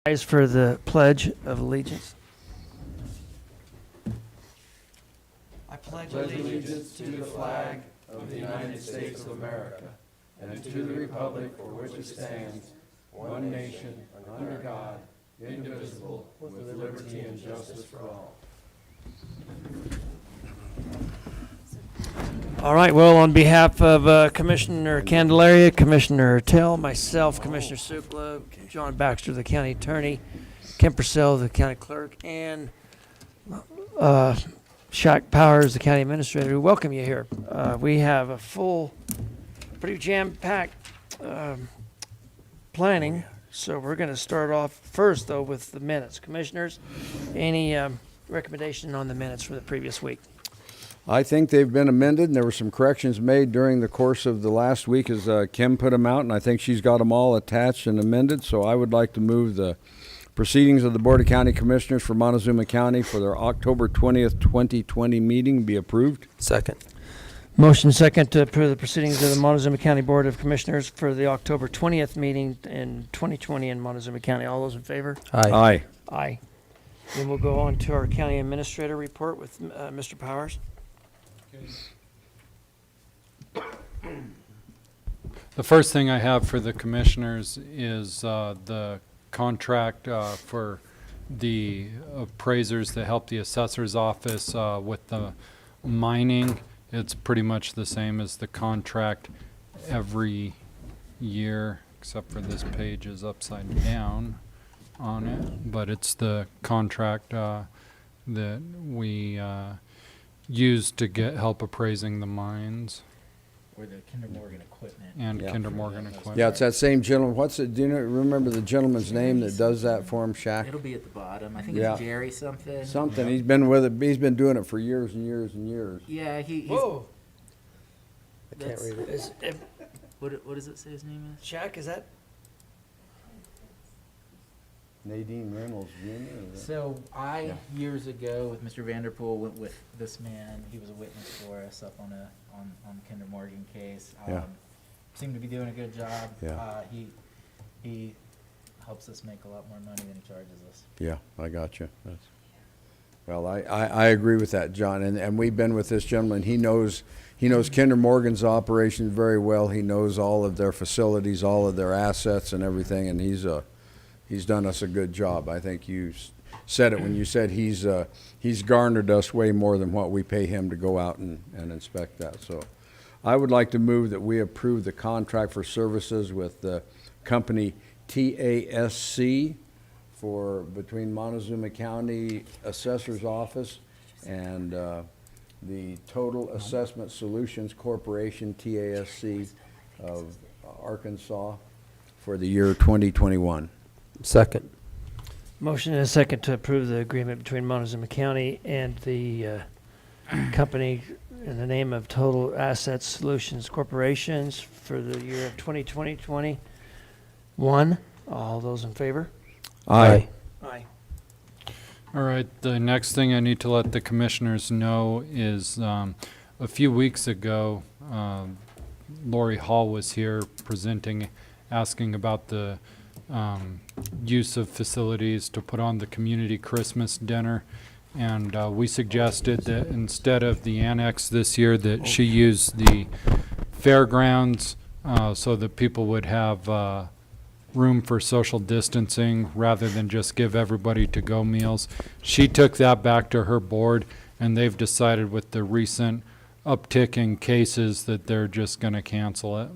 Rise for the Pledge of Allegiance. I pledge allegiance to the flag of the United States of America and to the republic for which it stands, one nation, under God, indivisible, with liberty and justice for all. All right, well, on behalf of Commissioner Candelaria, Commissioner Tell, myself, Commissioner Supla, John Baxter, the county attorney, Kim Purcell, the county clerk, and Shaq Powers, the county administrator, we welcome you here. We have a full, pretty jam-packed planning, so we're going to start off first, though, with the minutes. Commissioners, any recommendation on the minutes from the previous week? I think they've been amended, and there were some corrections made during the course of the last week as Kim put them out, and I think she's got them all attached and amended, so I would like to move the proceedings of the Board of County Commissioners for Montezuma County for their October 20th, 2020 meeting be approved. Second. Motion second to approve the proceedings of the Montezuma County Board of Commissioners for the October 20th meeting in 2020 in Montezuma County. All those in favor? Aye. Aye. Aye. Then we'll go on to our county administrator report with Mr. Powers. The first thing I have for the commissioners is the contract for the appraisers that help the assessor's office with the mining. It's pretty much the same as the contract every year, except for this page is upside down on it. But it's the contract that we use to get help appraising the mines. Or the Kinder Morgan equipment. And Yeah. Kinder Morgan equipment. Yeah, it's that same gentleman. What's it? Do you remember the gentleman's name that does that for him, Shaq? It'll be at the bottom. I think Yeah. it's Jerry something. Something. He's been with it. He's been doing it for years and years and years. Yeah, he's. Whoa. I can't read it. What does it say his name is? Shaq, is that? Nadine Reynolds Jr. So years ago with Mr. Vanderpool went with this man. He was a witness for us up on the Kinder Morgan case. Yeah. Seemed to be doing a good job. Yeah. He helps us make a lot more money than he charges us. Yeah, I got you. Well, I agree with that, John. And we've been with this gentleman. He knows Kinder Morgan's operations very well. He knows all of their facilities, all of their assets and everything, and he's done us a good job. I think you said it when you said he's garnered us way more than what we pay him to go out and inspect that. So I would like to move that we approve the contract for services with the company TASC for between Montezuma County Assessor's Office and the Total Assessment Solutions Corporation, TASC of Arkansas for the year 2021. Second. Motion and a second to approve the agreement between Montezuma County and the company in the name of Total Asset Solutions Corporations for the year of 2020-21. All those in favor? Aye. Aye. All right, the next thing I need to let the commissioners know is a few weeks ago, Lori Hall was here presenting, asking about the use of facilities to put on the community Christmas dinner. And we suggested that instead of the annex this year, that she use the fairgrounds so that people would have room for social distancing rather than just give everybody to-go meals. She took that back to her board, and they've decided with the recent uptick in cases that they're just going to cancel it.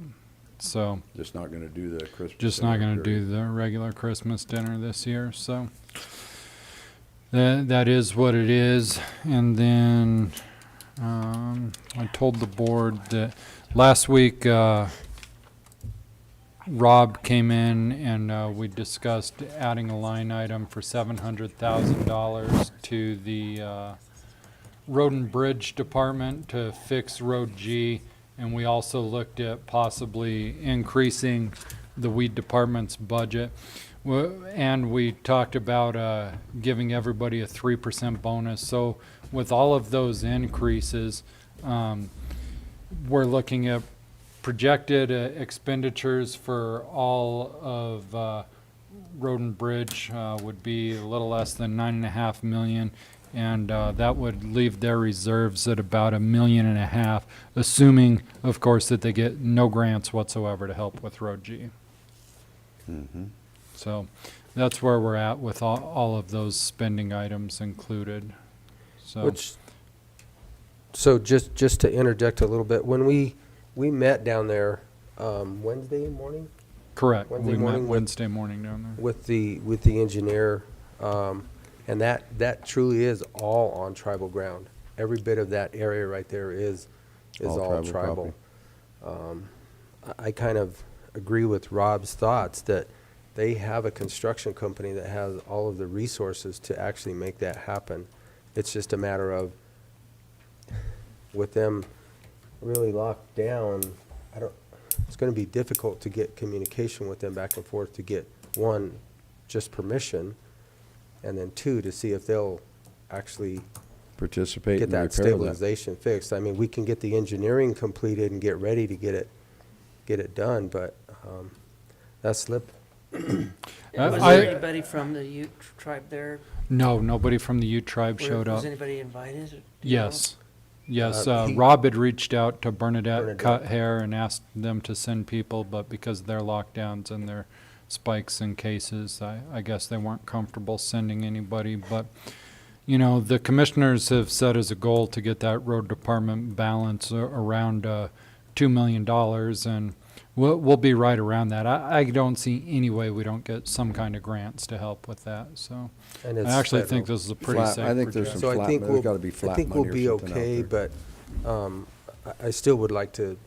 So Just not going to do the Christmas. just not going to do the regular Christmas dinner this year. So that is what it is. And then I told the board that last week Rob came in and we discussed adding a line item for $700,000 to the Road and Bridge Department to fix Road G. And we also looked at possibly increasing the weed department's budget. And we talked about giving everybody a 3% bonus. So with all of those increases, we're looking at projected expenditures for all of Road and Bridge would be a little less than 9.5 million, and that would leave their reserves at about 1.5 million, assuming, of course, that they get no grants whatsoever to help with Road G. So that's where we're at with all of those spending items included. So So just to interject a little bit, when we met down there Wednesday morning correct. Wednesday We met morning with- Wednesday morning down there. with the engineer, and that truly is all on tribal ground. Every bit of that area right there is All all tribal tribal. I kind of agree with Rob's thoughts that they have a construction company that has all of the resources to actually make that happen. It's just a matter of, with them really locked down, it's gonna be difficult to get communication with them back and forth to get, one, just permission, and then two, to see if they'll actually Participate get in that repair of that. stabilization fixed. I mean, we can get the engineering completed and get ready to get it done, but that slip, Was I- there anybody from the Ute tribe there? No, nobody from the Ute tribe showed up. Was anybody invited? Do you know? Yes. Yes, he- Rob had reached out to Bernadette Bernadette. Cut Hair and asked them to send people, but because of their lockdowns and their spikes in cases, I guess they weren't comfortable sending anybody. But, you know, the commissioners have set as a goal to get that road department balance around $2 million, and we'll be right around that. I don't see any way we don't get some kind of grants to help with that, so. and it's I actually federal. think this is a pretty Flat- safe I think there's some So I flat think money. There's gotta be I flat think we'll money or be something out okay, there. but I still would like to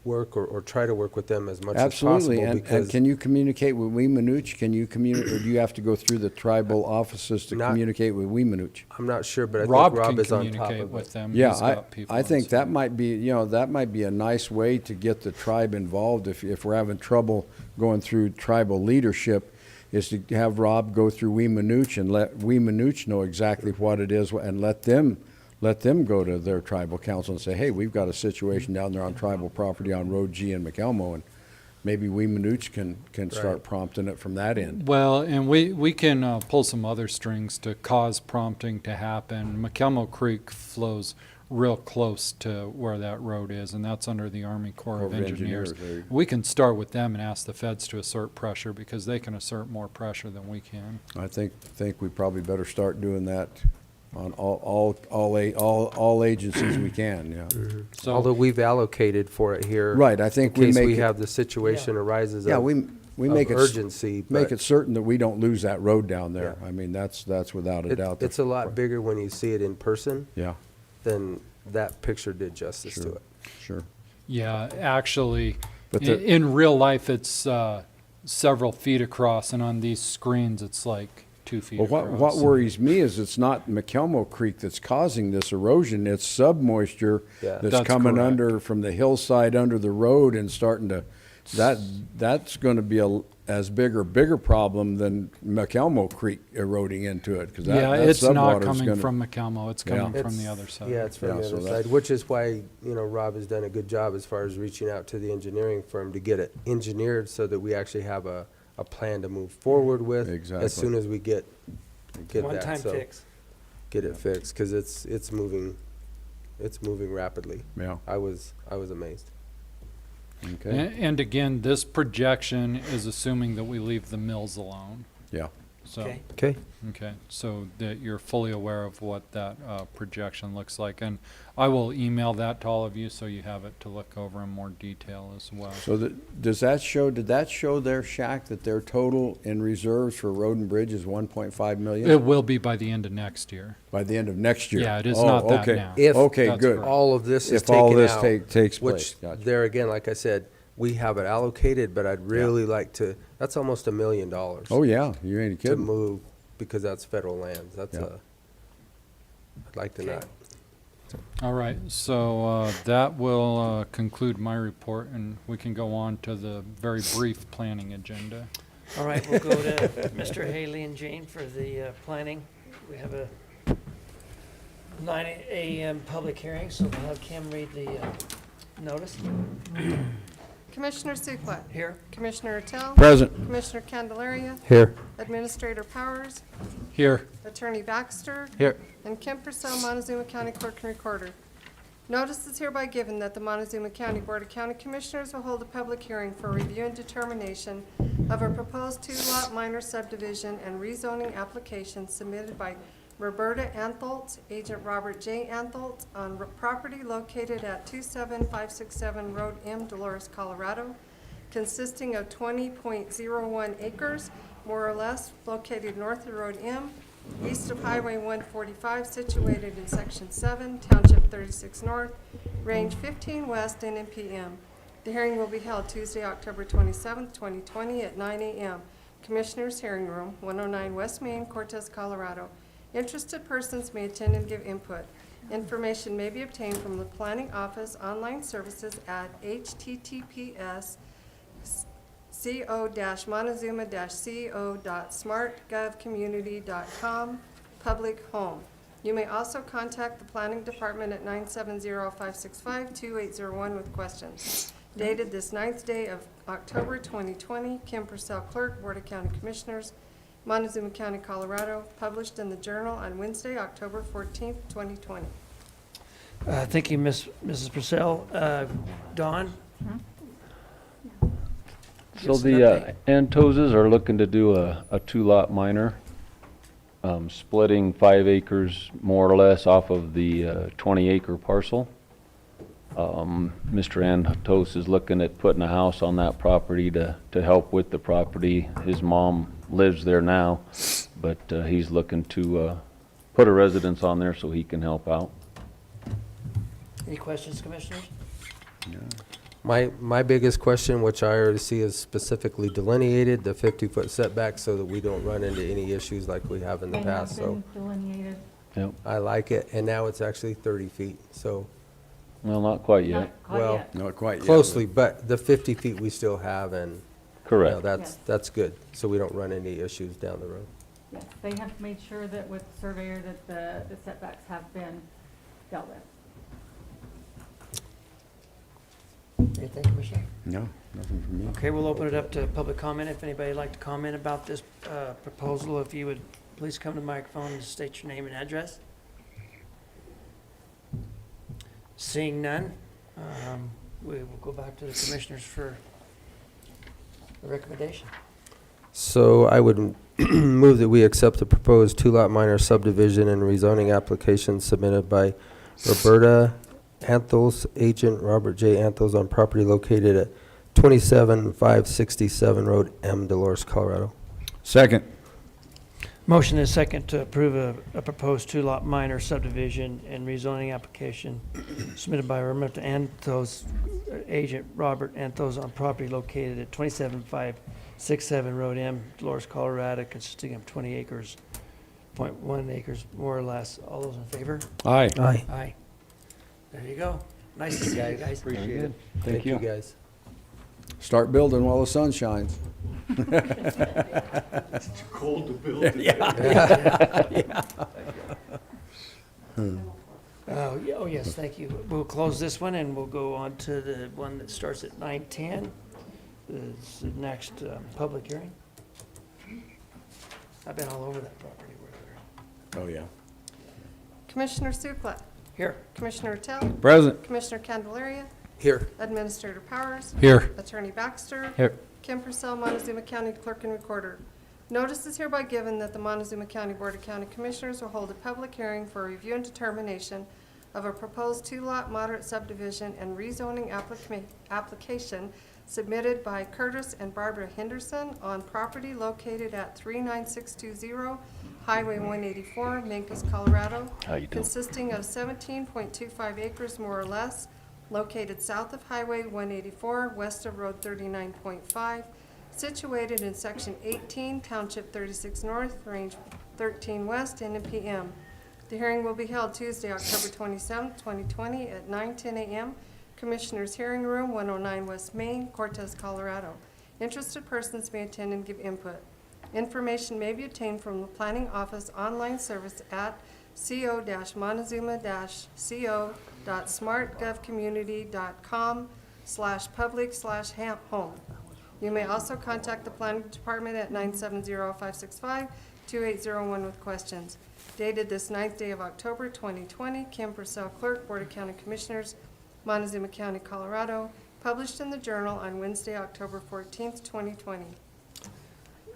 work or try to work with them as much as Absolutely, possible, and because can you communicate with Weemanooch? Can you communicate, or do you have to go through the tribal offices to Not- communicate with Weemanooch? I'm not sure, but I Rob think Rob can is on top communicate of with it. them. Yeah, He's got people I on think that staff. might be, that might be a nice way to get the tribe involved if we're having trouble going through tribal leadership, is to have Rob go through Weemanooch and let Weemanooch know exactly what it is and let them go to their tribal council and say, hey, we've got a situation down there on tribal property on Road G in McElmo, and maybe Weemanooch can start Right. prompting it from that end. Well, and we can pull some other strings to cause prompting to happen. McElmo Creek flows real close to where that road is, and that's under the Army Corps of Engineers. there you go. We can start with them and ask the feds to assert pressure, because they can assert more pressure than we can. I think we probably better start doing that on all agencies we can, yeah. So Although we've allocated for it here. Right, I In think we case make we it, have the situation arises yeah, of we make it, urgency. make but it certain that we don't lose that road down there. Yeah. I mean, that's without a doubt. It's a lot bigger when you see it in person Yeah, than that picture did justice to Sure. it. sure. yeah, actually, But in real life, it's several feet across, and on these screens, it's like 2 feet Well, across. what worries me is it's not McElmo Creek that's causing this erosion, it's submoisture Yeah. that's That's coming correct. under from the hillside under the road and starting to, that's gonna be as bigger problem than McElmo Creek eroding into it, 'cause that Yeah, that it's not subwater's coming gonna- from McElmo, it's Yeah. coming from the other side. Yeah, it's from Yeah, the so other that's- side, which is why, Rob has done a good job as far as reaching out to the engineering firm to get it engineered so that we actually have a plan to move forward with. Exactly. As soon as we get that, One-time so fix. get it fixed, because it's moving rapidly. Yeah, I was amazed. okay, And again, this projection is assuming that we leave the mills alone. yeah. So, Okay. Okay. okay, so that you're fully aware of what that projection looks like. And I will email that to all of you so you have it to look over in more detail as well. So did that show their shack that their total in reserves for road and bridge is 1.5 million? It will be by the end of next year. By the end of next year? Yeah, it is Oh, not that okay. now. If- Okay, That's good. correct. All of this is If all taken this out, takes place, which gotcha. there again, like I said, we have it allocated, but I'd really like to, that's almost $1 million. Oh, yeah, you ain't To kidding. move, because that's federal lands. That's Yeah. I'd like to Okay. not. All right, so that will conclude my report, and we can go on to the very brief planning agenda. All right, we'll go to Mr. Haley and Jane for the planning. We have a 9 a.m. public hearing, so we'll have Kim read the notice. Commissioner Sukla. Here. Commissioner Tell. Present. Commissioner Candelaria. Here. Administrator Powers. Here. Attorney Baxter. Here. And Kim Purcell, Montezuma County Clerk and Recorder. Notice is hereby given that the Montezuma County Board of County Commissioners will hold a public hearing for review and determination of a proposed two-lot minor subdivision and rezoning application submitted by Roberta Antholt, Agent Robert J. Antholt, on property located at 27567 Road M, Dolores, Colorado, consisting of 20.01 acres, more or less, located north of Road M, east of Highway 145, situated in Section 7, Township 36 North, Range 15 West, NMPM. The hearing will be held Tuesday, October 27th, 2020 at 9 a.m. Commissioners' Hearing Room, 109 West Main, Cortez, Colorado. Interested persons may attend and give input. Information may be obtained from the Planning Office online services at https://montezuma-co.smartgovcommunity.com, public home. You may also contact the Planning Department at 970-565-2801 with questions. Dated this 9th day of October 2020, Kim Purcell, Clerk, Board of County Commissioners, Montezuma County, Colorado, published in the Journal on Wednesday, October 14th, 2020. Thank you, Mrs. Purcell. Dawn? So the Antoses are looking to do a two-lot minor, splitting 5 acres more or less off of the 20-acre parcel. Mr. Antos is looking at putting a house on that property to help with the property. His mom lives there now, but he's looking to put a residence on there so he can help out. Any questions, Commissioners? My biggest question, which I already see is specifically delineated, the 50-foot setback so that we don't run into any issues like we have in the past. So Delineated. Yep. I like it, and now it's actually 30 feet, so Well, not quite yet. Not quite Well, yet. Not quite yet. closely, but the 50 feet we still have, and you know, Correct. that's good, so we don't run any issues down the road. Yes, they have made sure that with the surveyor that the setbacks have been dealt with. Anything, Commissioner? No, nothing from me. Okay, we'll open it up to public comment. If anybody would like to comment about this proposal, if you would please come to the microphone and state your name and address. Seeing none, we will go back to the Commissioners for the recommendation. So I would move that we accept the proposed two-lot minor subdivision and rezoning application submitted by Roberta Anthols, Agent Robert J. Anthols, on property located at 27567 Road M, Dolores, Colorado. Second. Motion is second to approve a proposed two-lot minor subdivision and rezoning application submitted by Roberta Anthos, Agent Robert Anthos, on property located at 27567 Road M, Dolores, Colorado, consisting of 20 acres, 0.1 acres, more or less. All those in favor? Aye. Aye. Aye. There you go. Nice to see you guys. Appreciate it. Thank you, guys. Start building while the sun shines. Oh, yes, thank you. We'll close this one and we'll go on to the one that starts at 9:10. It's the next public hearing. I've been all over that property where they're. Oh, yeah. Commissioner Sukla. Here. Commissioner Tell. Present. Commissioner Candelaria. Here. Administrator Powers. Here. Attorney Baxter. Here. Kim Purcell, Montezuma County Clerk and Recorder. Notice is hereby given that the Montezuma County Board of County Commissioners will hold a public hearing for review and determination of a proposed two-lot moderate subdivision and rezoning application submitted by Curtis and Barbara Henderson on property located at 39620 Highway 184, Memphis, Colorado, How you doing? consisting of 17.25 acres more or less, located south of Highway 184, west of Road 39.5, situated in Section 18, Township 36 North, Range 13 West, NMPM. The hearing will be held Tuesday, October 27th, 2020 at 9:10 a.m. Commissioners' Hearing Room, 109 West Main, Cortez, Colorado. Interested persons may attend and give input. Information may be obtained from the Planning Office online service at co-montezuma-co.smartgovcommunity.com, home. You may also contact the planning department at 970-565-2801 with questions. Dated this 9th day of October 2020, Kim Purcell, Clerk, Board of County Commissioners, Montezuma County, Colorado. Published in the Journal on Wednesday, October 14th, 2020.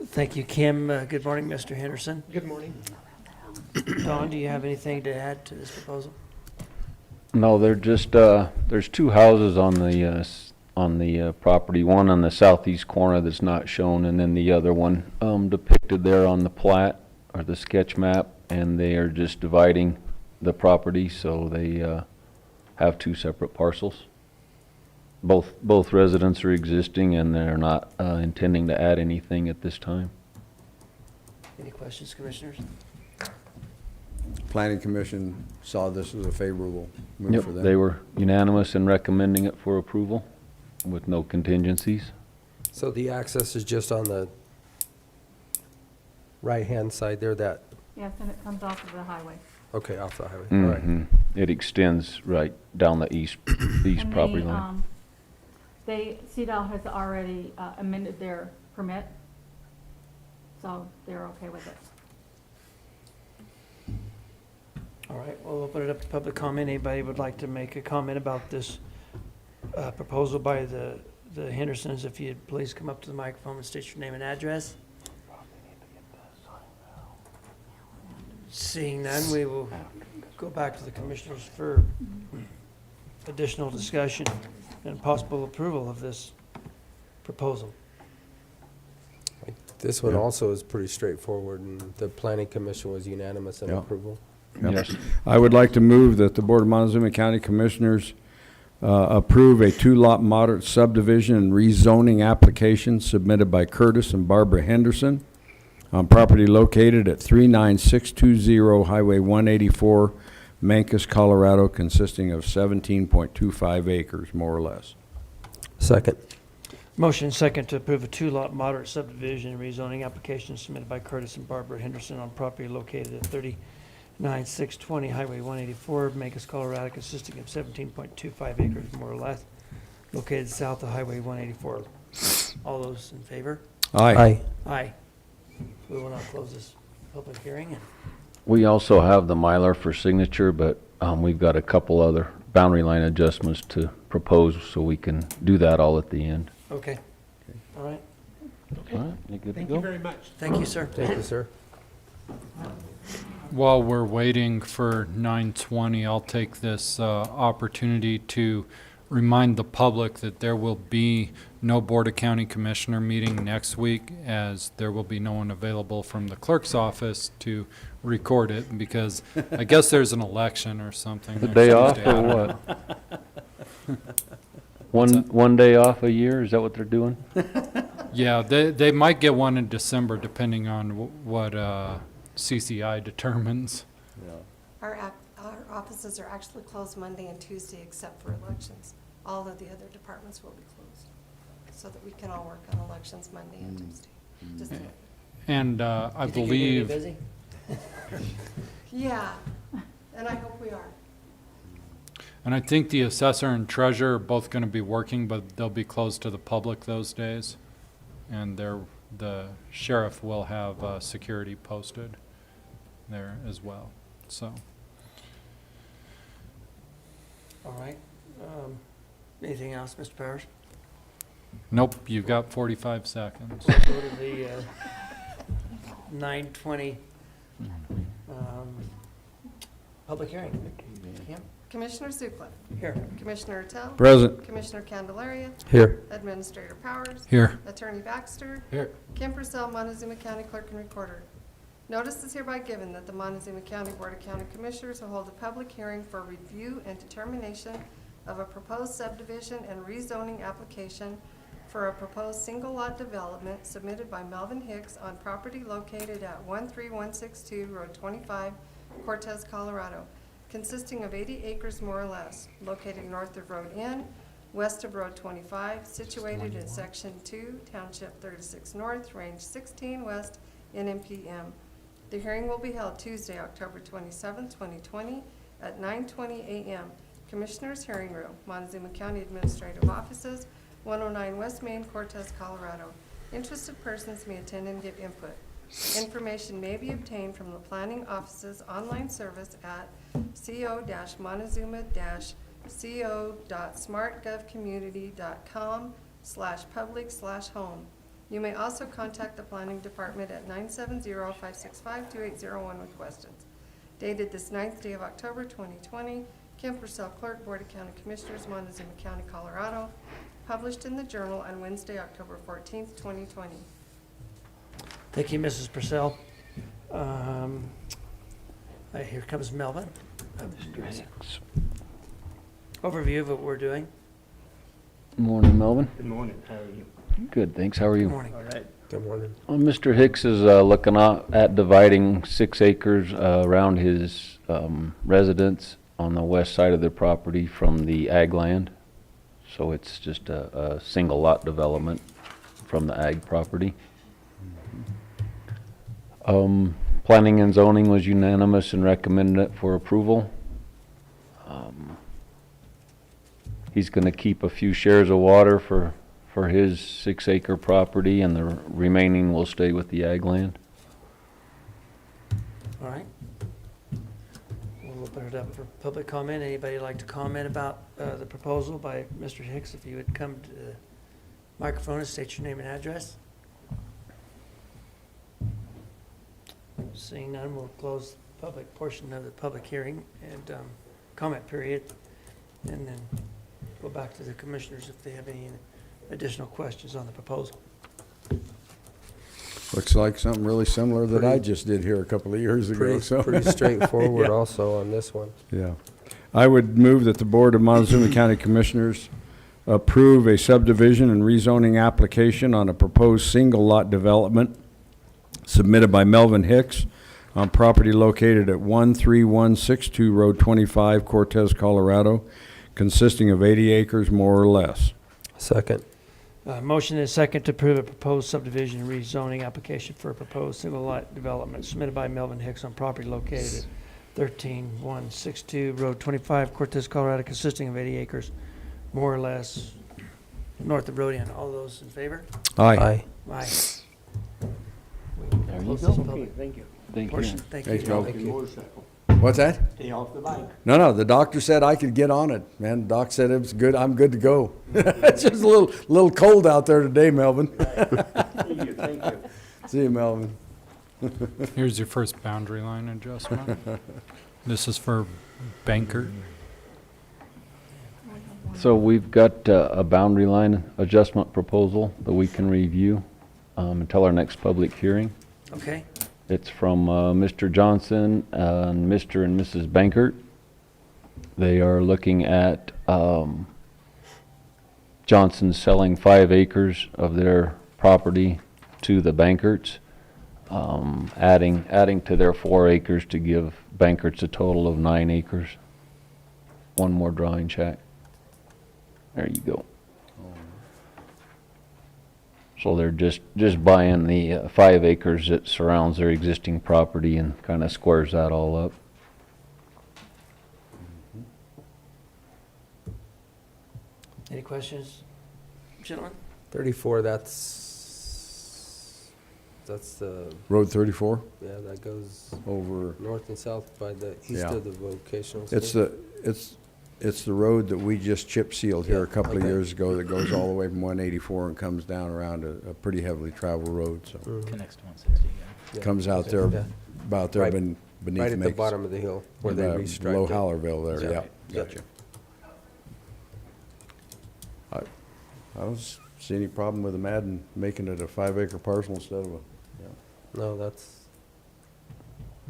Thank you, Kim. Good morning, Mr. Henderson. Good morning. Don, do you have anything to add to this proposal? No, they're just, there's two houses on the property, one on the southeast corner that's not shown, and then the other one, depicted there on the plat, or the sketch map, and they are just dividing the property, so they, have two separate parcels. Both residents are existing, and they're not, intending to add anything at this time. Any questions, commissioners? Planning Commission saw this as a favorable move Yep, for them. they were unanimous in recommending it for approval with no contingencies. So the access is just on the right-hand side there, that, Yes, and it comes off of the highway. okay, off the highway, all right. Mhm. It extends right down the east And property they, line. CDOT has already amended their permit, so they're okay with it. All right, we'll open it up to public comment. Anybody would like to make a comment about this proposal by the Hendersons? If you'd please come up to the microphone and state your name and address. Seeing none, we will go back to the commissioners for additional discussion and possible approval of this proposal. This one Yeah. also is pretty straightforward, and the planning commission was unanimous in Yeah. approval. Yep. Yes. I would like to move that the Board of Montezuma County Commissioners approve a two-lot moderate subdivision and rezoning application submitted by Curtis and Barbara Henderson on property located at 39620 Highway 184, Mancos, Colorado, consisting of 17.25 acres, more or less. Second. Motion second to approve a two-lot moderate subdivision and rezoning application submitted by Curtis and Barbara Henderson on property located at 39620 Highway 184, Mancos, Colorado, consisting of 17.25 acres, more or less, located south of Highway 184. All those in favor? Aye. Aye. We will now close this public hearing. We also have the Mylar for signature, but we've got a couple other boundary line adjustments to propose, so we can do that all at the end. Okay. All right. All right, you good to Thank go? you very much. Thank you, sir. Thank you, sir. While we're waiting for 9:20, I'll take this opportunity to remind the public that there will be no Board of County Commissioner meeting next week, as there will be no one available from the clerk's office to record it, because I guess there's an election or something. The next day off Tuesday. I or don't know. what? One day off a year, is that what they're doing? Yeah, they might get one in December, depending on what CCI determines. Our offices are actually closed Monday and Tuesday except for elections. All of the other departments will be closed, so that we can all work on elections Monday and Tuesday. Just to let you- And I You think you're gonna be believe, busy? Yeah, and I hope we are. and I think the assessor and treasurer are both going to be working, but they'll be closed to the public those days. And the sheriff will have security posted there as well, so. All right. Anything else, Mr. Powers? Nope, you've got 45 seconds. Go to the 9:20 public hearing. Kim? Commissioner Zuclin, Here. Commissioner Attell, Present. Commissioner Candelaria, Here. Administrator Powers, Here. Attorney Baxter, Here. Kim Purcell, Montezuma County Clerk and Recorder. Notice is hereby given that the Montezuma County Board of County Commissioners will hold a public hearing for review and determination of a proposed subdivision and rezoning application for a proposed single-lot development submitted by Melvin Hicks on property located at 13162 Road 25, Cortez, Colorado, consisting of 80 acres more or less, located north of Road N, west of Road 25, situated in Section 2, Township 36 North, Range 16 West, NMPM. The hearing will be held Tuesday, October 27, 2020, at 9:20 a.m. Commissioners Hearing Room, Montezuma County Administrative Offices, 109 West Main, Cortez, Colorado. Interested persons may attend and give input. Information may be obtained from the planning office's online service at co-montezuma-co.smartgovcommunity.com/public/home. You may also contact the planning department at 970-565-2801 with questions. Dated this 9th day of October 2020, Kim Purcell, Clerk, Board of County Commissioners, Montezuma County, Colorado. Published in the Journal on Wednesday, October 14th, 2020. Thank you, Mrs. Purcell. Here comes Melvin. Overview of what we're doing. Morning, Melvin. Good morning, how are you? Good, thanks. How are you? Good morning. All right. Good morning. Well, Mr. Hicks is looking at dividing 6 acres around his residence on the west side of the property from the ag land. So it's just a single lot development from the ag property. Planning and zoning was unanimous and recommended it for approval. He's going to keep a few shares of water for his 6-acre property, and the remaining will stay with the ag land. All right. We'll open it up for public comment. Anybody like to comment about the proposal by Mr. Hicks? If you would come to the microphone and state your name and address. Seeing none, we'll close the public portion of the public hearing and comment period, and then go back to the commissioners if they have any additional questions on the proposal. Looks like something really similar that I just did here a couple of years ago, so. Pretty straightforward Yeah. also on this one. Yeah. I would move that the Board of Montezuma County Commissioners approve a subdivision and rezoning application on a proposed single lot development submitted by Melvin Hicks on property located at 13162 Road 25, Cortez, Colorado, consisting of 80 acres more or less. Second. Motion and second to approve a proposed subdivision and rezoning application for a proposed single lot development submitted by Melvin Hicks on property located at 13162 Road 25, Cortez, Colorado, consisting of 80 acres more or less north of Rodian. All those in favor? Aye. Aye. There you Close go. this Okay, public thank you. Thank you. portion. Thank Thanks, you. Mel. Take your motorcycle. What's that? Stay off the bike. No, the doctor said I could get on it, man. Doc said it was good. I'm good to go. It's just a little cold out there today, Melvin. Thank you, thank you. See you, Melvin. Here's your first boundary line adjustment. This is for Bankert. So we've got a boundary line adjustment proposal that we can review until our next public hearing. Okay. It's from Mr. Johnson and Mr. and Mrs. Bankert. They are looking at Johnson selling 5 acres of their property to the Bankerts, adding to their 4 acres to give Bankerts a total of 9 acres. One more drawing check. There you go. So they're just buying the 5 acres that surrounds their existing property and kind of squares that all up. Any questions, gentlemen? 34, that's the, Road 34 yeah, that goes over. north and south by the east Yeah. of the vocational It's school. it's the road that we just chip sealed here a Yeah, couple of okay. years ago that goes all the way from 184 and comes down around a pretty heavily traveled road. So Mhm. Connects to 160, yeah. Yeah. comes out there Yeah. about there Right- beneath Right at the Mix- bottom of the hill where they below restriped it. Hallerville there. Yeah. Yeah, Yep. gotcha. I don't see any problem with them making it a 5-acre parcel instead of a. No, that's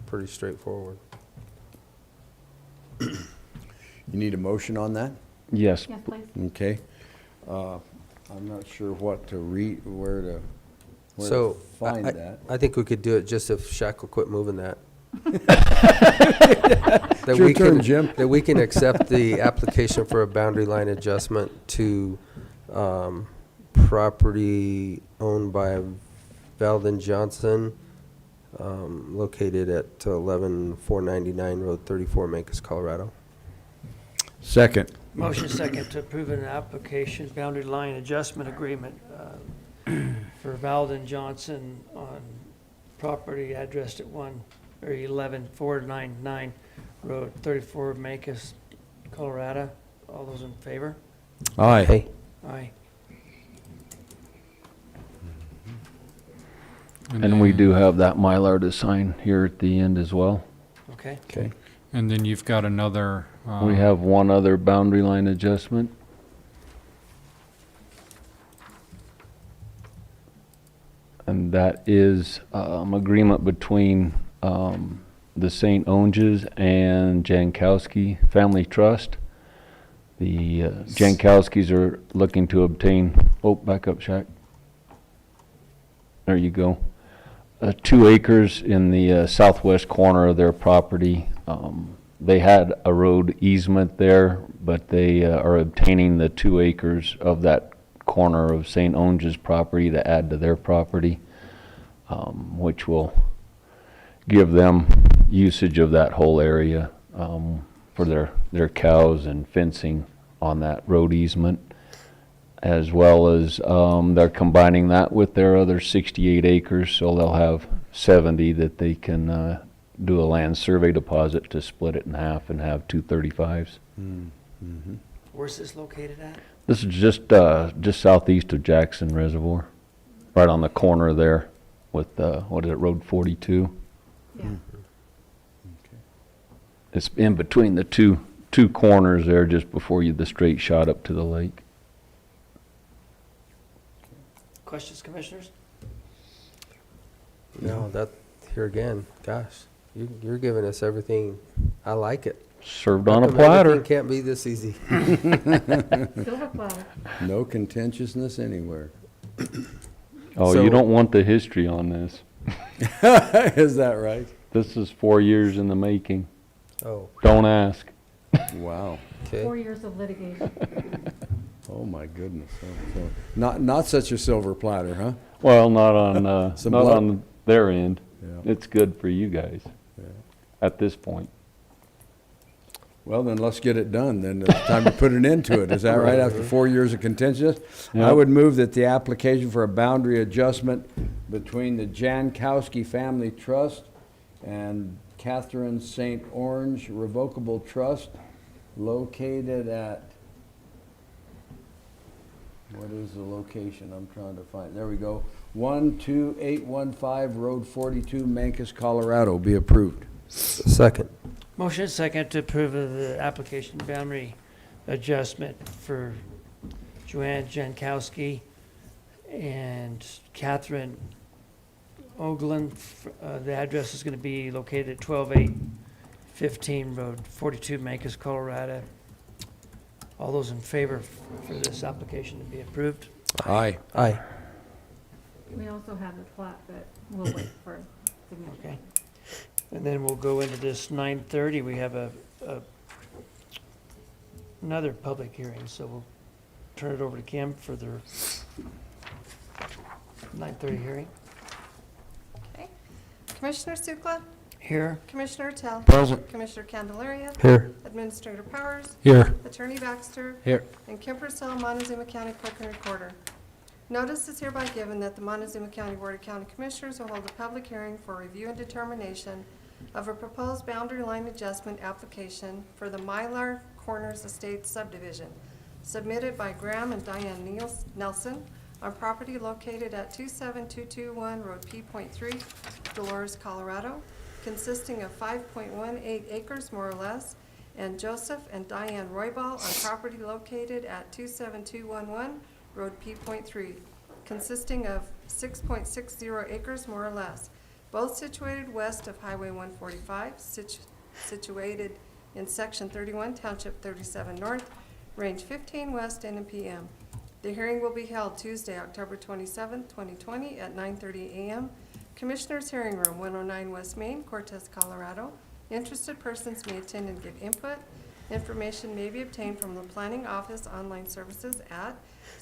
pretty straightforward. You need a motion on that? Yes. Yes, please. Okay. I'm not sure what to read, where to So, find I- that. I think we could do it just if Shaq will quit moving that. It's your turn, Jim. That we can accept the application for a boundary line adjustment to property owned by Valden Johnson, located at 11499 Road 34, Mancos, Colorado. Second. Motion second to approve an application boundary line adjustment agreement for Valden Johnson on property addressed at 111-499 Road 34, Mancos, Colorado. All those in favor? Aye. Hey, Aye. And we do have that Mylar to sign here at the end as well. Okay. Okay. And then you've got another. We have one other boundary line adjustment. And that is agreement between the St. Onges and Jankowski Family Trust. The Jankowskis are looking to obtain, oh, back up, Shaq. There you go. 2 acres in the southwest corner of their property. They had a road easement there, but they are obtaining the 2 acres of that corner of St. Onge's property to add to their property, which will give them usage of that whole area for their cows and fencing on that road easement, as well as they're combining that with their other 68 acres, so they'll have 70 that they can do a land survey deposit to split it in half and have 235s. Mm-hmm. Where's this located at? This is just southeast of Jackson Reservoir, right on the corner there with, what is it, Road 42? Yeah. It's in between the two corners there, just before the straight shot up to the lake. Questions, commissioners? no, that, here again, gosh, you're giving us everything. I like it. Served on a How come platter. everything can't be this easy? Silver platter. No contentiousness anywhere. Oh, So- you don't want the history on this. Is that right? This is 4 years in the making. Oh, Don't ask. Wow. 4 okay. years of litigation. Oh, my goodness. So not such a silver platter, huh? Well, not on Some not blood. on their end. Yeah. It's good for you guys Yeah. at this point. Well, then let's get it done. Then it's time to put an end to it. Is that right? After 4 years of contentiousness? I Yep. would move that the application for a boundary adjustment between the Jankowski Family Trust and Catherine St. Orange Revocable Trust located at, what is the location? I'm trying to find. There we go. 12815 Road 42, Mancos, Colorado, be approved. Second. Motion second to approve of the application boundary adjustment for Joanne Jankowski and Catherine Oglen. The address is going to be located at 12815 Road 42, Mancos, Colorado. All those in favor for this application to be approved? Aye. Aye. We also have the plat, but we'll wait for signature. Okay. And then we'll go into this 9:30. We have another public hearing, so we'll turn it over to Kim for the 9:30 hearing. Okay. Commissioner Sukla, Here, Commissioner Tell, Present. Commissioner Candelaria, Here. Administrator Powers, Here. Attorney Baxter, Here. and Kim Purcell, Montezuma County Clerk and Recorder. Notice is hereby given that the Montezuma County Board of County Commissioners will hold a public hearing for review and determination of a proposed boundary line adjustment application for the Mylar Corners Estates subdivision, submitted by Graham and Diane Nelson on property located at 27221 Road P.3, Dolores, Colorado, consisting of 5.18 acres more or less, and Joseph and Diane Roybal on property located at 27211 Road P.3, consisting of 6.60 acres more or less, both situated west of Highway 145, situated in Section 31, Township 37 North, Range 15 West, NPM. The hearing will be held Tuesday, October 27, 2020, at 9:30 a.m. Commissioners' Hearing Room, 109 West Main, Cortez, Colorado. Interested persons may attend and give input. Information may be obtained from the Planning Office online services at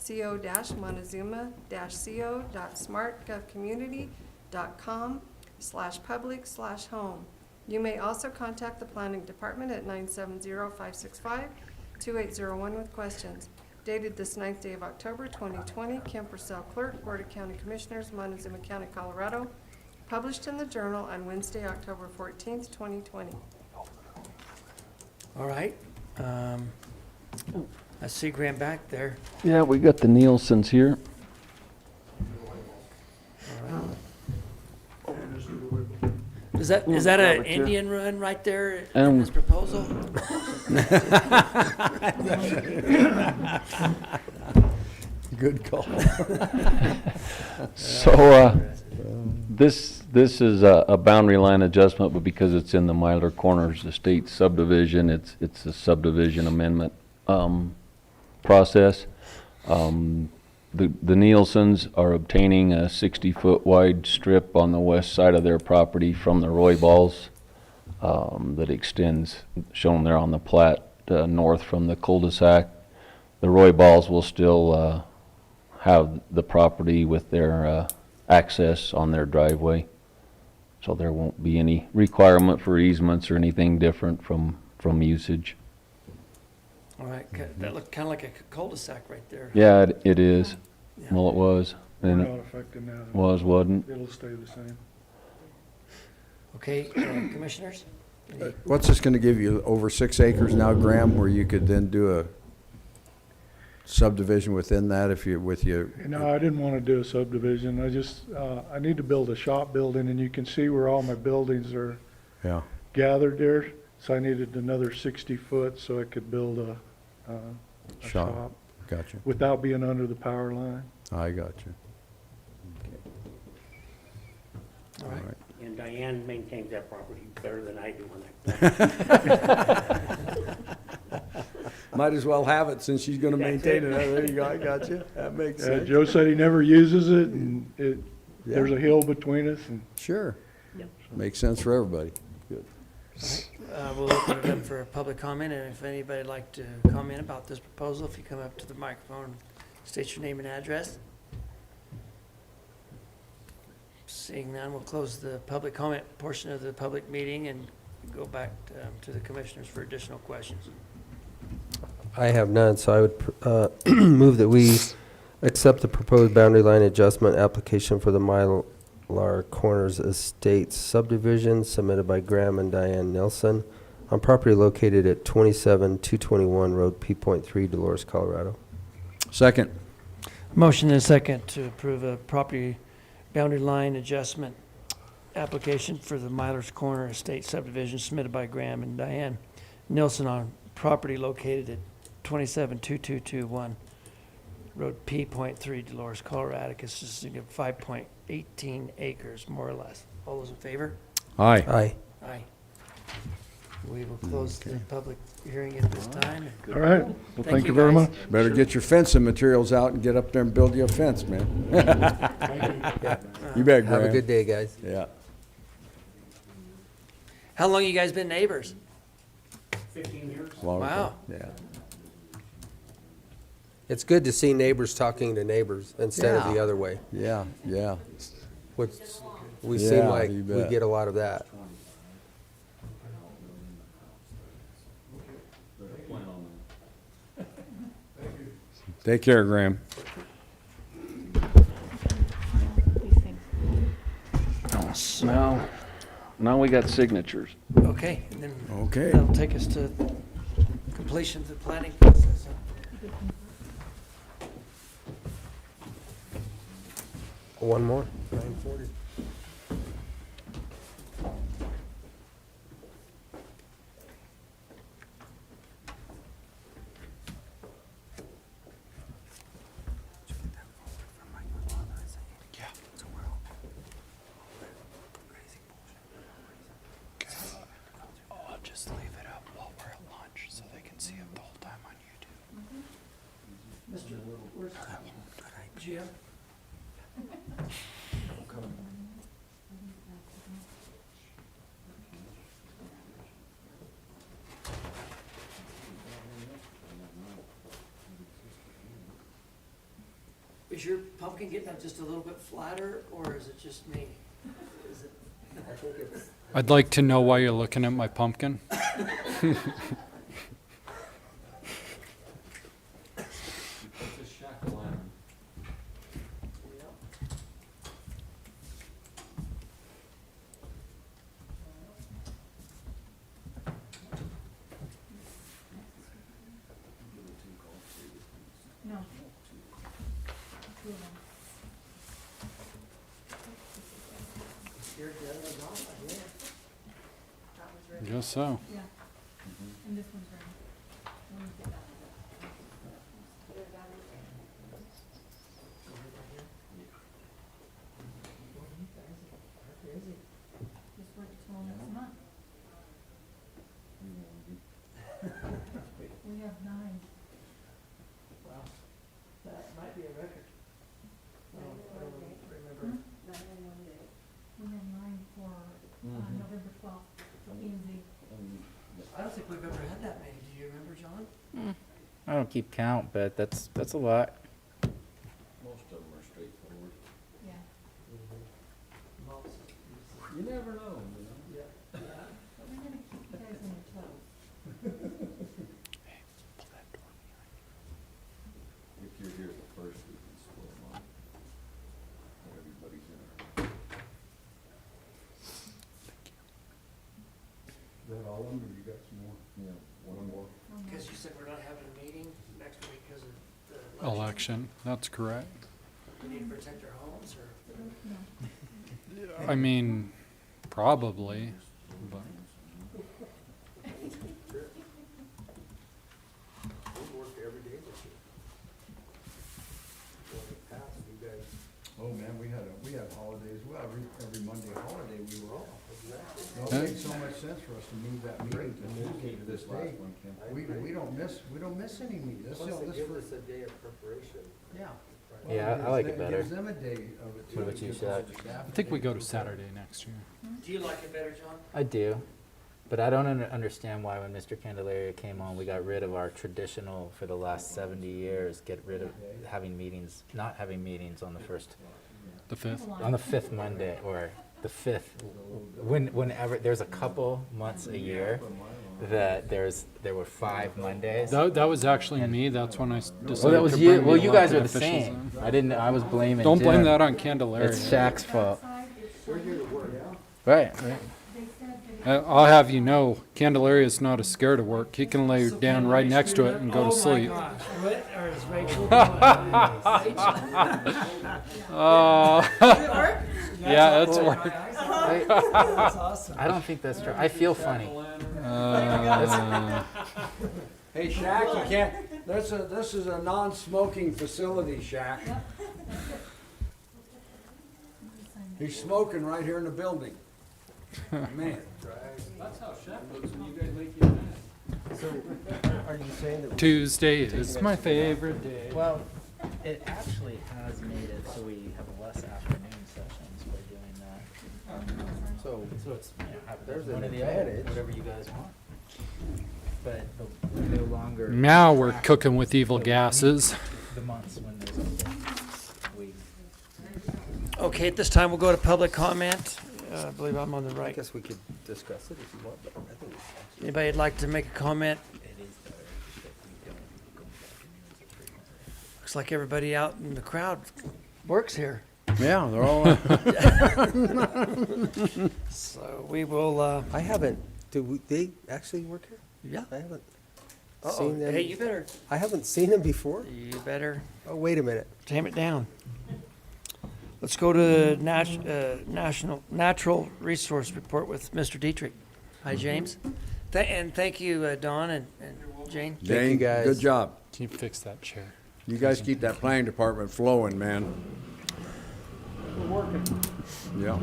co-montezuma-co.smartgovcommunity.com/public/home. You may also contact the Planning Department at 970-565 2801 with questions. Dated this 9th day of October 2020, Kim Purcell Clerk, Board of County Commissioners, Montezuma County, Colorado. Published in the Journal on Wednesday, October 14th, 2020. All right. I see Graham back there. Yeah, we got the Nielsen's here. Is that an Indian run right there in Um, this proposal? Good call. So, this is a boundary line adjustment, but because it's in the Myler Corners Estate subdivision, it's a subdivision amendment, process. The Nielsen's are obtaining a 60-foot wide strip on the west side of their property from the Roy Balls, that extends, shown there on the plat, north from the cul-de-sac. The Roy Balls will still, have the property with their, access on their driveway. So there won't be any requirement for easements or anything different from usage. All right, that looked kind of like a cul-de-sac right there. Yeah, it is. Yeah. Well, it was. We're And not it affecting that. wasn't. It'll stay the same. Okay, commissioners? Any- What's this gonna give you, over 6 acres now, Graham, where you could then do a subdivision within that if you, with your, No, I didn't want to do a subdivision. I just, I need to build a shop building, and you can see where all my buildings are yeah, gathered there. So I needed another 60 foot so I could build a Shop. shop gotcha. without being under the power line. I got you. All right. And Diane maintains that property better than I do on that. Might as well have it since she's gonna maintain it. There you go, I got you. That makes sense. Joe said he never uses it, and there's Yeah. a hill between us, and Sure. Yep. Makes sense for everybody. Good. We'll open it up for public comment, and if anybody'd like to comment about this proposal, if you come up to the microphone, state your name and address. Seeing none, we'll close the public comment portion of the public meeting and go back to the commissioners for additional questions. I have none, so I would move that we accept the proposed boundary line adjustment application for the Mylar Corners Estates subdivision submitted by Graham and Diane Nelson on property located at 27221 Road P.3, Dolores, Colorado. Second. Motion and a second to approve a property boundary line adjustment application for the Myler's Corner Estate subdivision submitted by Graham and Diane Nilsson on property located at 27221 Road P.3, Dolores, Colorado, consisting of 5.18 acres, more or less. All those in favor? Aye. Aye. Aye. We will close the public hearing at this time. all right. Well, Thank thank you, you very guys. much. Better get your fencing materials out and get up there and build you a fence, man. You bet, Graham. Have a good day, guys. Yeah. How long you guys been neighbors? 15 years. Long Wow. time. Yeah. It's good to see neighbors talking to neighbors instead of the Yeah. other way, Yeah, yeah. which we Yeah, seem like you we bet. get a lot of that. Take care, Graham. These things. Now we got signatures. Okay, and then Okay. that'll take us to completion of the planning process. One more. 9:40. I'll just leave it up while we're at lunch so they can see it the whole time on YouTube. Mr. Where's Jim? Is your pumpkin getting up just a little bit flatter, or is it just me? Is it? I think it's I'd like to know why you're looking at my pumpkin. Guess so. Yeah. And this one's ready. Let me get that. Just wait till next month. We have 9. Wow, that might be a record. I don't remember. We have 9 for November 12th for E and Z. I don't think we've ever had that many. Do you remember, John? I don't keep count, but that's a lot. Most of them are straightforward. Yeah. You never know, Yeah. But we're gonna keep you guys on your toes. If you're here the first, we can split them up. Everybody's in our. Is that all of them, or you got some more? Yeah, one more. Because you said we're not having a meeting next week because of the Election, that's correct. We need to protect our homes, or? I mean, probably, but. We worked every day this year. When it passed, you guys. Oh, man, we had holidays, well, every Monday holiday we were off. No, Huh? it makes so much sense for us to move that meeting to Tuesday to this day. We don't miss any meetings. That's Plus, the- it this gives for- us a day of preparation. Yeah. Yeah, I like it better. Gives them a day of it too. What about It you, gives all Shaq? the staff I a think we day go to to prepare. Saturday next year. Do you like it better, John? I do, but I don't understand why when Mr. Candelaria came on, we got rid of our traditional, for the last 70 years, get rid of having meetings, not having meetings on the first, The 5th? on the 5th Monday, or the 5th. Whenever, there's a couple months a year that there were 5 Mondays. That was actually me, that's when I decided Well, that was to you, bring well, the you guys are elected the officials same. in. I was blaming Don't blame Jim. that on Candelaria. It's Shaq's fault. We're here to work. Right. I'll have you know, Candelaria is not as scared of work. He can lay down right next to it and go to sleep. Oh, my gosh. What, or is Rachel? Yeah, it's work. That's awesome. I don't think that's true. I feel funny. Hey, Shaq, you can't, this is a non-smoking facility, Shaq. He's smoking right here in the building. Man. So, are you saying that? Tuesday is my favorite day. Well, it actually has made it so we have less afternoon sessions by doing that. So, So it's, There's one an or the other, advantage. whatever you guys want. But we're no longer. Now we're tracked cooking with evil gases. The months when there's a full week. Okay, at this time, we'll go to public comment. I believe I'm on the I right. guess we could discuss it if you want, but I think it's actually. Anybody would like to make a comment? It is better that we don't go back and use it frequently. Looks like everybody out in the crowd works here. Yeah, they're all, So we will, I haven't, they actually work here? yeah. I haven't Uh-oh. seen them. Hey, you better, I haven't seen them before? you better Oh, wait a minute. tame it down. Let's go to Natural Resource Report with Mr. Dietrich. Hi, James. And thank you, Don and Jane. you, Jane, guys. good job. Can you fix that chair? You guys keep that planning department flowing, man. We're working. Yeah.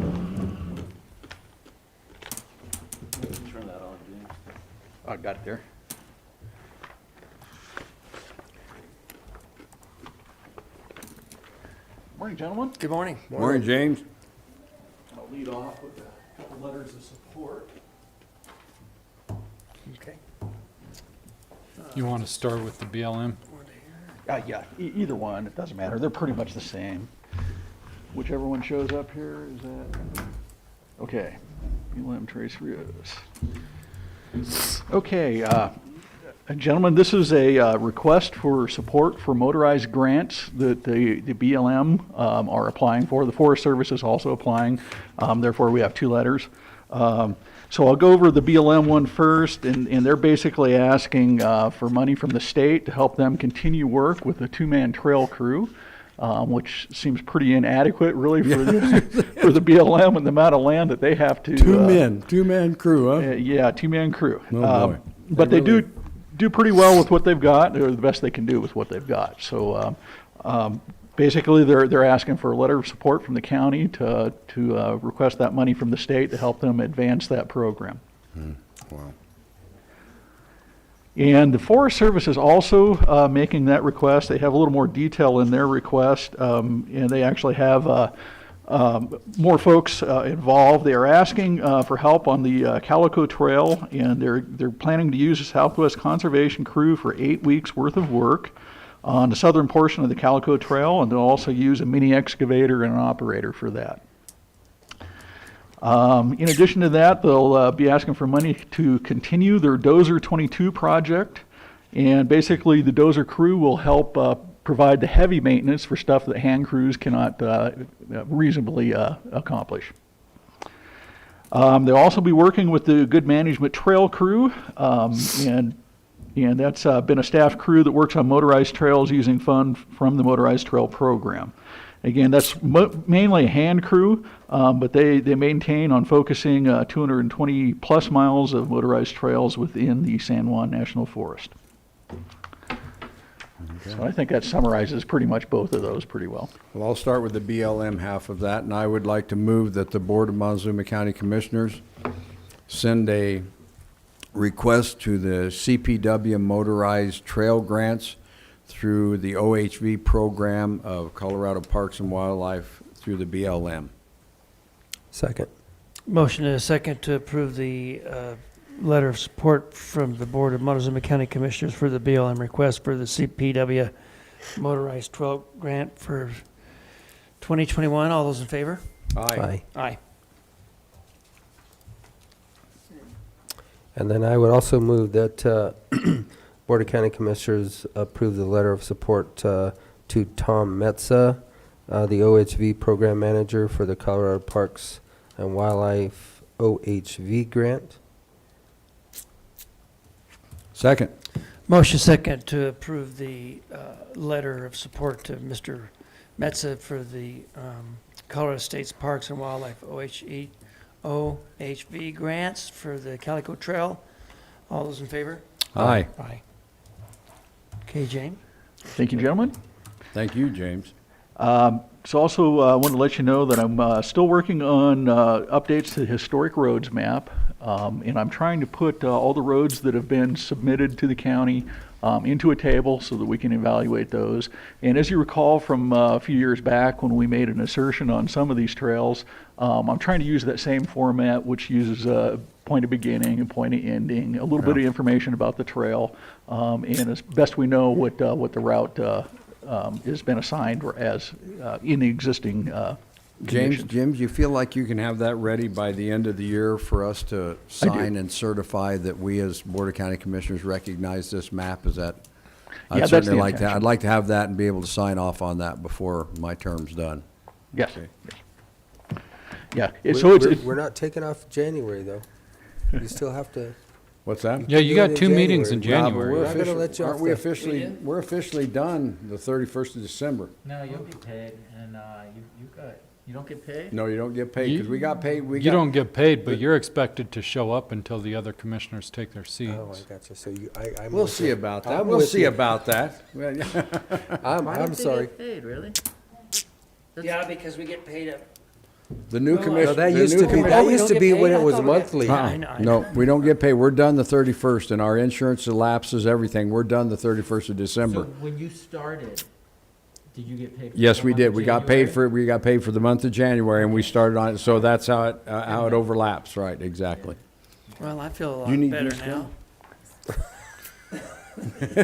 Turn that on, James. I got it there. Morning, gentlemen. Good morning. Morning, James. I'll lead off with a couple letters of support. Okay. You want to start with the BLM? Yeah, either one, it doesn't matter. They're pretty much the same. Whichever one shows up here, is that? Okay, BLM Trace Rios. Okay, gentlemen, this is a request for support for motorized grants that the BLM are applying for. The Forest Service is also applying, therefore we have 2 letters. So I'll go over the BLM one first, and they're basically asking for money from the state to help them continue work with the 2-man trail crew. which seems pretty inadequate really for for the BLM and the amount of land that they have to. Two-man crew, huh? Yeah, two-man crew. Oh, boy. But they really- do pretty well with what they've got, or the best they can do with what they've got. So basically, they're asking for a letter of support from the county to request that money from the state to help them advance that program. Wow. And the Forest Service is also making that request. They have a little more detail in their request, and they actually have more folks involved. They are asking for help on the Calico Trail, and they're planning to use a Southwest Conservation crew for 8 weeks worth of work on the southern portion of the Calico Trail, and they'll also use a mini excavator and an operator for that. In addition to that, they'll be asking for money to continue their Dozer 22 project, and basically the Dozer crew will help provide the heavy maintenance for stuff that hand crews cannot reasonably accomplish. They'll also be working with the Good Management Trail crew, and that's been a staff crew that works on motorized trails using funds from the Motorized Trail Program. Again, that's mainly a hand crew, but they maintain on focusing 220 plus miles of motorized trails within the San Juan National Forest. So I think that summarizes pretty much both of those pretty well. Well, I'll start with the BLM half of that, and I would like to move that the Board of Montezuma County Commissioners send a request to the CPW motorized trail grants through the OHV program of Colorado Parks and Wildlife through the BLM. Second. Motion and a second to approve the letter of support from the Board of Montezuma County Commissioners for the BLM request for the CPW motorized trail grant for 2021. All those in favor? Aye. Aye. And then I would also move that Board of County Commissioners approve the letter of support to Tom Metza, the OHV Program Manager for the Colorado Parks and Wildlife OHV grant. Second. Motion second to approve the letter of support to Mr. Metza for the Colorado States Parks and Wildlife OHV grants for the Calico Trail. All those in favor? Aye. Aye. Okay, James? Thank you, gentlemen. Thank you, James. So also I want to let you know that I'm still working on updates to the historic roads map, and I'm trying to put all the roads that have been submitted to the county into a table so that we can evaluate those. And as you recall from a few years back when we made an assertion on some of these trails, I'm trying to use that same format, which uses a point of beginning and point of ending, a little bit of information about the trail, and as best we know what the route has been assigned as in the existing conditions. Jim, do you feel like you can have that ready by the end of the year for us to sign and certify that we as Board of County Commissioners recognize this map? Is that? Yeah, I'd that's certainly the like to. intention. I'd like to have that and be able to sign off on that before my term's done. Yes. Okay. Yeah. We're not taking off January, though. You still have to. What's that? Yeah, you Do it got in two meetings in January. Yeah, but January. we're We're not gonna officially- let you aren't off we the- officially? We're officially done the 31st of December. No, you'll get paid, and you don't get paid? No, you don't get paid because we got paid. You don't get paid, but you're expected to show up until the other commissioners take their Oh, seats. I got you. So I'm We'll with see you. about that. I'm We'll with see you. about that. I'm sorry. Paid, really? Yeah, because we get paid up. The new No, commission. No, that the used new to be, commi- that we used don't to get be paid? when I it was thought we got- monthly. I know, I No, know. we don't get paid. We're done the 31st, and our insurance elapses everything. We're done the 31st of So December. when you started, did you get paid? For Yes, the we month did. of We got paid January? we got paid for the month of January, and we started on it. So that's how it overlaps, right? Exactly. Well, I feel a You need lot better these,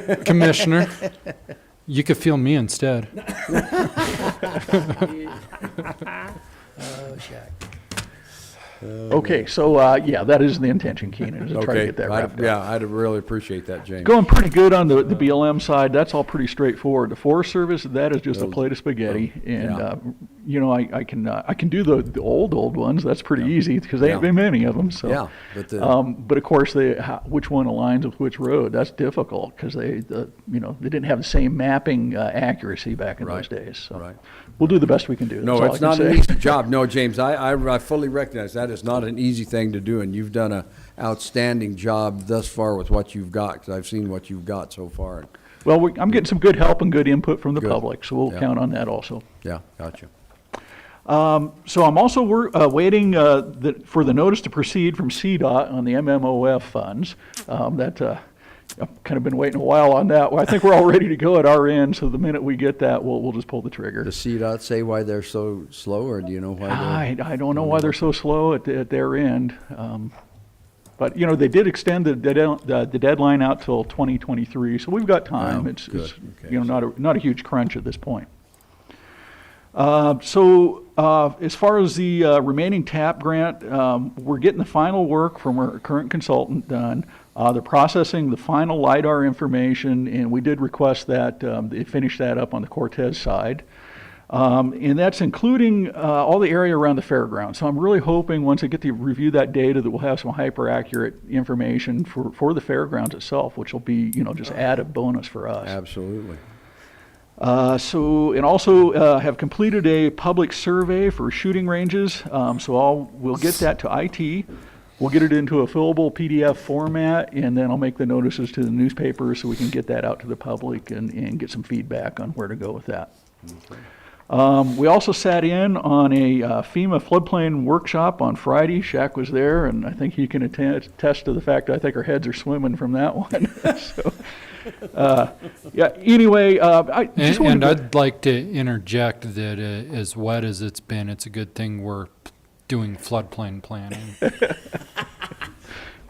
now. Commissioner, you could feel me instead. Oh, Shaq. Okay, so yeah, that is the intention, Keenan, is to try to Okay. get that wrapped up. Yeah, I'd really appreciate that, James. Going pretty good on the BLM side. That's all pretty straightforward. The Forest Service, that is just a Those- plate of spaghetti, and yeah. you know, I can do the old ones. That's pretty easy because there ain't Yeah. been many of them. So, Yeah, but but of course, which one aligns with which road? That's difficult because they didn't have the same mapping accuracy back in those days. So Right. we'll do the best we can do. No, That's all it's I not can an say. easy job. No, James, I fully recognize that is not an easy thing to do, and you've done an outstanding job thus far with what you've got, because I've seen what you've got so far. Well, I'm getting some good help and good input from the Good. public, so we'll Yeah. count on that also. Yeah, gotcha. So I'm also waiting for the notice to proceed from CDOT on the MMOF funds. I've kind of been waiting a while on that. Well, I think we're all ready to go at our end, so the minute we get that, we'll just pull the trigger. Does CDOT say why they're so slow, or do you know why they're? I don't know why they're so slow at their end. But, you know, they did extend the deadline out till 2023, so we've got time. Oh, It's good. Okay. you know, not a huge crunch at this point. As far as the remaining TAP grant, we're getting the final work from our current consultant done. They're processing the final LiDAR information, and we did request that they finish that up on the Cortez side. And that's including all the area around the fairgrounds. So I'm really hoping once I get to review that data that we'll have some hyper-accurate information for the fairgrounds itself, which will be, you know, just added bonus for us. Absolutely. And also have completed a public survey for shooting ranges. We'll get that to IT. We'll get it into a fillable PDF format, and then I'll make the notices to the newspaper so we can get that out to the public and get some feedback on where to go with that. We also sat in on a FEMA floodplain workshop on Friday. Shaq was there, and I think he can attest to the fact that I think our heads are swimming from that one. Anyway, I just wanted to... I'd like to interject that as wet as it's been, it's a good thing we're doing floodplain planning.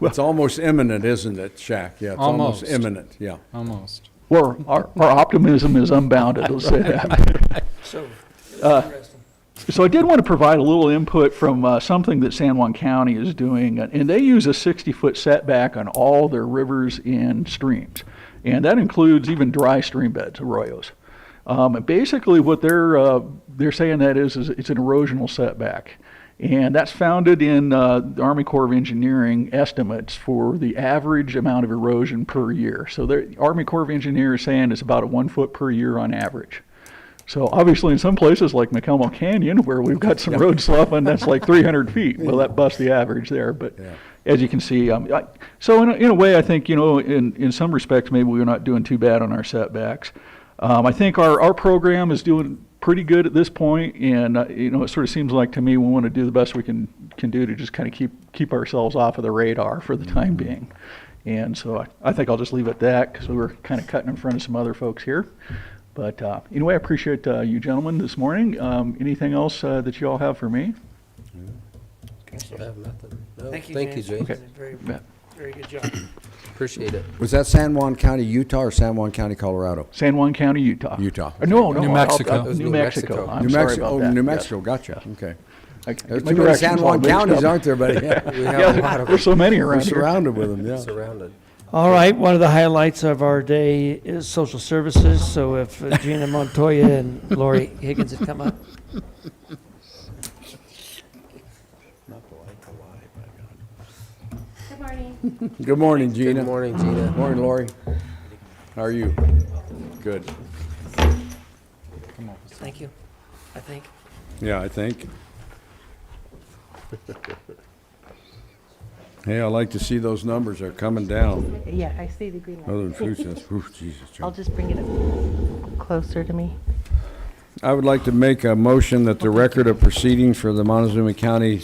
It's almost imminent, isn't it, Shaq? Yeah, it's almost Almost. imminent, yeah. Almost. Well, our optimism is unbounded, let's say that. So, So I did want to provide a little input from something that San Juan County is doing, and they use a 60-foot setback on all their rivers and streams, and that includes even dry stream beds, arroyos. And basically, what they're saying that is it's an erosional setback, and that's founded in the Army Corps of Engineering estimates for the average amount of erosion per year. So the Army Corps of Engineers is saying it's about 1 foot per year on average. So obviously in some places like McElmo Canyon, where we've got some road sloughing, that's like 300 feet. Well, that busts the average there. But as you can see, so in a way, I think, you know, in some respects, maybe we're not doing too bad on our setbacks. I think our program is doing pretty good at this point, and you know, it sort of seems like to me we want to do the best we can do to just kind of keep ourselves off of the radar for the time being. And so I think I'll just leave it at that because we were kind of cutting in front of some other folks here. But anyway, I appreciate you gentlemen this morning. Anything else that you all have for me? I have nothing. No, thank you, Thank you, James. James. Very, Yeah. very good job. Appreciate it. Was that San Juan County, Utah, or San Juan County, Colorado? San Juan County, Utah. Utah. No, New Mexico. It was New New Mexico. Mexico. I'm New sorry Mexico. about Oh, that. New Yes. Mexico. Gotcha. Okay. I get There's my too many directions San all Juan mixed counties, up. aren't there, buddy? Yeah. We have a lot of There's so many We're around here. surrounded with them, yeah. surrounded. All right, one of the highlights of our day is social services, so if Gina Montoya and Lori Higgins would come up. Good morning. Good morning, Gina. Good morning, Gina. Morning, Lori. How are you? Good. Thank you, I think. Yeah, I think. Hey, I like to see those numbers are coming down. Yeah, I see the green Other than light. food stamps. Ooh, Jesus. I'll John. just bring it up closer to me. I would like to make a motion that the record of proceedings for the Montezuma County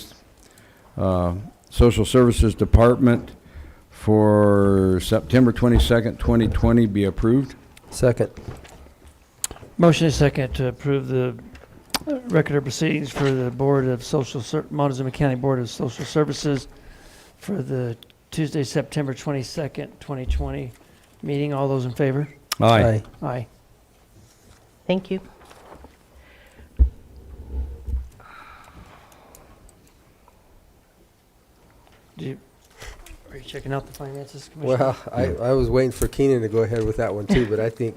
Social Services Department for September 22nd, 2020 be approved. Second. Motion is second to approve the record of proceedings for the Montezuma County Board of Social Services for the Tuesday, September 22nd, 2020 meeting. All those in favor? Aye. Aye. Thank you. Are you checking out the finances, Commissioner? Well, I was waiting for Keenan to go ahead with that one too, but I think,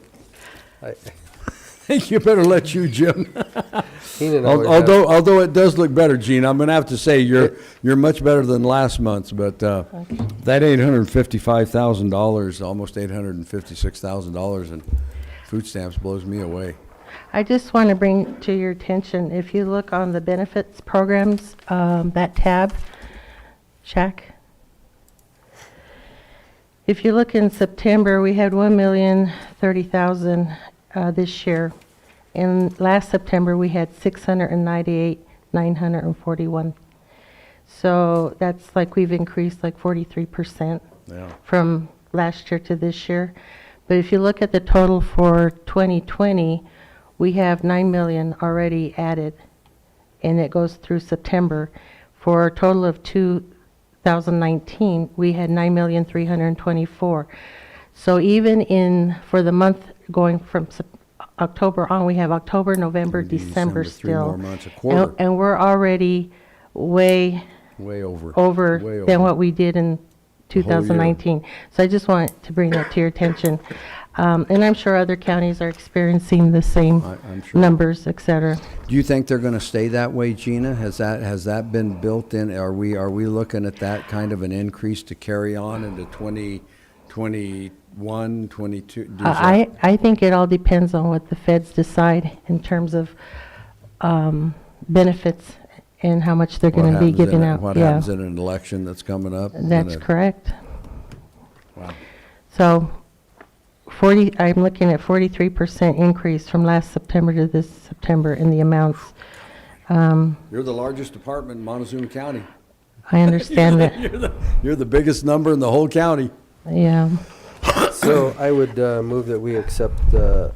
think you better let you, Jim. Keenan always has- Although it does look better, Gene, I'm gonna have to say you're much better than last month's, but that $855,000, almost $856,000 in food stamps blows me away. I just want to bring to your attention, if you look on the benefits programs, that tab, Shaq. If you look in September, we had 1,030,000 this year. And last September, we had 698,941. So that's like we've increased like 43% Yeah. from last year to this year. But if you look at the total for 2020, we have 9 million already added, and it goes through September. For a total of 2019, we had 9,324,000. So even for the month going from October on, we have October, November, December 3 more still. months, a quarter, And we're already way way over. over Way than over. what we did in whole year. 2019. So I just want to bring that to your attention. And I'm sure other counties are experiencing the same I'm sure. numbers, et cetera. Do you think they're gonna stay that way, Gina? Has that been built in? Are we looking at that kind of an increase to carry on into 2021, 22? I think it all depends on what the feds decide in terms of benefits and how much they're going to be giving out. What Yeah, happens in an election that's coming up? that's correct. Wow. So I'm looking at 43% increase from last September to this September in the amounts. You're the largest department in Montezuma County. I understand that, You're the biggest number in the whole county. yeah. So I would move that we accept the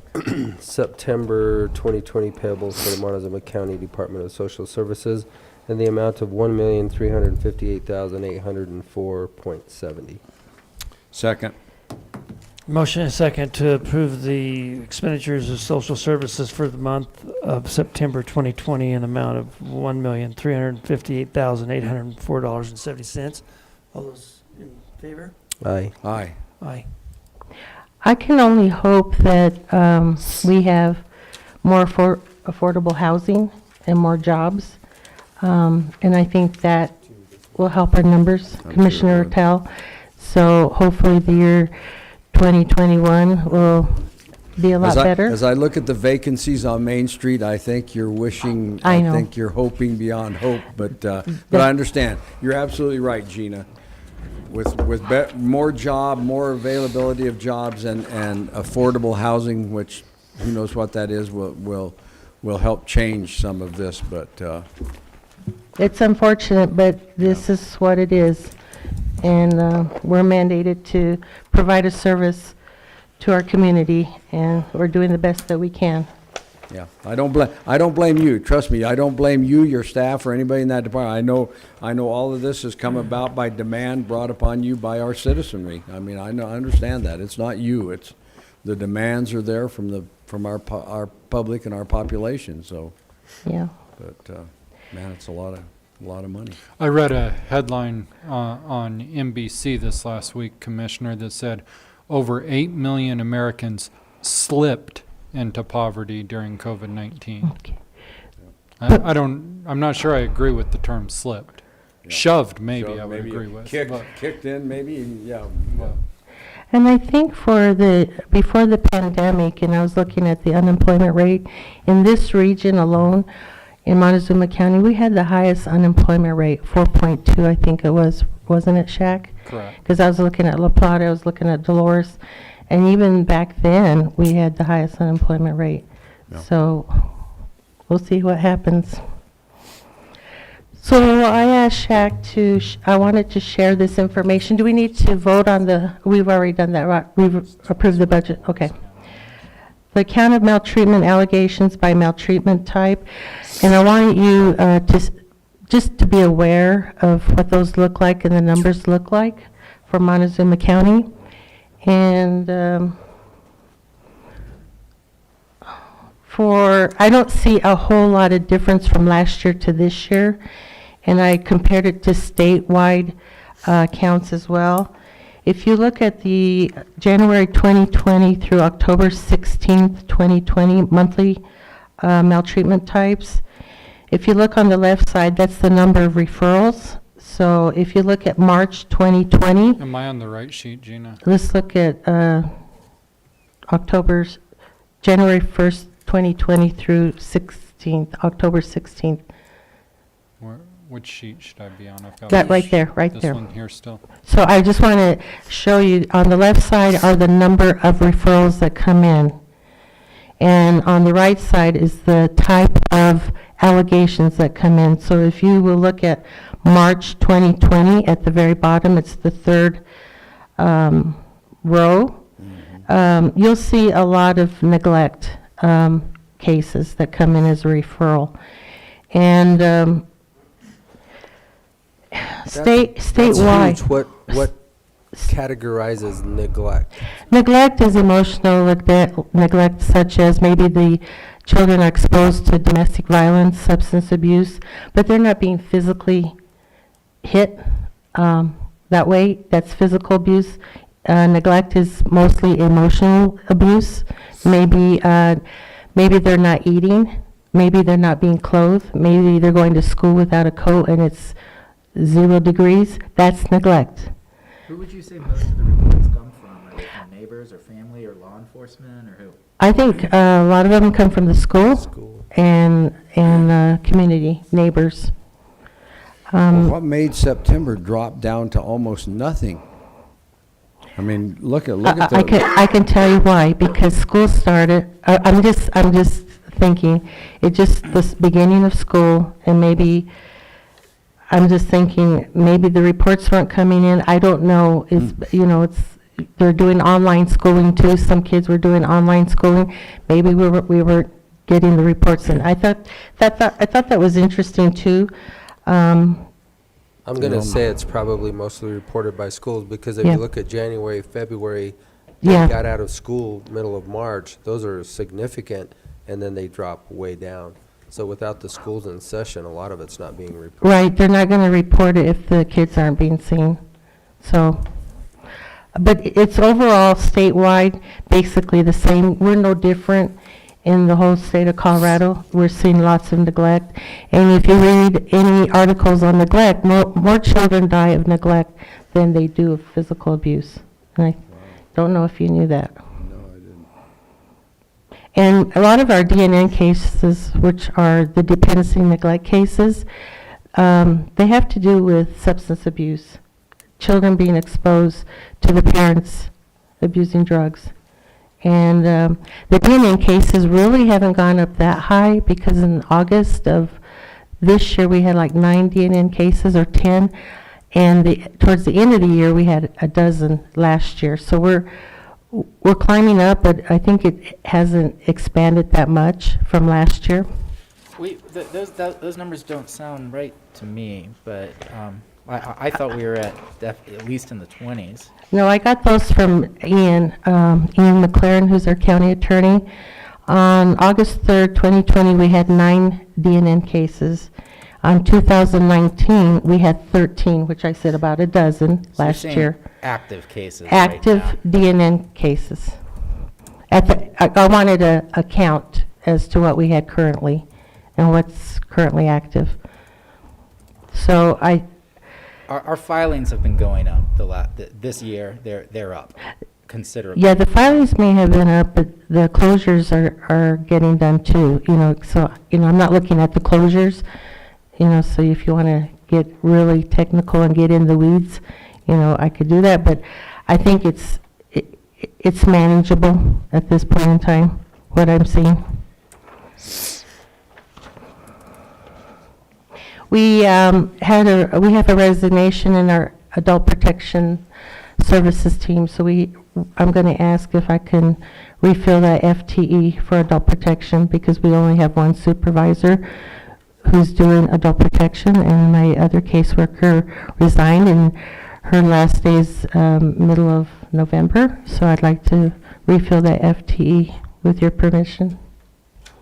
September 2020 payables for the Montezuma County Department of Social Services in the amount of 1,358,804.70. Second. Motion and second to approve the expenditures of social services for the month of September 2020 in the amount of $1,358,804.70. All those in favor? Aye. Aye. Aye. I can only hope that we have more affordable housing and more jobs. And I think that will help our numbers, sure it Commissioner would. Tell. So hopefully the year 2021 will be a lot better. As I look at the vacancies on Main Street, I think you're wishing, I know. think you're hoping beyond hope, but I understand. You're absolutely right, Gina. With more more availability of jobs and affordable housing, which who knows what that is, will help change some of this, but It's unfortunate, but this is what it is. And we're mandated to provide a service to our community, and we're doing the best that we can. yeah, I don't blame you. Trust me, I don't blame you, your staff, or anybody in that department. I know all of this has come about by demand brought upon you by our citizenry. I mean, I understand that. It's not you. It's the demands are there from our public and our population. So, Yeah. but man, it's a lot of money. I read a headline on NBC this last week, Commissioner, that said over 8 million Americans slipped into poverty during COVID-19. Okay. I'm not sure I agree with the term slipped. Yeah. Shoved, maybe So I would maybe agree with. Kicked in, maybe. Yeah. And I think before the pandemic, and I was looking at the unemployment rate, in this region alone, in Montezuma County, we had the highest unemployment rate, 4.2, I think it was, wasn't it, Shaq? Correct. Because I was looking at La Plata, I was looking at Dolores, and even back then, we had the highest unemployment rate. Yeah. So we'll see what happens. So I asked Shaq I wanted to share this information. Do we need to vote on we've already done that, right? We've approved the budget, okay. The count of maltreatment allegations by maltreatment type, and I want you just to be aware of what those look like and the numbers look like for Montezuma County. And I don't see a whole lot of difference from last year to this year, and I compared it to statewide counts as well. If you look at the January 2020 through October 16th, 2020 monthly maltreatment types, if you look on the left side, that's the number of referrals. So if you look at March 2020, Am I on the right sheet, Gina? let's look at January 1st, 2020 through 16th, October 16th. Which sheet should I be on? I've got That this right there, right This there. one here still. So I just want to show you, on the left side are the number of referrals that come in. And on the right side is the type of allegations that come in. So if you will look at March 2020, at the very bottom, it's the third row. You'll see a lot of neglect cases that come in as a referral. And That's statewide. huge. What categorizes neglect? Neglect is emotional neglect, such as maybe the children are exposed to domestic violence, substance abuse, but they're not being physically hit that way. That's physical abuse. Neglect is mostly emotional abuse. Maybe they're not eating. Maybe they're not being clothed. Maybe they're going to school without a coat and it's 0 degrees. That's neglect. Who would you say most of the reports come from? Are they from neighbors or family or law enforcement or who? I think a lot of them come from the school and community, neighbors. What made September drop down to almost nothing? I mean, look at I can tell you why, because school started, I'm just thinking, it just, the beginning of school, and maybe, I'm just thinking, maybe the reports weren't coming in, I don't know, they're doing online schooling too, some kids were doing online schooling, maybe we were getting the reports in. I thought that was interesting too. I'm going to say it's probably mostly reported by schools, because if Yeah. you look at January, February, Yeah. they got out of school middle of March, those are significant, and then they drop way down. So without the schools in session, a lot of it's not being reported. Right, they're not going to report it if the kids aren't being seen. So, but it's overall statewide, basically the same. We're no different in the whole state of Colorado. We're seeing lots of neglect. And if you read any articles on neglect, more children die of neglect than they do of physical abuse. And I don't know if you knew that. No, I didn't. And a lot of our DNN cases, which are the dependency neglect cases, they have to do with substance abuse. Children being exposed to the parents abusing drugs. And the DNN cases really haven't gone up that high, because in August of this year we had like 9 DNN cases or 10, and towards the end of the year we had a dozen last year. So we're climbing up, but I think it hasn't expanded that much from last year. Those numbers don't sound right to me, but I thought we were at least in the 20s. No, I got those from Ian McLaren, who's our county attorney. On August 3rd, 2020, we had 9 DNN cases. On 2019, we had 13, which I said about a dozen So you're last saying year. Active cases. Active right DNN cases. I wanted a count as to what we had currently and what's currently active. So Our filings have been going up this year. They're up considerably. yeah, the filings may have been up, but the closures are getting done too, so, I'm not looking at the closures, so if you want to get really technical and get in the weeds, I could do that, but I think it's manageable at this point in time, what I'm seeing. We have a resignation in our adult protection services team, so I'm going to ask if I can refill that FTE for adult protection, because we only have one supervisor who's doing adult protection, and my other caseworker resigned, and her last day is middle of November, so I'd like to refill that FTE with your permission.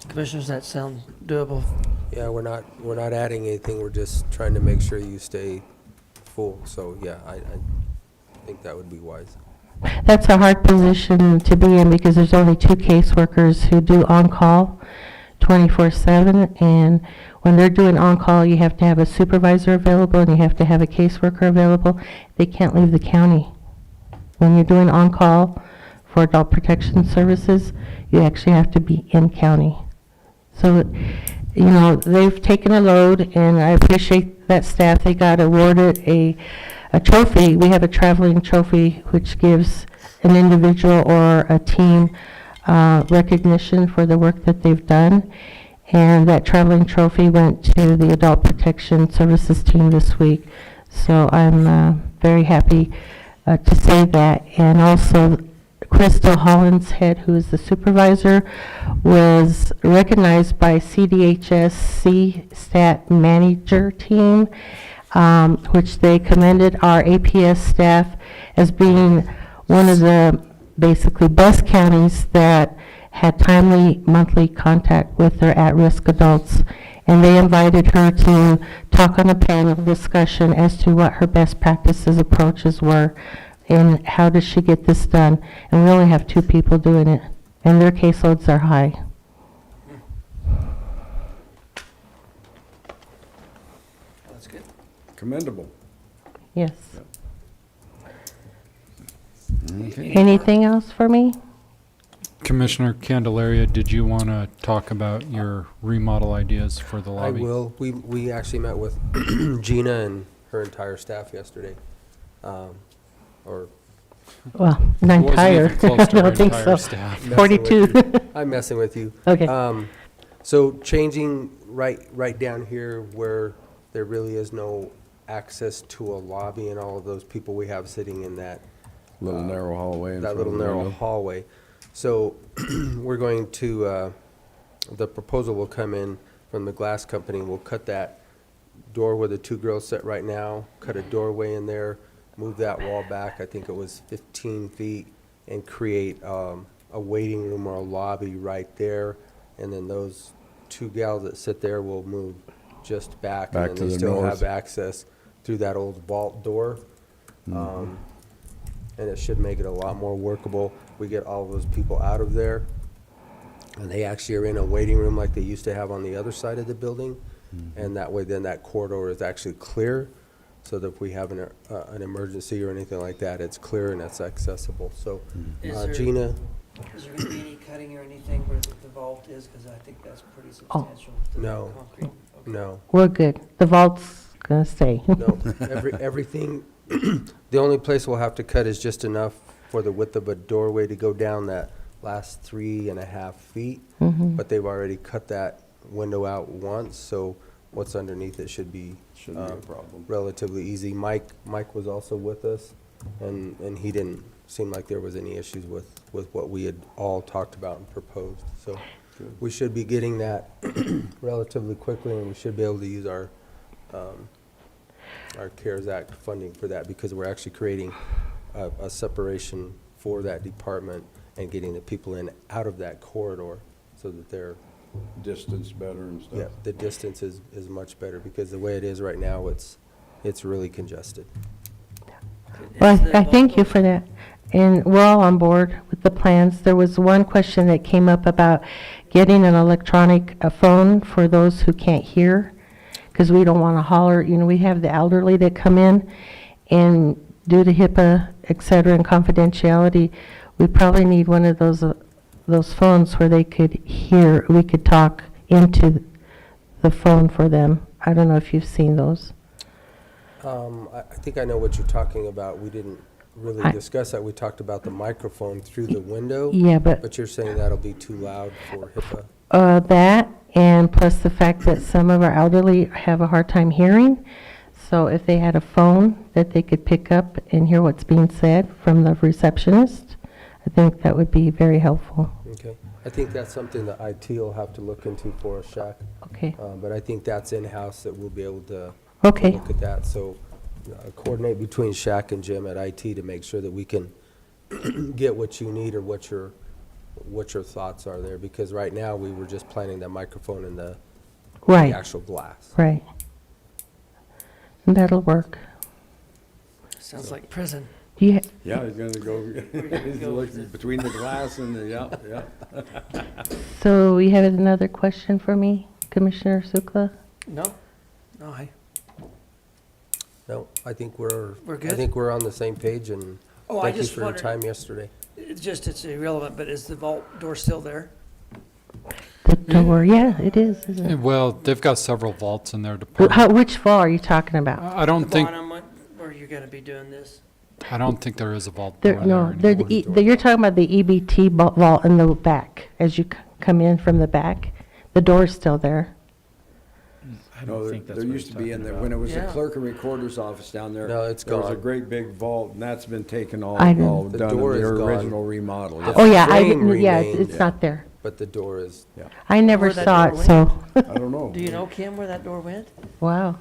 Commissioners, that sound doable? Yeah, we're not adding anything, we're just trying to make sure you stay full, so yeah, think that would be wise. That's a hard position to be in because there's only 2 caseworkers who do on-call 24/7, and when they're doing on-call, you have to have a supervisor available and you have to have a caseworker available. They can't leave the county. When you're doing on-call for adult protection services, you actually have to be in county. So, you know, they've taken a load, and I appreciate that staff. They got awarded a trophy. We have a traveling trophy, which gives an individual or a team recognition for the work that they've done. And that traveling trophy went to the Adult Protection Services team this week. So I'm very happy to say that. And also, Crystal Hollinshead, who is the supervisor, was recognized by CDHS CSTAT manager team, which they commended our APS staff as being one of the basically best counties that had timely monthly contact with their at-risk adults. And they invited her to talk on a panel discussion as to what her best practices approaches were and how does she get this done. And we only have 2 people doing it, and their caseloads are high. That's good. Commendable. Yes. Okay. Anything else for me? Commissioner Candelaria, did you want to talk about your remodel ideas for the I lobby? will. We actually met with Gina and her entire staff yesterday. Or Well, not Wasn't entire. even close I to our don't think entire so. staff. Messing 42. with you. I'm messing with you. Okay. So changing right down here where there really is no access to a lobby and all of those people we have sitting in that Little narrow hallway. in that front little of the narrow window. hallway. So we're going to, the proposal will come in from the glass company. We'll cut that door where the 2 girls sit right now, cut a doorway in there, move that wall back, I think it was 15 feet, and create a waiting room or a lobby right there. And then those 2 gals that sit there will move just back. Back And to then they the still north. have access through that old vault door. And it should make it a lot more workable. We get all those people out of there, and they actually are in a waiting room like they used to have on the other side of the building. And that way, then that corridor is actually clear, so that if we have an emergency or anything like that, it's clear and it's accessible. So, Is there- Gina, Is there going to be any cutting or anything where the vault is? Because I think that's pretty Oh. substantial. the No. concrete. Okay. no, We're good. The vault's gonna stay. no, everything, the only place we'll have to cut is just enough for the width of a doorway to go down that last 3.5 feet. Mhm. But they've already cut that window out once, so what's underneath it should be Shouldn't be a problem. relatively easy. Mike was also with us, and he didn't seem like there was any issues with what we had all talked about and proposed. So we should be getting that relatively quickly, and we should be able to use our CARES Act funding for that, because we're actually creating a separation for that department and getting the people in out of that corridor so that they're, Distance better and stuff. yeah, the distance is much better, because the way it is right now, it's really congested. Well, Is the I thank you vault- for that. And we're all on board with the plans. There was one question that came up about getting an electronic phone for those who can't hear, because we don't want to holler. You know, we have the elderly that come in, and due to HIPAA, et cetera, and confidentiality, we probably need one of those phones where they could hear, we could talk into the phone for them. I don't know if you've seen those. I think I know what you're talking about. We didn't really I- discuss that. We talked about the microphone through the window. Yeah, but But you're saying that'll be too loud for HIPAA? that, and plus the fact that some of our elderly have a hard time hearing. So if they had a phone that they could pick up and hear what's being said from the receptionist, I think that would be very helpful. Okay. I think that's something that IT will have to look into for us, Shaq. Okay, But I think that's in-house, that we'll be able to okay, look at that. So coordinate between Shaq and Jim at IT to make sure that we can get what you need or what your thoughts are there. Because right now, we were just planning the microphone and the right, actual glass. right. That'll work. Sounds like prison. Do you, Yeah, he's gonna go, he's looking between the glass and the, yeah. so you have another question for me, Commissioner Sukla? No? No, No, I think we're We're I good? think we're on the same page, and Oh, I thank you just for your wondered- time yesterday. it's irrelevant, but is the vault door still there? The door, yeah, it is, isn't it? Well, they've got several vaults in their Wh- department. Which fall are you talking about? I don't The think, bottom one, where you're gonna be doing this? I don't think there is a vault There, door no, there they're anymore. you're talking about the EBT vault in the back, as you come in from the back. The door's still there. I No, don't think that's there what used he's to be in talking there, about. when it was the Yeah. clerk and recorder's office down there. No, it's There was a gone. great big vault, and that's been taken all I know. all The done in door is their gone. original remodel. yeah. Oh, yeah, I frame didn't, yeah, remained, it's not there. But the door is, I never Where that saw door it, so, I don't know. Do you know, Kim, where that door went? wow.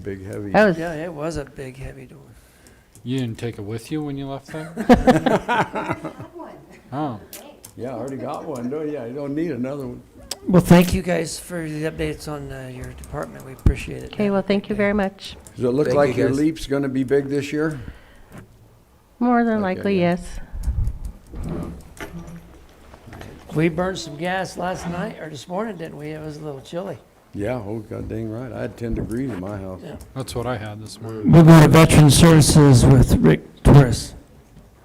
Big, heavy. That was, Yeah, it was a big, heavy door. You didn't take it with you when you left there? Oh, Yeah, I already got one, don't you? Yeah, you don't need another one. Well, thank you guys for the updates on your department. We appreciate it. okay, well, thank you very much. Does it look Thank like you, your guys. leap's gonna be big this year? More than Okay, likely, yeah. yes. We burned some gas last night, or this morning, didn't we? It was a little chilly. Yeah, oh, god dang right. I had 10 degrees in my house. Yeah. that's what I had this morning. We'll go to Veteran Services with Rick Torres.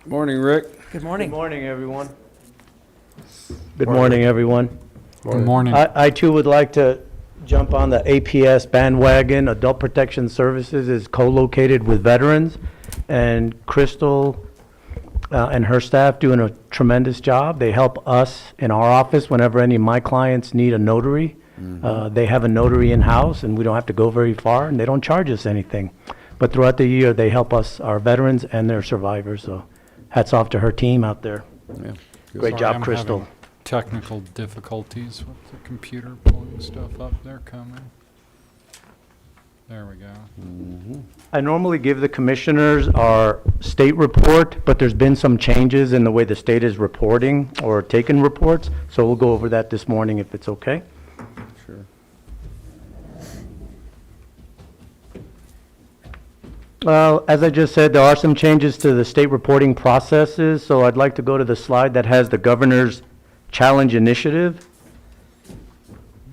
Morning, Rick. Good morning. Good morning, everyone. Good morning, everyone. Good morning. I too would like to jump on the APS bandwagon. Adult Protection Services is co-located with veterans, and Crystal and her staff doing a tremendous job. They help us in our office whenever any of my clients need a notary. They have a notary in-house, and we don't have to go very far, and they don't charge us anything. But throughout the year, they help us, our veterans and their survivors, so hats off to her team out there. Yeah. good. Great Sorry, job, I'm Crystal. having technical difficulties with the computer pulling stuff up. They're coming. There we go. I normally give the commissioners our state report, but there's been some changes in the way the state is reporting or taking reports, so we'll go over that this morning if it's okay. Sure. Well, as I just said, there are some changes to the state reporting processes, so I'd like to go to the slide that has the governor's challenge initiative.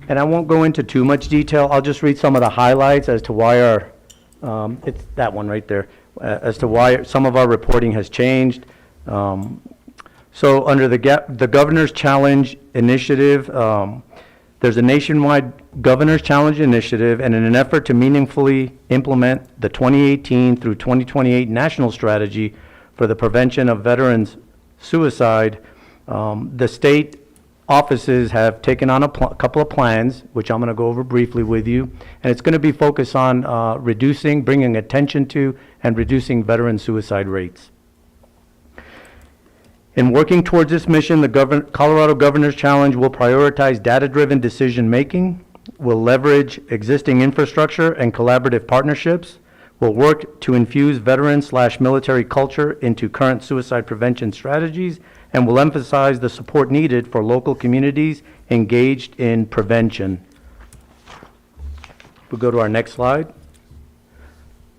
And I won't go into too much detail. I'll just read some of the highlights as to why our, it's that one right there, as to why some of our reporting has changed. So under the Governor's Challenge Initiative, there's a nationwide Governor's Challenge Initiative, and in an effort to meaningfully implement the 2018 through 2028 National Strategy for the Prevention of Veterans Suicide, the state offices have taken on a couple of plans, which I'm going to go over briefly with you, and it's going to be focused on bringing attention to, and reducing veteran suicide rates. In working towards this mission, the Colorado Governor's Challenge will prioritize data-driven decision-making, will leverage existing infrastructure and collaborative partnerships, will work to infuse veteran/military culture into current suicide prevention strategies, and will emphasize the support needed for local communities engaged in prevention. We'll go to our next slide.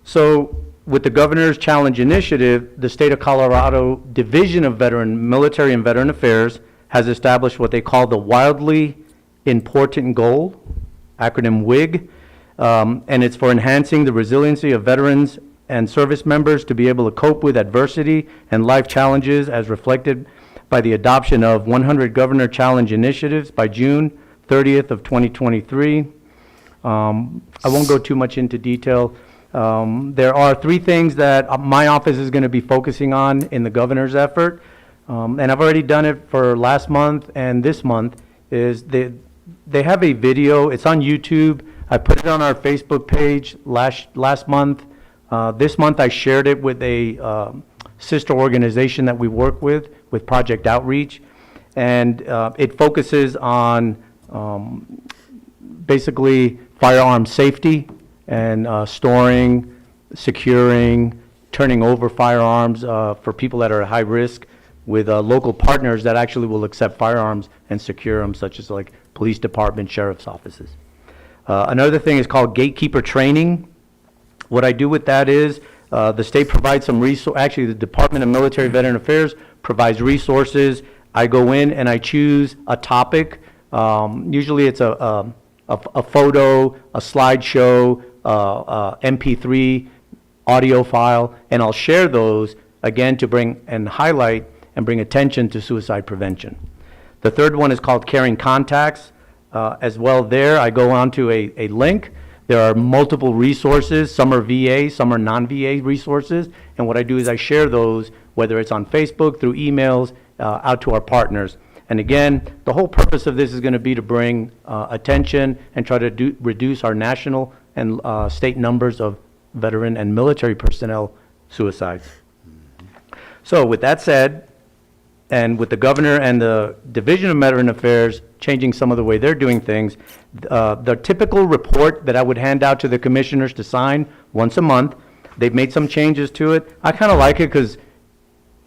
So, with the Governor's Challenge Initiative, the State of Colorado Division of Military and Veteran Affairs has established what they call the Wildly Important Goal, acronym WIG, and it's for enhancing the resiliency of veterans and service members to be able to cope with adversity and life challenges as reflected by the adoption of 100 Governor Challenge initiatives by June 30th of 2023. I won't go too much into detail. There are 3 things that my office is going to be focusing on in the governor's effort, and I've already done it for last month and this month, is they have a video. It's on YouTube. I put it on our Facebook page last month. This month I shared it with a sister organization that we work with Project Outreach, and it focuses on basically firearm safety and storing, securing, turning over firearms for people that are at high risk, with local partners that actually will accept firearms and secure them, such as like police department, sheriff's offices. Another thing is called gatekeeper training. What I do with that is The state provides some actually, the Department of Military Veteran Affairs provides resources. I go in and I choose a topic. Usually it's a photo, a slideshow, MP3 audio file, and I'll share those, again, to bring and highlight and bring attention to suicide prevention. The third one is called Caring Contacts. As well there, I go onto a link. There are multiple resources. Some are VA, some are non-VA resources. And what I do is I share those, whether it's on Facebook, through emails, out to our partners. And again, the whole purpose of this is going to be to bring attention and try to reduce our national and state numbers of veteran and military personnel suicides. So with that said, and with the governor and the Division of Veteran Affairs changing some of the way they're doing things, the typical report that I would hand out to the commissioners to sign once a month, they've made some changes to it. I kind of like it because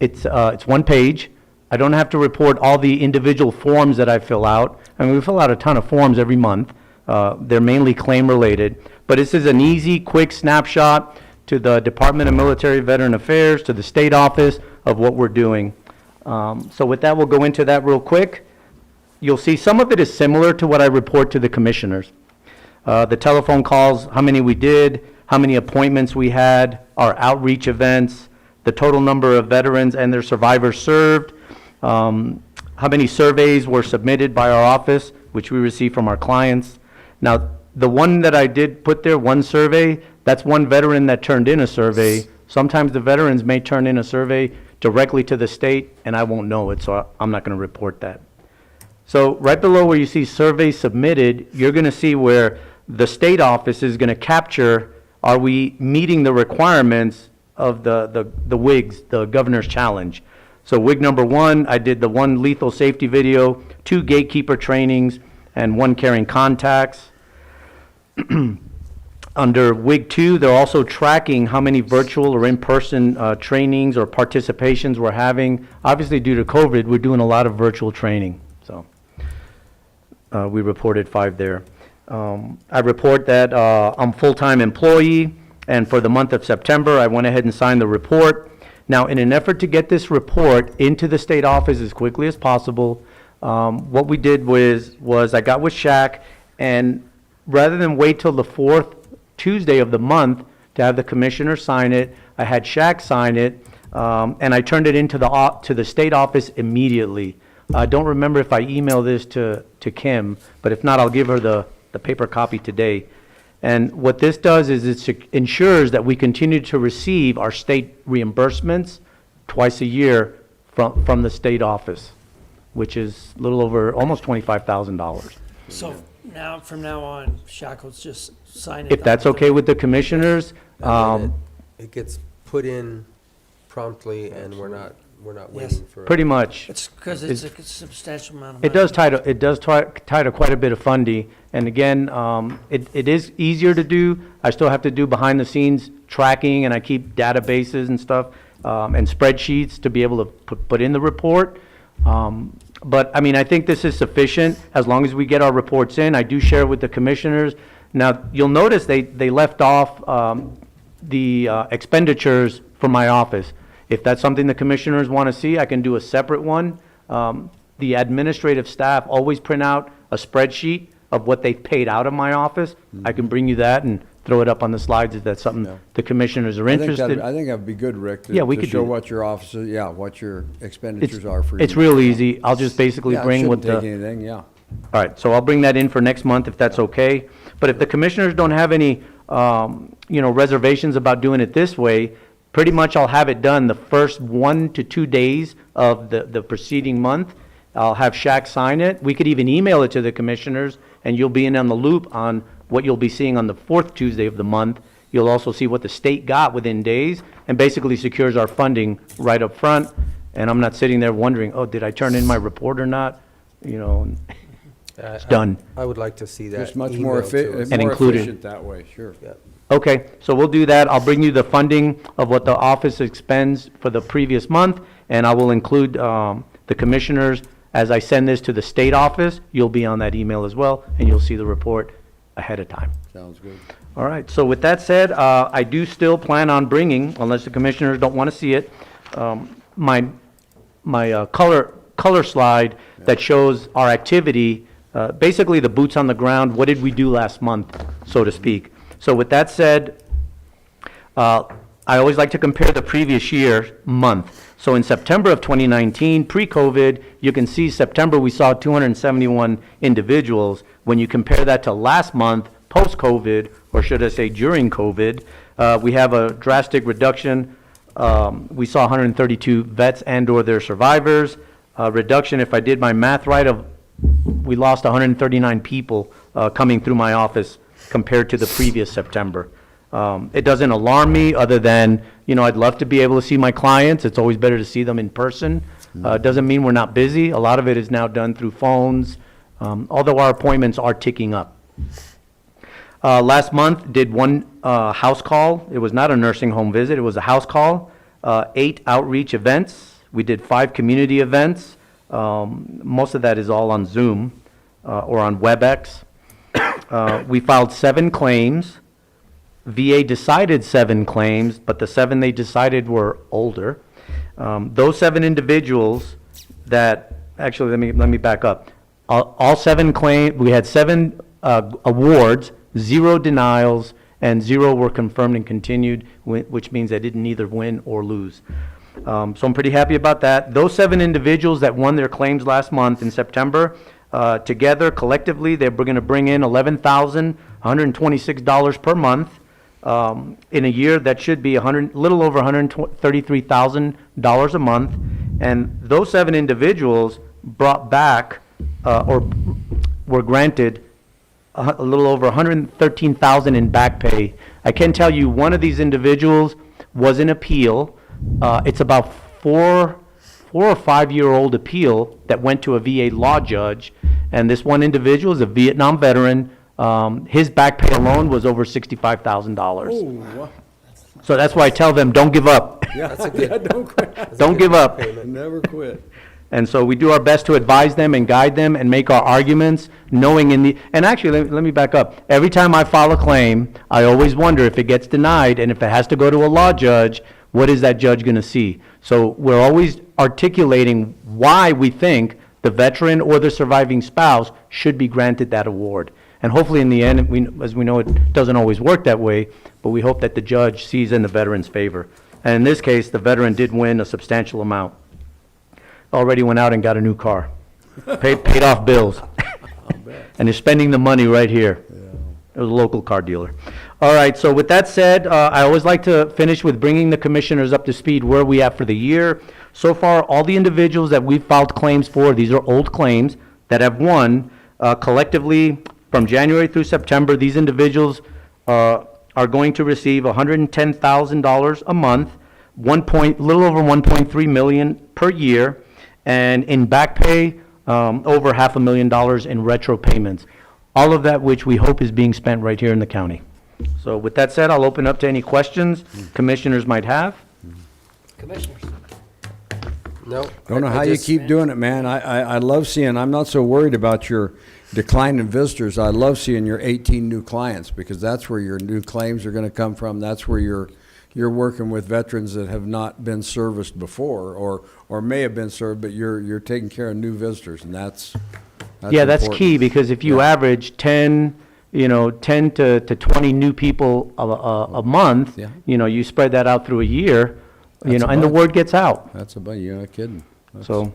it's one page. I don't have to report all the individual forms that I fill out. I mean, we fill out a ton of forms every month. They're mainly claim related, but this is an easy, quick snapshot to the Department of Military Veteran Affairs, to the state office of what we're doing. So with that, we'll go into that real quick. You'll see some of it is similar to what I report to the commissioners. The telephone calls, how many we did, how many appointments we had, our outreach events, the total number of veterans and their survivors served, how many surveys were submitted by our office, which we receive from our clients. Now, the one that I did put there, one survey, that's one veteran that turned in a survey. Sometimes the veterans may turn in a survey directly to the state, and I won't know it, so I'm not going to report that. So right below where you see survey submitted, you're going to see where the state office is going to capture, are we meeting the requirements of the WIGs, the Governor's Challenge. So WIG number 1, I did the 1 lethal safety video, 2 gatekeeper trainings, and 1 Caring Contacts. Under WIG 2, they're also tracking how many virtual or in-person trainings or participations we're having. Obviously, due to COVID, we're doing a lot of virtual training. So we reported 5 there. I report that I'm a full-time employee, and for the month of September, I went ahead and signed the report. Now, in an effort to get this report into the state office as quickly as possible, what we did was I got with Shaq, and rather than wait till the 4th Tuesday of the month to have the commissioner sign it, I had Shaq sign it, and I turned it into the state office immediately. I don't remember if I emailed this to Kim, but if not, I'll give her the paper copy today. And what this does is it ensures that we continue to receive our state reimbursements twice a year from the state office, which is a little over almost $25,000. So now, from now on, Shackles just sign it. If that's okay with the commissioners, It gets put in promptly, and we're not Yes. waiting for. pretty much. It's because it's a substantial amount of money. It does tie to quite a bit of funding, and again, it is easier to do. I still have to do behind the scenes tracking, and I keep databases and stuff, and spreadsheets to be able to put in the report. But I mean, I think this is sufficient as long as we get our reports in. I do share with the commissioners. Now, you'll notice they left off the expenditures from my office. If that's something the commissioners want to see, I can do a separate one. The administrative staff always print out a spreadsheet of what they've paid out of my office. I can bring you that and throw it up on the slides if that's something the commissioners are interested. I think that'd be good, Rick, Yeah, we to could show do that. what your offices, what your expenditures are for you. It's real easy. I'll just basically Yeah, it bring what shouldn't the. take anything, yeah. All right, so I'll bring that in for next month if that's okay. But if the commissioners don't have any, reservations about doing it this way, pretty much I'll have it done the first 1 to 2 days of the preceding month. I'll have Shaq sign it. We could even email it to the commissioners, and you'll be in on the loop on what you'll be seeing on the 4th Tuesday of the month. You'll also see what the state got within days, and basically secures our funding right up front. And I'm not sitting there wondering, oh, did I turn in my report or not? It's done. I would like to see that. Just much more emailed to us. And more included. efficient that way, sure. Yeah. Okay, so we'll do that. I'll bring you the funding of what the office expends for the previous month, and I will include the commissioners. As I send this to the state office, you'll be on that email as well, and you'll see the report ahead of time. Sounds good. All right, so with that said, I do still plan on bringing, unless the commissioners don't want to see it, my color slide that shows our activity, basically the boots on the ground, what did we do last month, so to speak. So with that said, I always like to compare the previous year month. So in September of 2019, pre-COVID, you can see September we saw 271 individuals. When you compare that to last month, post-COVID, or should I say during COVID, we have a drastic reduction. We saw 132 vets and/or their survivors. Reduction, if I did my math right, we lost 139 people coming through my office compared to the previous September. It doesn't alarm me, other than, I'd love to be able to see my clients. It's always better to see them in person. It doesn't mean we're not busy. A lot of it is now done through phones, although our appointments are ticking up. Last month, did one house call. It was not a nursing home visit, it was a house call. 8 outreach events. We did 5 community events. Most of that is all on Zoom or on WebEx. We filed 7 claims. VA decided 7 claims, but the 7 they decided were older. Those 7 individuals that, actually, let me back up. All 7 claims, we had 7 awards, 0 denials, and 0 were confirmed and continued, which means they didn't either win or lose. So I'm pretty happy about that. Those 7 individuals that won their claims last month in September, together, collectively, they're going to bring in $11,126 per month. In a year that should be little over $133,000 a month. And those 7 individuals brought back, or were granted a little over $113,000 in back pay. I can tell you one of these individuals was in appeal. It's about 4 or 5 year old appeal that went to a VA law judge. And this one individual is a Vietnam veteran. His back pay alone was over $65,000. So that's why I tell them, don't give up. Don't quit. Don't give up. Never quit. And so we do our best to advise them and guide them and make our arguments, knowing and actually, let me back up. Every time I file a claim, I always wonder if it gets denied, and if it has to go to a law judge, what is that judge going to see? So we're always articulating why we think the veteran or the surviving spouse should be granted that award. And hopefully in the end, as we know, it doesn't always work that way, but we hope that the judge sees in the veteran's favor. And in this case, the veteran did win a substantial amount. Already went out and got a new car, paid off bills, and is spending the money right here. It was a local car dealer. All right, so with that said, I always like to finish with bringing the commissioners up to speed where we at for the year. So far, all the individuals that we've filed claims for, these are old claims that have won, collectively from January through September, these individuals are going to receive $110,000 a month, little over $1.3 million per year, and in back pay, over $500,000 in retro payments. All of that which we hope is being spent right here in the county. So with that said, I'll open up to any questions commissioners might have. Commissioners. No. Don't know I how you just- keep doing it, man. I love seeing, I'm not so worried about your decline in visitors. I love seeing your 18 new clients, because that's where your new claims are going to come from. That's where you're working with veterans that have not been serviced before, or may have been served, but you're taking care of new visitors, and that's Yeah, that's important. key, because if you average 10 to 20 new people a month, Yeah. you spread that out through a year, That's a and the bunch. word gets out. That's about, you're not kidding. So,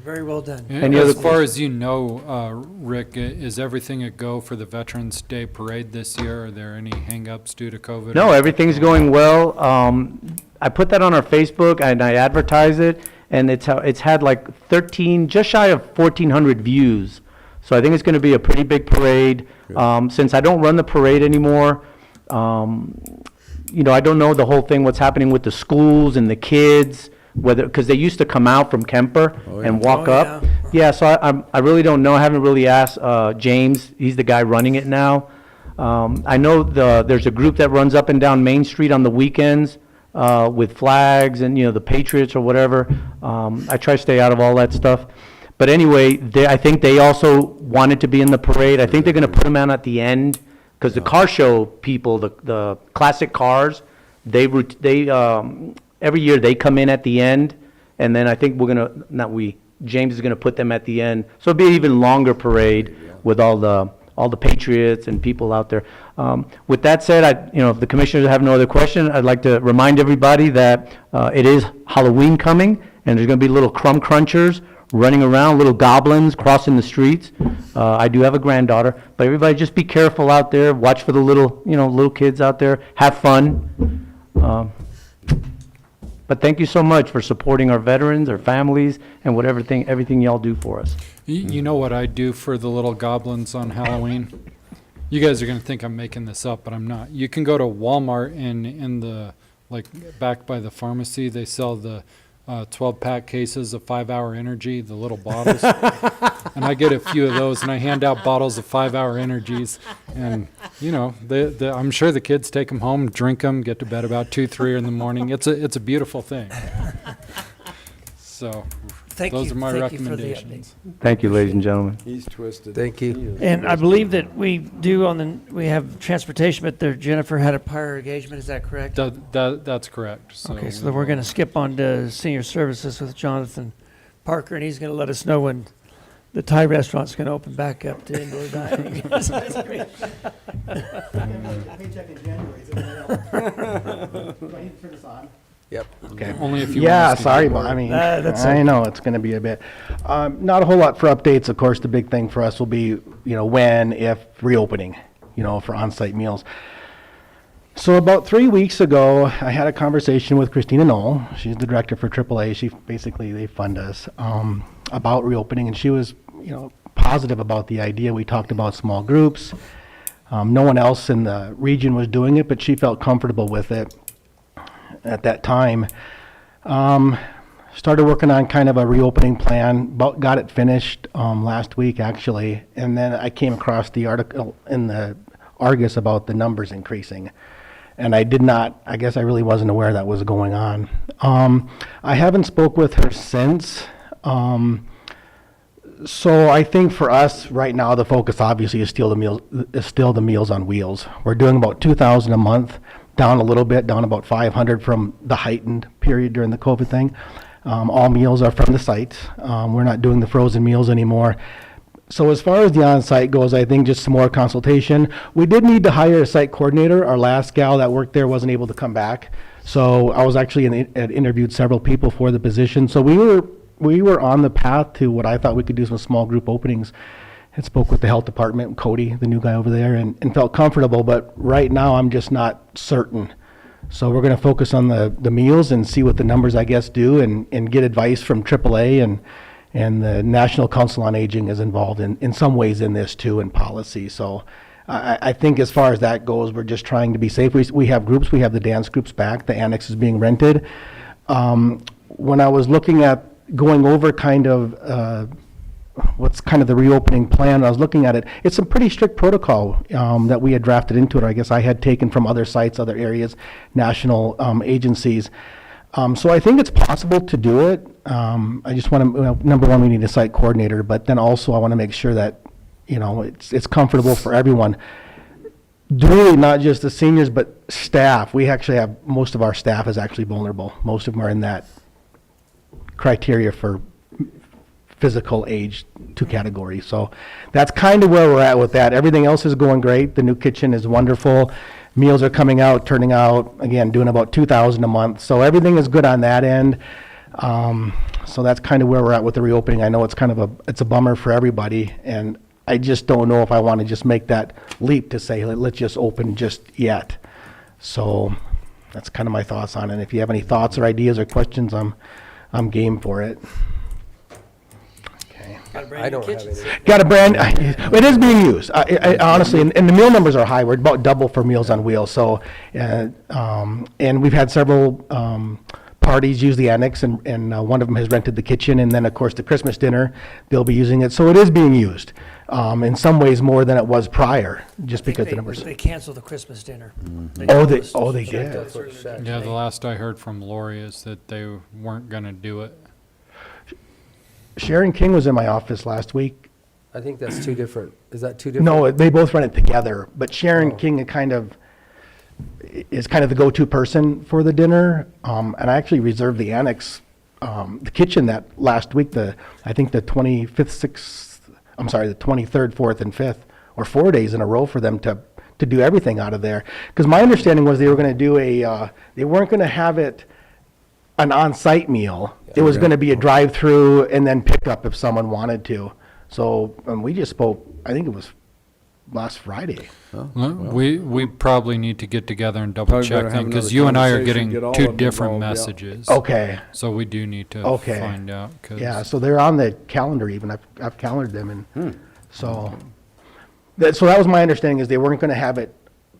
Very well done. Any As other far as you know, Rick, is everything a go for the Veterans Day Parade this year? Are there any hangups due to COVID? no, everything's going well. I put that on our Facebook, and I advertise it, and it's had like 13, just shy of 1,400 views. So I think it's going to be a pretty big parade. Since I don't run the parade anymore, I don't know the whole thing, what's happening with the schools and the kids, because they used to come out from Kemper and walk up. Yeah, so I really don't know. I haven't really asked James. He's the guy running it now. I know there's a group that runs up and down Main Street on the weekends with flags and, the Patriots or whatever. I try to stay out of all that stuff. But anyway, I think they also wanted to be in the parade. I think they're going to put them out at the end Because the car show people, the classic cars, every year they come in at the end, and then I think James is gonna put them at the end. So it'll be an even longer parade with all the patriots and people out there. With that said, if the commissioners have no other question, I'd like to remind everybody that it is Halloween coming, and there's gonna be little crumb crunchers running around, little goblins crossing the streets. I do have a granddaughter, but everybody just be careful out there. Watch for the little kids out there. Have fun. But thank you so much for supporting our veterans, our families, and everything y'all do for us. You know what I do for the little goblins on Halloween? You guys are gonna think I'm making this up, but I'm not. You can go to Walmart and in the, back by the pharmacy, they sell the 12-pack cases of 5-Hour Energy, the little bottles. And I get a few of those, and I hand out bottles of 5-Hour Energies. And, I'm sure the kids take them home, drink them, get to bed about 2, 3 in the morning. It's a beautiful thing. So, those are my recommendations. Thank you, ladies and gentlemen. He's twisted. Thank you. And I believe that we have transportation, but there, Jennifer had a prior engagement, is that correct? That's correct. So Okay, so then we're going to skip on to senior services with Jonathan Parker, and he's going to let us know when the Thai restaurant's going to open back up to indoor dining. Paycheck in January, is it mail? Do I need to turn this on? Yep. Okay. Only if you Yeah, want us to sorry, keep but I mean, that's I okay. know it's going to be a bit. Not a whole lot for updates. Of course, the big thing for us will be, when, if reopening, for on-site meals. So about 3 weeks ago, I had a conversation with Christina Knoll. She's the director for AAA. They fund us, about reopening, and she was, positive about the idea. We talked about small groups. No one else in the region was doing it, but she felt comfortable with it at that time. Started working on kind of a reopening plan, got it finished last week actually, and then I came across the article in the Argus about the numbers increasing. And I guess I really wasn't aware that was going on. I haven't spoke with her since. So I think for us right now, the focus obviously is still the Meals on Wheels. We're doing about 2,000 a month, down a little bit, down about 500 from the heightened period during the COVID thing. All meals are from the site. We're not doing the frozen meals anymore. So as far as the on-site goes, I think just some more consultation. We did need to hire a site coordinator. Our last gal that worked there wasn't able to come back. So I was actually interviewed several people for the position. So we were on the path to what I thought we could do some small group openings. Had spoke with the health department, Cody, the new guy over there, and felt comfortable, but right now I'm just not certain. So we're gonna focus on the meals and see what the numbers, I guess, do, and get advice from AAA, and the National Council on Aging is involved in some ways in this too, in policy. So I think as far as that goes, we're just trying to be safe. We have groups, we have the dance groups back, the annex is being rented. When I was looking at going over kind of what's kind of the reopening plan, I was looking at it, it's a pretty strict protocol that we had drafted into it, or I guess I had taken from other sites, other areas, national agencies. So I think it's possible to do it. I just want to, number one, we need a site coordinator, but then also I want to make sure that, it's comfortable for everyone. Really not just the seniors, but staff. We actually have, most of our staff is actually vulnerable. Most of them are in that criteria for physical age 2 categories. So that's kind of where we're at with that. Everything else is going great. The new kitchen is wonderful. Meals are coming out, turning out, again, doing about 2,000 a month. So everything is good on that end. So that's kind of where we're at with the reopening. I know it's kind of it's a bummer for everybody, and I just don't know if I want to just make that leap to say, let's just open just yet. So that's kind of my thoughts on it. If you have any thoughts or ideas or questions, I'm game for it. I don't have any. Got a brand, it is being used. I honestly, and the meal numbers are high. We're about double for Meals on Wheels. So, and we've had several parties use the annex, and one of them has rented the kitchen. And then, of course, the Christmas dinner, they'll be using it. So it is being used in some ways more than it was prior, just because the numbers. They canceled the Christmas dinner. Oh, they Shut did. down certain events. Yeah, the last I heard from Lori is that they weren't gonna do it. Sharon King was in my office last week, I think that's two different, is that two different? No, they both run it together, but Sharon Oh. King is kind of the go-to person for the dinner. And I actually reserved the annex, the kitchen that last week, I think the 25th, 6th, I'm sorry, the 23rd, 4th, and 5th, or 4 days in a row for them to do everything out of there. Because my understanding was they were going to do they weren't going to have it an on-site meal. It was going to be a drive-through and then pick up if someone wanted to. So we just spoke, I think it was last Friday. We probably need to get together and double Probably better check have them, because another you and I are conversation, getting get all two of them different involved, yeah. messages. Okay. So we do need to Okay. find out, 'cause Yeah, so they're on the calendar even. I've calendared them, and so that was my understanding, is they weren't going to have it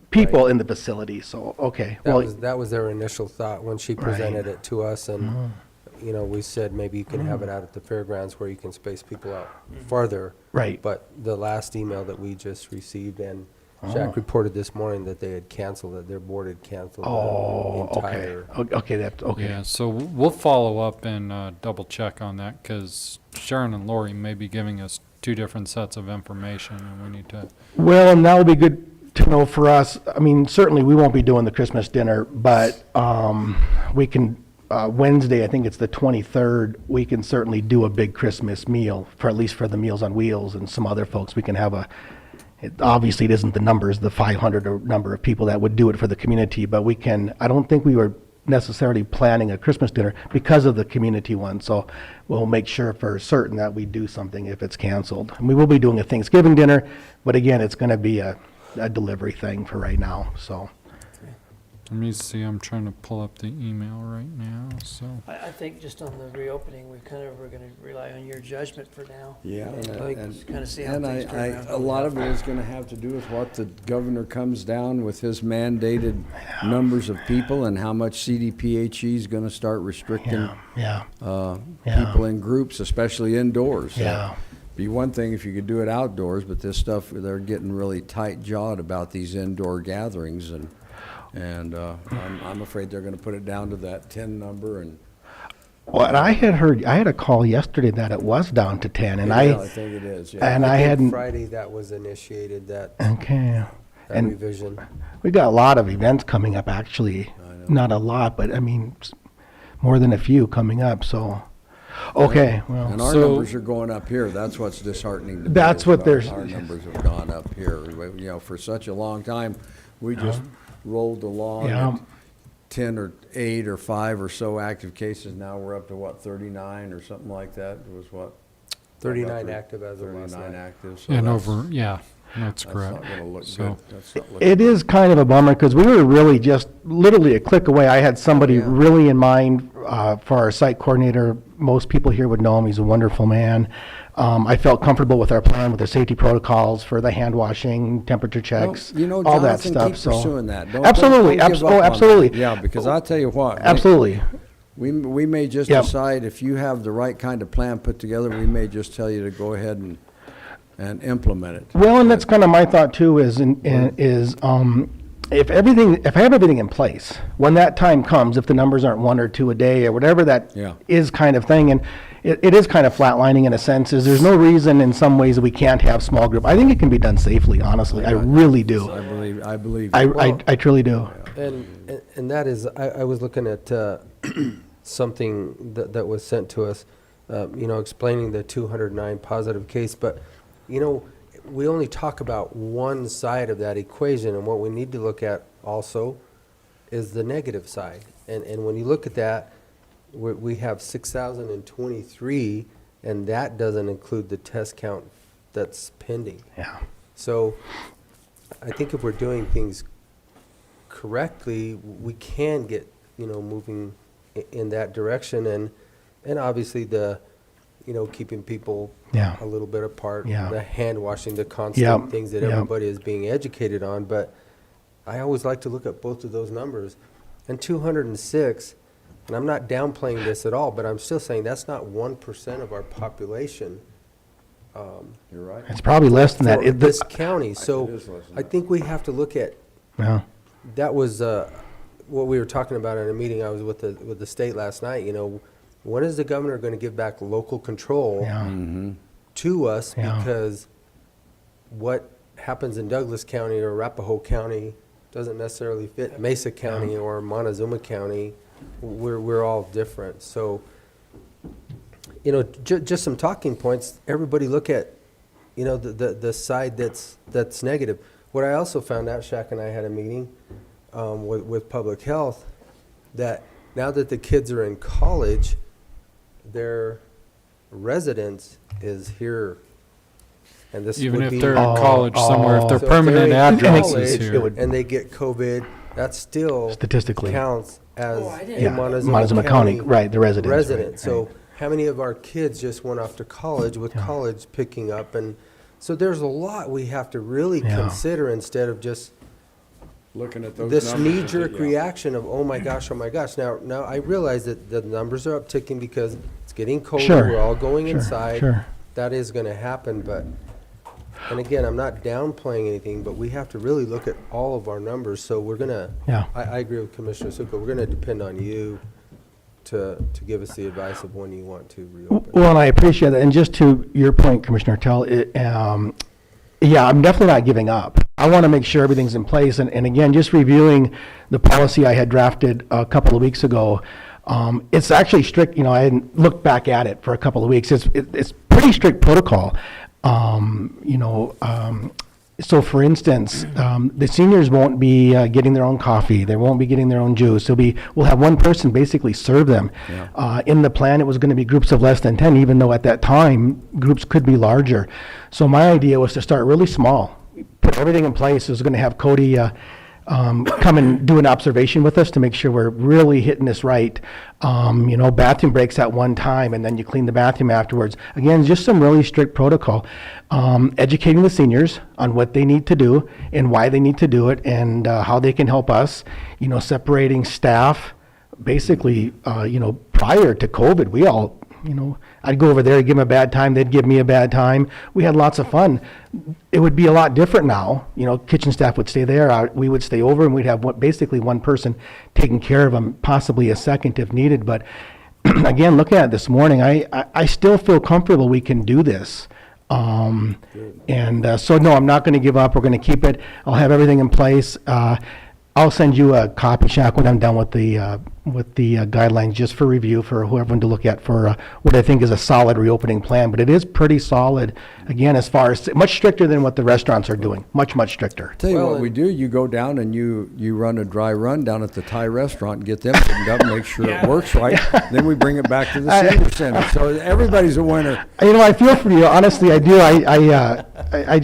people in the facility. So okay, That was their initial thought when she presented it to us, and, you know, we said maybe you can have it out at the fairgrounds where you can space people out farther. Right. But the last email that we just received, and Jack reported this morning that they had canceled it, their board had canceled the entire. Okay, that's okay. yeah, so we'll follow up and double check on that, because Sharon and Lori may be giving us two different sets of information, and we need to. Well, and that would be good to know for us. I mean, certainly we won't be doing the Christmas dinner, but we can, Wednesday, I think it's the 23rd, we can certainly do a big Christmas meal, for at least for the Meals on Wheels and some other folks. We can have obviously it isn't the numbers, the 500 or number of people that would do it for the community, but I don't think we were necessarily planning a Christmas dinner because of the community one. So we'll make sure for certain that we do something if it's canceled. And we will be doing a Thanksgiving dinner, but again, it's going to be a delivery thing for right now. So Let me see, I'm trying to pull up the email right now, so. I think just on the reopening, we're going to rely on your judgment for now. Yeah, Just kind of see how and things turn around. a lot of it is gonna have to do with what the governor comes down with his mandated numbers of people, and how much CDPHE is gonna start restricting yeah. people in groups, especially indoors. Yeah. Be one thing if you could do it outdoors, but this stuff, they're getting really tight-jawed about these indoor gatherings, and I'm afraid they're gonna put it down to that 10 number, and Well, and I had a call yesterday that it was down to 10, and yeah, I think it is, yeah. and I think hadn't. Friday that was initiated, that Okay. And revision. we got a lot of events coming up, actually. Not a lot, but I mean, more than a few coming up. So, okay. Well, And our So- numbers are going up here. That's what's disheartening to me. That's is what our- there's- Our numbers have gone up here. You know, for such a long time, we just rolled along Yeah. at 10 or 8 or 5 or so active cases. Now we're up to what, 39 or something like that? It was what? 39 active as of last 39 night. active. So And that's- that's That's correct. not gonna look So- good. That's not looking it is kind of a bummer because we were really just literally a click away. I had somebody Yeah. really in mind for our site coordinator. Most people here would know him. He's a wonderful man. I felt comfortable with our plan, with the safety protocols for the hand washing, temperature checks, You know, all that Jonathan, stuff. keep So pursuing that. Absolutely, Don't give up oh, on that. absolutely. Yeah, because I'll tell you what. Absolutely. We may just Yep. decide, if you have the right kind of plan put together, we may just tell you to go ahead and implement it. Well, and that's kind of my thought too, is if I have everything in place, when that time comes, if the numbers aren't 1 or 2 a day or whatever that Yeah. is kind of thing, and it is kind of flatlining in a sense, is there's no reason in some ways that we can't have small group. I think it can be done safely, honestly. I really do. I believe. I truly do. And that is, I was looking at something that was sent to us, explaining the 209 positive case, but, we only talk about one side of that equation, and what we need to look at also is the negative side. And when you look at that, we have 6,023, and that doesn't include the test count that's pending. Yeah. So I think if we're doing things correctly, we can get, moving in that direction, and obviously keeping people Yeah. a little bit apart, Yeah. the hand washing, the Yeah. constant things that Yeah. everybody is being educated on, but I always like to look at both of those numbers. And 206, and I'm not downplaying this at all, but I'm still saying that's not 1% of our population. You're right. It's probably less than that. For this county, so It is less than I think we have to look at, Yeah. that was what we were talking about in a meeting I was with the state last night. When is the governor going to give back local control Yeah. to us Yeah. because what happens in Douglas County or Arapahoe County doesn't necessarily fit Mesa County or Montezuma County. We're all different. So, you know, just some talking points. Everybody look at, you know, the side that's negative. What I also found out, Shaq and I had a meeting with public health, that now that the kids are in college, their residence is here. And this Even would if be, they're in college somewhere, if their so if they're permanent in address is college here. and they get COVID, that still Statistically. counts as Yeah, a Montezuma County, right, the residents. resident. right, So right. how many of our kids just went off to college with college picking up? And so there's a lot we have to really Yeah. consider instead of just Looking at those this numbers, knee-jerk yeah. reaction of, oh my gosh, oh my gosh. Now I realize that the numbers are upticking because it's getting colder. Sure, We're all going sure, inside. sure. That is going to happen, but, and again, I'm not downplaying anything, but we have to really look at all of our numbers. So we're going to, Yeah. I agree with Commissioner Suko. We're going to depend on you to give us the advice of when you want to reopen. Well, and I appreciate that. And just to your point, Commissioner Tell, yeah, I'm definitely not giving up. I want to make sure everything's in place. And again, just reviewing the policy I had drafted a couple of weeks ago, it's actually strict. You know, I hadn't looked back at it for a couple of weeks. It's pretty strict protocol. You know, so for instance, the seniors won't be getting their own coffee. They won't be getting their own juice. We'll have one person basically serve them. In the plan, it was going to be groups of less than 10, even though at that time, groups could be larger. So my idea was to start really small, put everything in place. I was going to have Cody come and do an observation with us to make sure we're really hitting this right. You know, bathroom breaks at one time, and then you clean the bathroom afterwards. Again, just some really strict protocol. Educating the seniors on what they need to do and why they need to do it and how they can help us. You know, separating staff. Basically, you know, prior to COVID, we all, you know, I'd go over there, give them a bad time, they'd give me a bad time. We had lots of fun. It would be a lot different now. You know, kitchen staff would stay there, we would stay over, and we'd have basically one person taking care of them, possibly a second if needed. But again, looking at it this morning, I still feel comfortable we can do this. So no, I'm not going to give up. We're going to keep it. I'll have everything in place. I'll send you a copy, Shaq, when I'm done with the guidelines, just for review for whoever to look at for what I think is a solid reopening plan. But it is pretty solid, again, as far as much stricter than what the restaurants are doing. Much stricter. Tell you Well, what we do, you go down and you run a dry run down at the Thai restaurant and get them cleaned up and make sure it works right. Then we bring it back to the senior center. So everybody's a winner. You know, I feel for you. Honestly, I do. I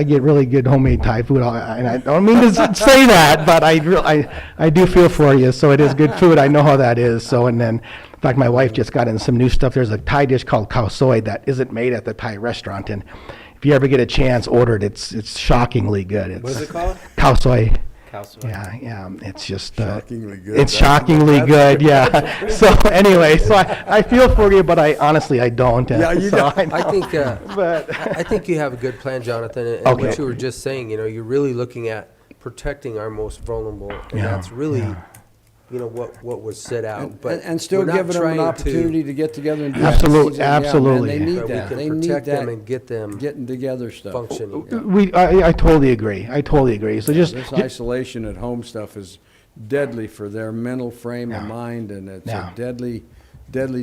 get really good homemade Thai food, and I don't mean to say that, but I do feel for you. So it is good food. I know how that is. So, and then, in fact, my wife just got in some new stuff. There's a Thai dish called khao soi that isn't made at the Thai restaurant, and if you ever get a chance, order it. It's shockingly good. What is it called? Khao soi. Council. Yeah. It's just Shockingly good. It's That's- shockingly that's good. Yeah. So anyway, so I feel for you, but I honestly don't. Yeah, you so don't. I know. I think, But I think you have a good plan, Jonathan, and Okay. what you were just saying, you know, you're really looking at protecting our most vulnerable, and Yeah, that's really, yeah. you know, what was set out. But And still we're not giving them an trying to- opportunity to get together and do Absolute- things. Yeah, man, absolutely. They need but we that. can They need protect them that and get them getting together stuff. functioning. I totally agree. So just This isolation at home stuff is deadly for their mental frame of Yeah. mind, and it's Yeah. a deadly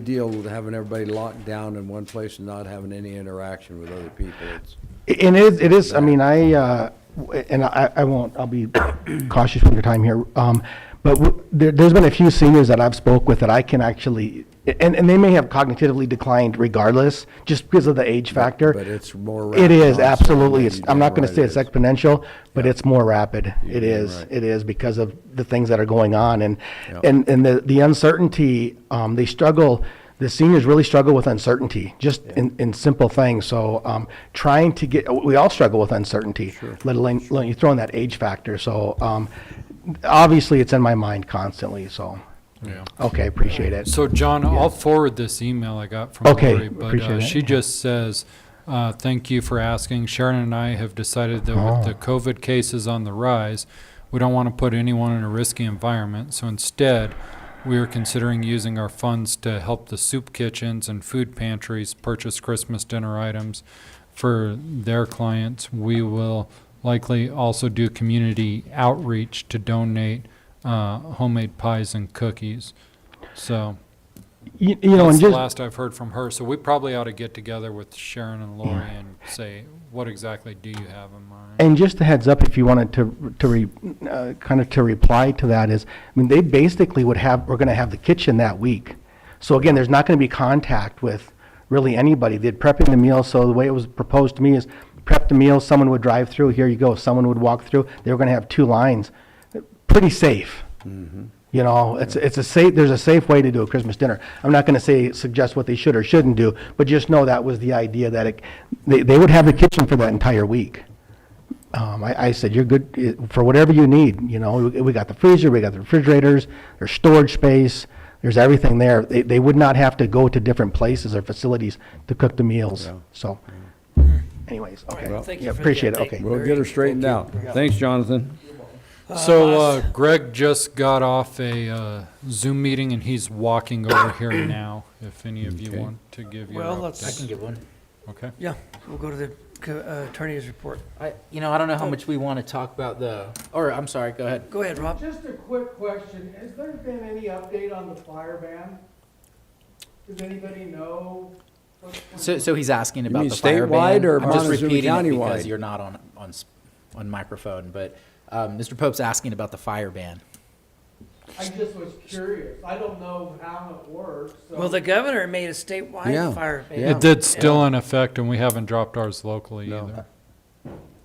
deal with having everybody locked down in one place and not having any interaction with other people. It's, And it is, I mean, I won't, I'll be cautious with your time here. But there's been a few seniors that I've spoke with that I can actually, and they may have cognitively declined regardless, just because of the age factor. but it's more It rapid is, onset absolutely. than- I'm not going to right, say it it's is. exponential, but Yeah. it's more rapid. You're It is. right. It is because of the things that are going on. And Yeah. the uncertainty, they struggle, the seniors really struggle with uncertainty, just in simple things. So trying to get, we all struggle with uncertainty, let alone you throw in that age factor. So obviously it's in my mind constantly, so. Yeah. Okay, appreciate it. So John, I'll forward this email I got from Okay, Lori, but appreciate it. she just says, thank you for asking. Sharon and I have decided that with the COVID cases on the rise, we don't want to put anyone in a risky environment. So instead, we are considering using our funds to help the soup kitchens and food pantries purchase Christmas dinner items for their clients. We will likely also do community outreach to donate homemade pies and cookies. So You know, that's and the just, last I've heard from her. So we probably ought to get together with Sharon and Lori and say, what exactly do you have in mind? and just a heads up, if you wanted to reply to that is, I mean, they basically we're gonna have the kitchen that week. So again, there's not gonna be contact with really anybody. They're prepping the meal, so the way it was proposed to me is prep the meal, someone would drive through, here you go, someone would walk through. They were gonna have 2 lines. Pretty safe. You know, it's a safe, there's a safe way to do a Christmas dinner. I'm not gonna suggest what they should or shouldn't do, but just know that was the idea, that they would have the kitchen for that entire week. I said, you're good for whatever you need, you know, we got the freezer, we got the refrigerators, there's storage space, there's everything there. They would not have to go to different places or facilities to cook the meals, Yeah. so. Anyways, All right, okay. well, thank you Yeah, for the appreciate it, update. okay. We'll get her straightened out. Thanks, Jonathan. So Greg just got off a Zoom meeting and he's walking over here now, if any of you Okay. want to give your Well, I let's, can give one. Okay. yeah, we'll go to the attorney's report. I don't know how much we want to talk about or I'm sorry, go ahead. Go ahead, Rob. Just a quick question, has there been any update on the fire ban? Does anybody know? So he's asking You about mean the fire ban. statewide or I'm just Montezuma repeating it County-wide? because you're not on microphone, but Mr. Pope's asking about the fire ban. I just was curious, I don't know how it works, so. Well, the governor made a statewide Yeah. fire ban. Yeah. It did still in effect and we haven't dropped ours locally No. either.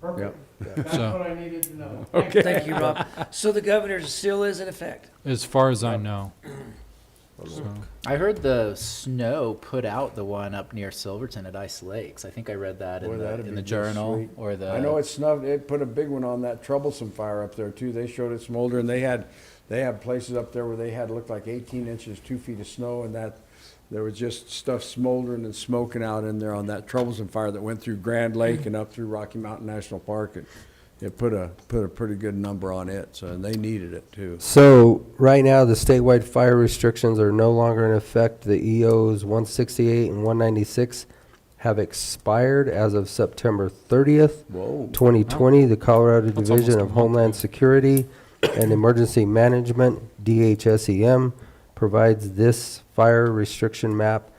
Perfect, that's So- what I needed to know. Okay. Thank you, Rob. So the governor still is in effect? As far as I know. So, I heard the snow put out the one up near Silverton at Ice Lakes. I think I read that Boy, in that'd the be just journal sweet. or the. I know it snubbed, it put a big one on that troublesome fire up there too. They showed it smolder, and they had places up there where they had, looked like 18 inches, 2 feet of snow, and that, there was just stuff smoldering and smoking out in there on that troublesome fire that went through Grand Lake and up through Rocky Mountain National Park. It put a pretty good number on it, so, and they needed it too. So, right now, the statewide fire restrictions are no longer in effect. The EOs 168 and 196 have expired as of September 30th, Whoa. 2020. The Colorado That's Division almost a of month Homeland ago. Security and Emergency Management, DHSEM, provides this fire restriction map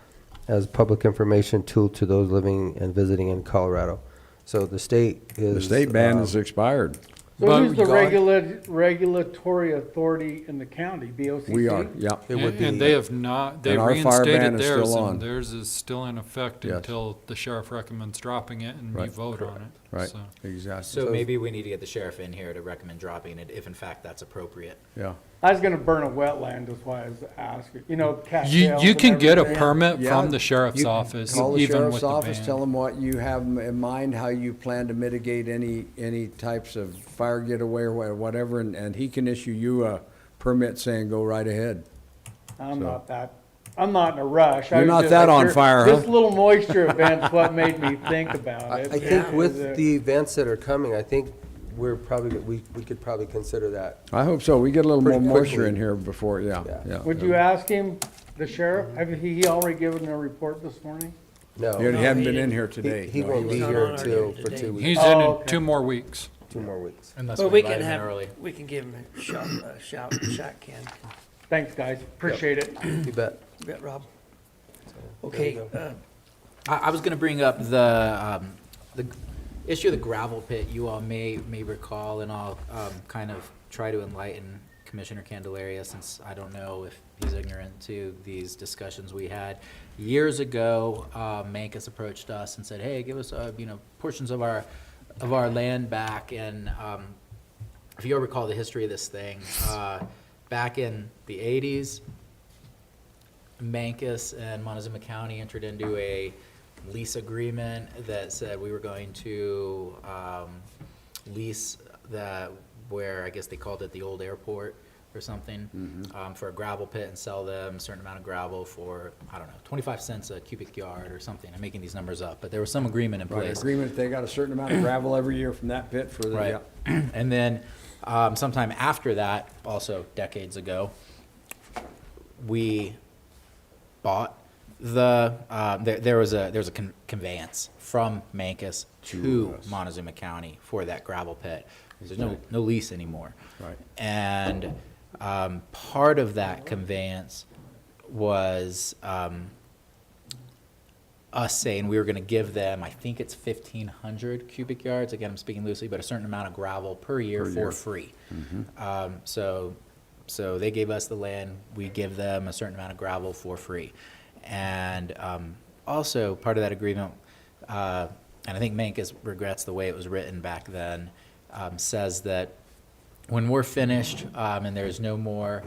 as public information tool to those living and visiting in Colorado. So the state is. The state ban is expired. So But- who's the regulatory authority in the county, BOCC? We are, yeah. It would And be- they have not, they And our fire ban reinstated is theirs still on. and theirs is still in effect Yes. until the sheriff recommends dropping it and you Right. vote on it. Right, So, exactly. So maybe we need to get the sheriff in here to recommend dropping it if in fact that's appropriate. Yeah. I was gonna burn a wetland, is why I was asking, you know, You, cattails you and can get a everything. permit Yeah, from the sheriff's You can office, Call the even sheriff's with the office, tell ban. them what you have in mind, how you plan to mitigate any types of fire getaway or whatever, and he can issue you a permit saying go right ahead. I'm not in a rush. I You're was not just that like, on fire, huh? This little moisture event's what made me think about I it. think with Is it- the events that are coming, I think we're probably, we could probably consider that. I hope so. We get a little more Pretty moisture quickly. in here before, yeah, Yeah. yeah. Would you ask him, the sheriff, have he already given a report this morning? No. He No, hadn't he been in didn't. here today. He No, won't be wasn't. not here on our till, agenda for today. 2 weeks, He's Oh, in okay. 2 more weeks. 2 more weeks. Unless Well, we we can invite him in have, early. we can give him a shot can. Thanks, guys, appreciate it. You bet. You bet, Rob. Okay, I was going to bring up the issue of the gravel pit. You all may recall, and I'll kind of try to enlighten Commissioner Candelaria, since I don't know if he's ignorant to these discussions we had. Years ago, Mancus approached us and said, hey, give us, portions of our land back. And if you'll recall the history of this thing, back in the 80s, Mancus and Montezuma County entered into a lease agreement that said we were going to lease that, where I guess they called it the old airport or something, for a gravel pit and sell them a certain amount of gravel for, I don't know, 25 cents a cubic yard or something. I'm making these numbers up, but there was some agreement in Right, place. agreement, they got a certain amount of gravel every year from that pit for the, Right. yeah. And then sometime after that, also decades ago, we bought there was a conveyance from Mancos to us. Montezuma County for that gravel pit. There's no lease anymore. Right. And part of that conveyance was us saying we were going to give them, I think it's 1,500 cubic yards. Again, I'm speaking loosely, but a certain amount of gravel per year for free. So they gave us the land. We give them a certain amount of gravel for free. And also part of that agreement, and I think Mancos regrets the way it was written back then, says that when we're finished and there's no more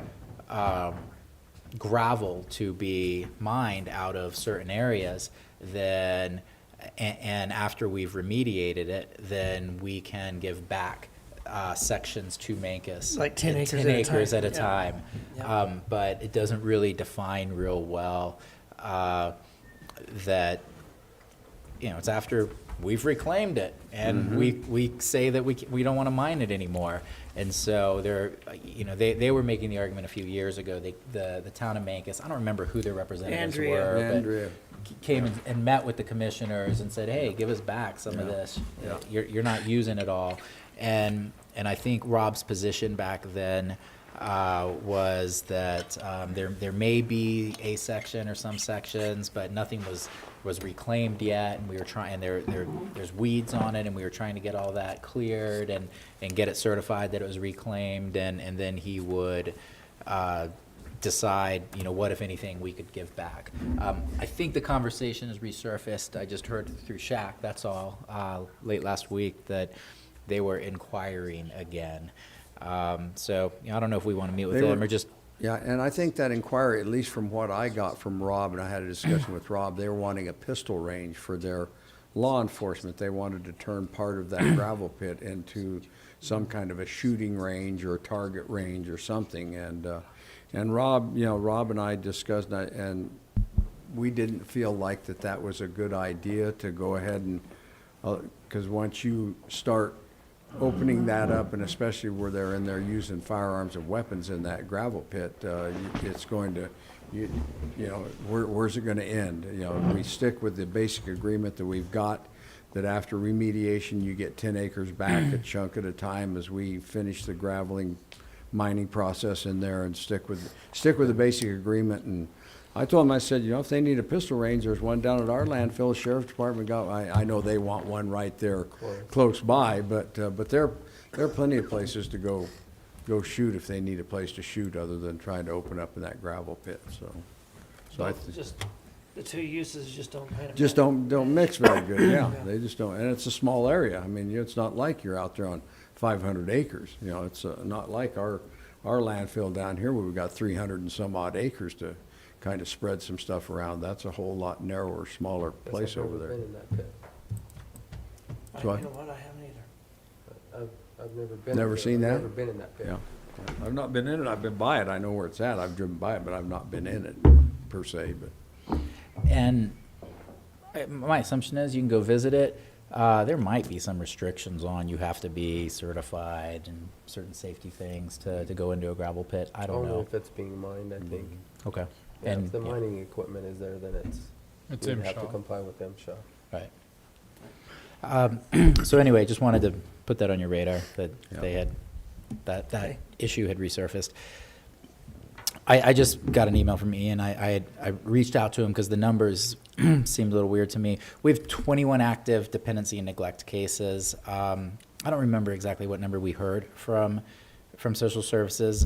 gravel to be mined out of certain areas, then and after we've remediated it, then we can give back sections to Mancos. Like 10 acres at a 10 acres time. at a Yeah. time. Yeah. But it doesn't really define real well that, it's after we've reclaimed it and we say that we don't want to mine it anymore. And so they were making the argument a few years ago, the town of Mancos, I don't remember who their representatives were, Andrea. but came and met with the commissioners and said, hey, give us back some of this. You're not using it all. And I think Rob's position back then was that there may be a section or some sections, but nothing was reclaimed yet, and we were trying. There's weeds on it, and we were trying to get all that cleared and get it certified that it was reclaimed, and then he would decide, what if anything we could give back. I think the conversation has resurfaced. I just heard through Shaq. That's all late last week that they were inquiring again. So I don't know if we want to meet with them or just. Yeah, and I think that inquiry, at least from what I got from Rob, and I had a discussion with Rob, they were wanting a pistol range for their law enforcement. They wanted to turn part of that gravel pit into some kind of a shooting range or a target range or something. And Rob, Rob and I discussed, and we didn't feel like that was a good idea to go ahead and, because once you start opening that up, and especially where they're in there using firearms and weapons in that gravel pit, it's going to, where's it going to end? We stick with the basic agreement that we've got, that after remediation, you get 10 acres back, a chunk at a time, as we finish the graveling mining process in there, and stick with the basic agreement. And I told them, I said, if they need a pistol range, there's one down at our landfill. Sheriff's Department got. I know they want one right there, close by, but there are plenty of places to go shoot if they need a place to shoot, other than trying to open up in that gravel pit. So I Just, the two uses just don't kind of. just don't mix very good. Yeah, they just don't, and it's a small area. I mean, it's not like you're out there on 500 acres. It's not like our landfill down here where we've got 300 and some odd acres to kind of spread some stuff around. That's a whole lot narrower, smaller place over there. I've never been in that pit. You So know what, I haven't either. I've never been. Never seen that? I've never been in that pit. Yeah. I've not been in it. I've been by it. I know where it's at. I've driven by it, but I've not been in it per se. But And my assumption is you can go visit it. There might be some restrictions on you have to be certified and certain safety things to go into a gravel pit. I don't Only know. if it's being mined, I think. Okay. Yeah, And if the yeah, mining equipment is there, then It's we'd have to MSHA. comply with MSHA. right. So anyway, just wanted to put that on your radar that Yeah. they had that issue had resurfaced. I just got an email from Ian. I reached out to him because the numbers seemed a little weird to me. We have 21 active dependency and neglect cases. I don't remember exactly what number we heard from social services.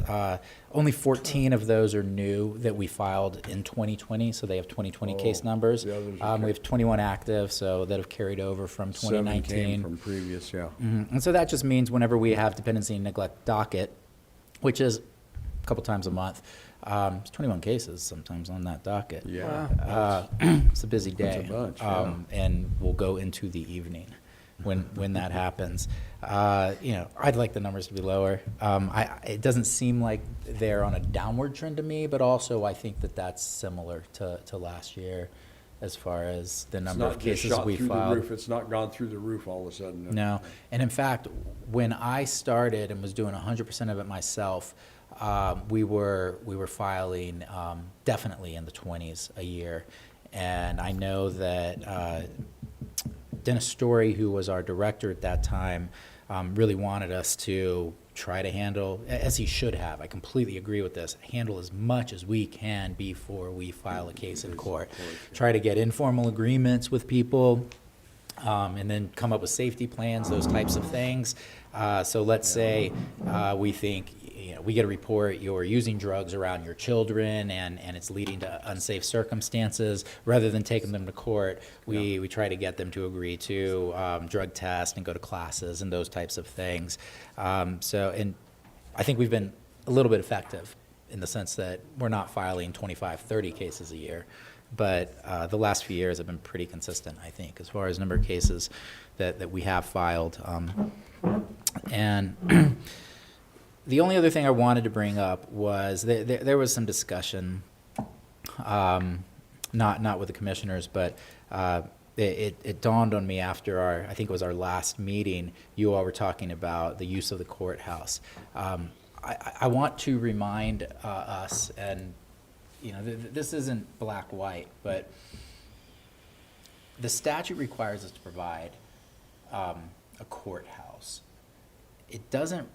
Only 14 of those are new that we filed in 2020, so they have 2020 case numbers. the others are We have 21 active, so that have carried over from 7 came 2019. from previous, yeah. And so that just means whenever we have dependency and neglect docket, which is a couple times a month, there's 21 cases sometimes on that docket. Yeah. It's a busy day. That's a bunch, yeah. And we'll go into the evening when that happens. I'd like the numbers to be lower. It doesn't seem like they're on a downward trend to me, but also I think that's similar to last year as far as the number of cases we filed. It's not gone through the roof all of a sudden. No, and in fact, when I started and was doing 100% of it myself, we were filing definitely in the 20s a year. And I know that Dennis Story, who was our director at that time, really wanted us to try to handle, as he should have, I completely agree with this, handle as much as we can before we file a case in court. Try to get informal agreements with people, and then come up with safety plans, those types of things. So let's say we think, we get a report you're using drugs around your children and it's leading to unsafe circumstances. Rather than taking them to court, we try to get them to agree to drug test and go to classes and those types of things. And I think we've been a little bit effective in the sense that we're not filing 25, 30 cases a year. But the last few years have been pretty consistent, I think, as far as number of cases that we have filed. And the only other thing I wanted to bring up was there was some discussion, not with the commissioners, but it dawned on me after I think it was our last meeting, you all were talking about the use of the courthouse. I want to remind us, and this isn't black-white, but the statute requires us to provide a courthouse. It doesn't,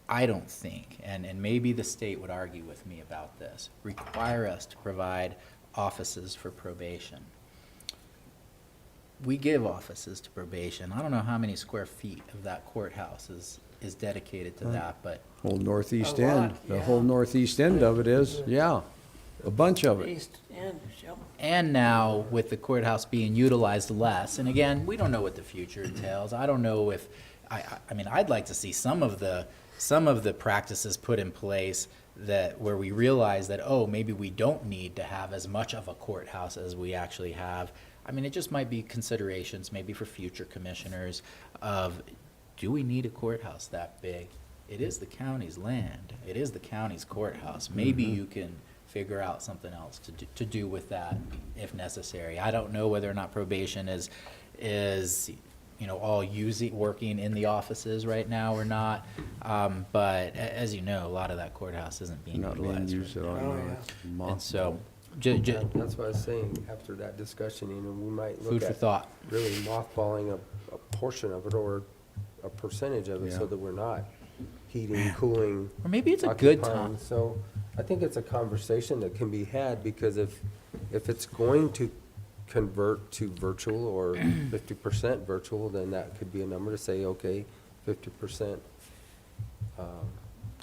I don't think, and maybe the state would argue with me about this, require us to provide offices for probation. We give offices to probation. I don't know how many square feet of that courthouse is dedicated to that, but Whole northeast A lot, end, the yeah. whole northeast end of it is, yeah, a bunch of it. East End, yep. and now with the courthouse being utilized less, and again, we don't know what the future entails. I don't know if, I mean, I'd like to see some of the practices put in place where we realize that, oh, maybe we don't need to have as much of a courthouse as we actually have. I mean, it just might be considerations maybe for future commissioners of, do we need a courthouse that big? It is the county's land. It is the county's courthouse. Maybe you can figure out something else to do with that if necessary. I don't know whether or not probation is all working in the offices right now or not. But as you know, a lot of that courthouse isn't being Not being utilized. used at all. Oh, no. And so, That's what I was saying, after that discussion, we might look food for at thought. really mothballing a portion of it or a percentage of it so Yeah. that we're not heating, cooling. Or maybe it's a good occupying. time. So I think it's a conversation that can be had, because if it's going to convert to virtual or 50% virtual, then that could be a number to say, okay, 50%,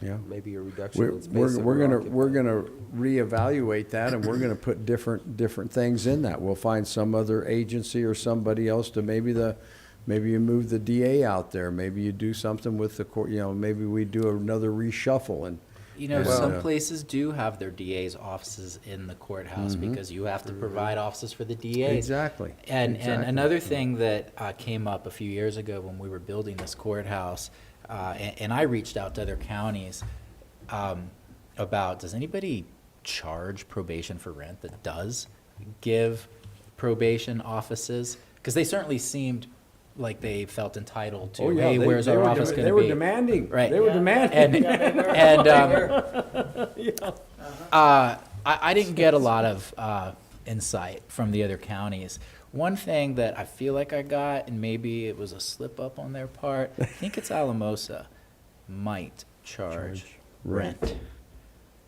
Yeah. maybe a reduction We're, in space. we're, that we're gonna, occupying. we're gonna reevaluate that, and we're gonna put different things in that. We'll find some other agency or somebody else to maybe you move the DA out there, maybe you do something with the court, maybe we do another reshuffle and. Some places do have their DA's offices in the courthouse because you have to provide offices for the DAs. Exactly. And exactly. another thing that came up a few years ago when we were building this courthouse, and I reached out to other counties about, does anybody charge probation for rent that does give probation offices? Because they certainly seemed like they felt entitled to, Oh, yeah, hey, where's our office going to be? They were demanding. Right. They were demanding. I didn't get a lot of insight from the other counties. One thing that I feel like I got, and maybe it was a slip up on their part, I think it's Alamosa might charge rent.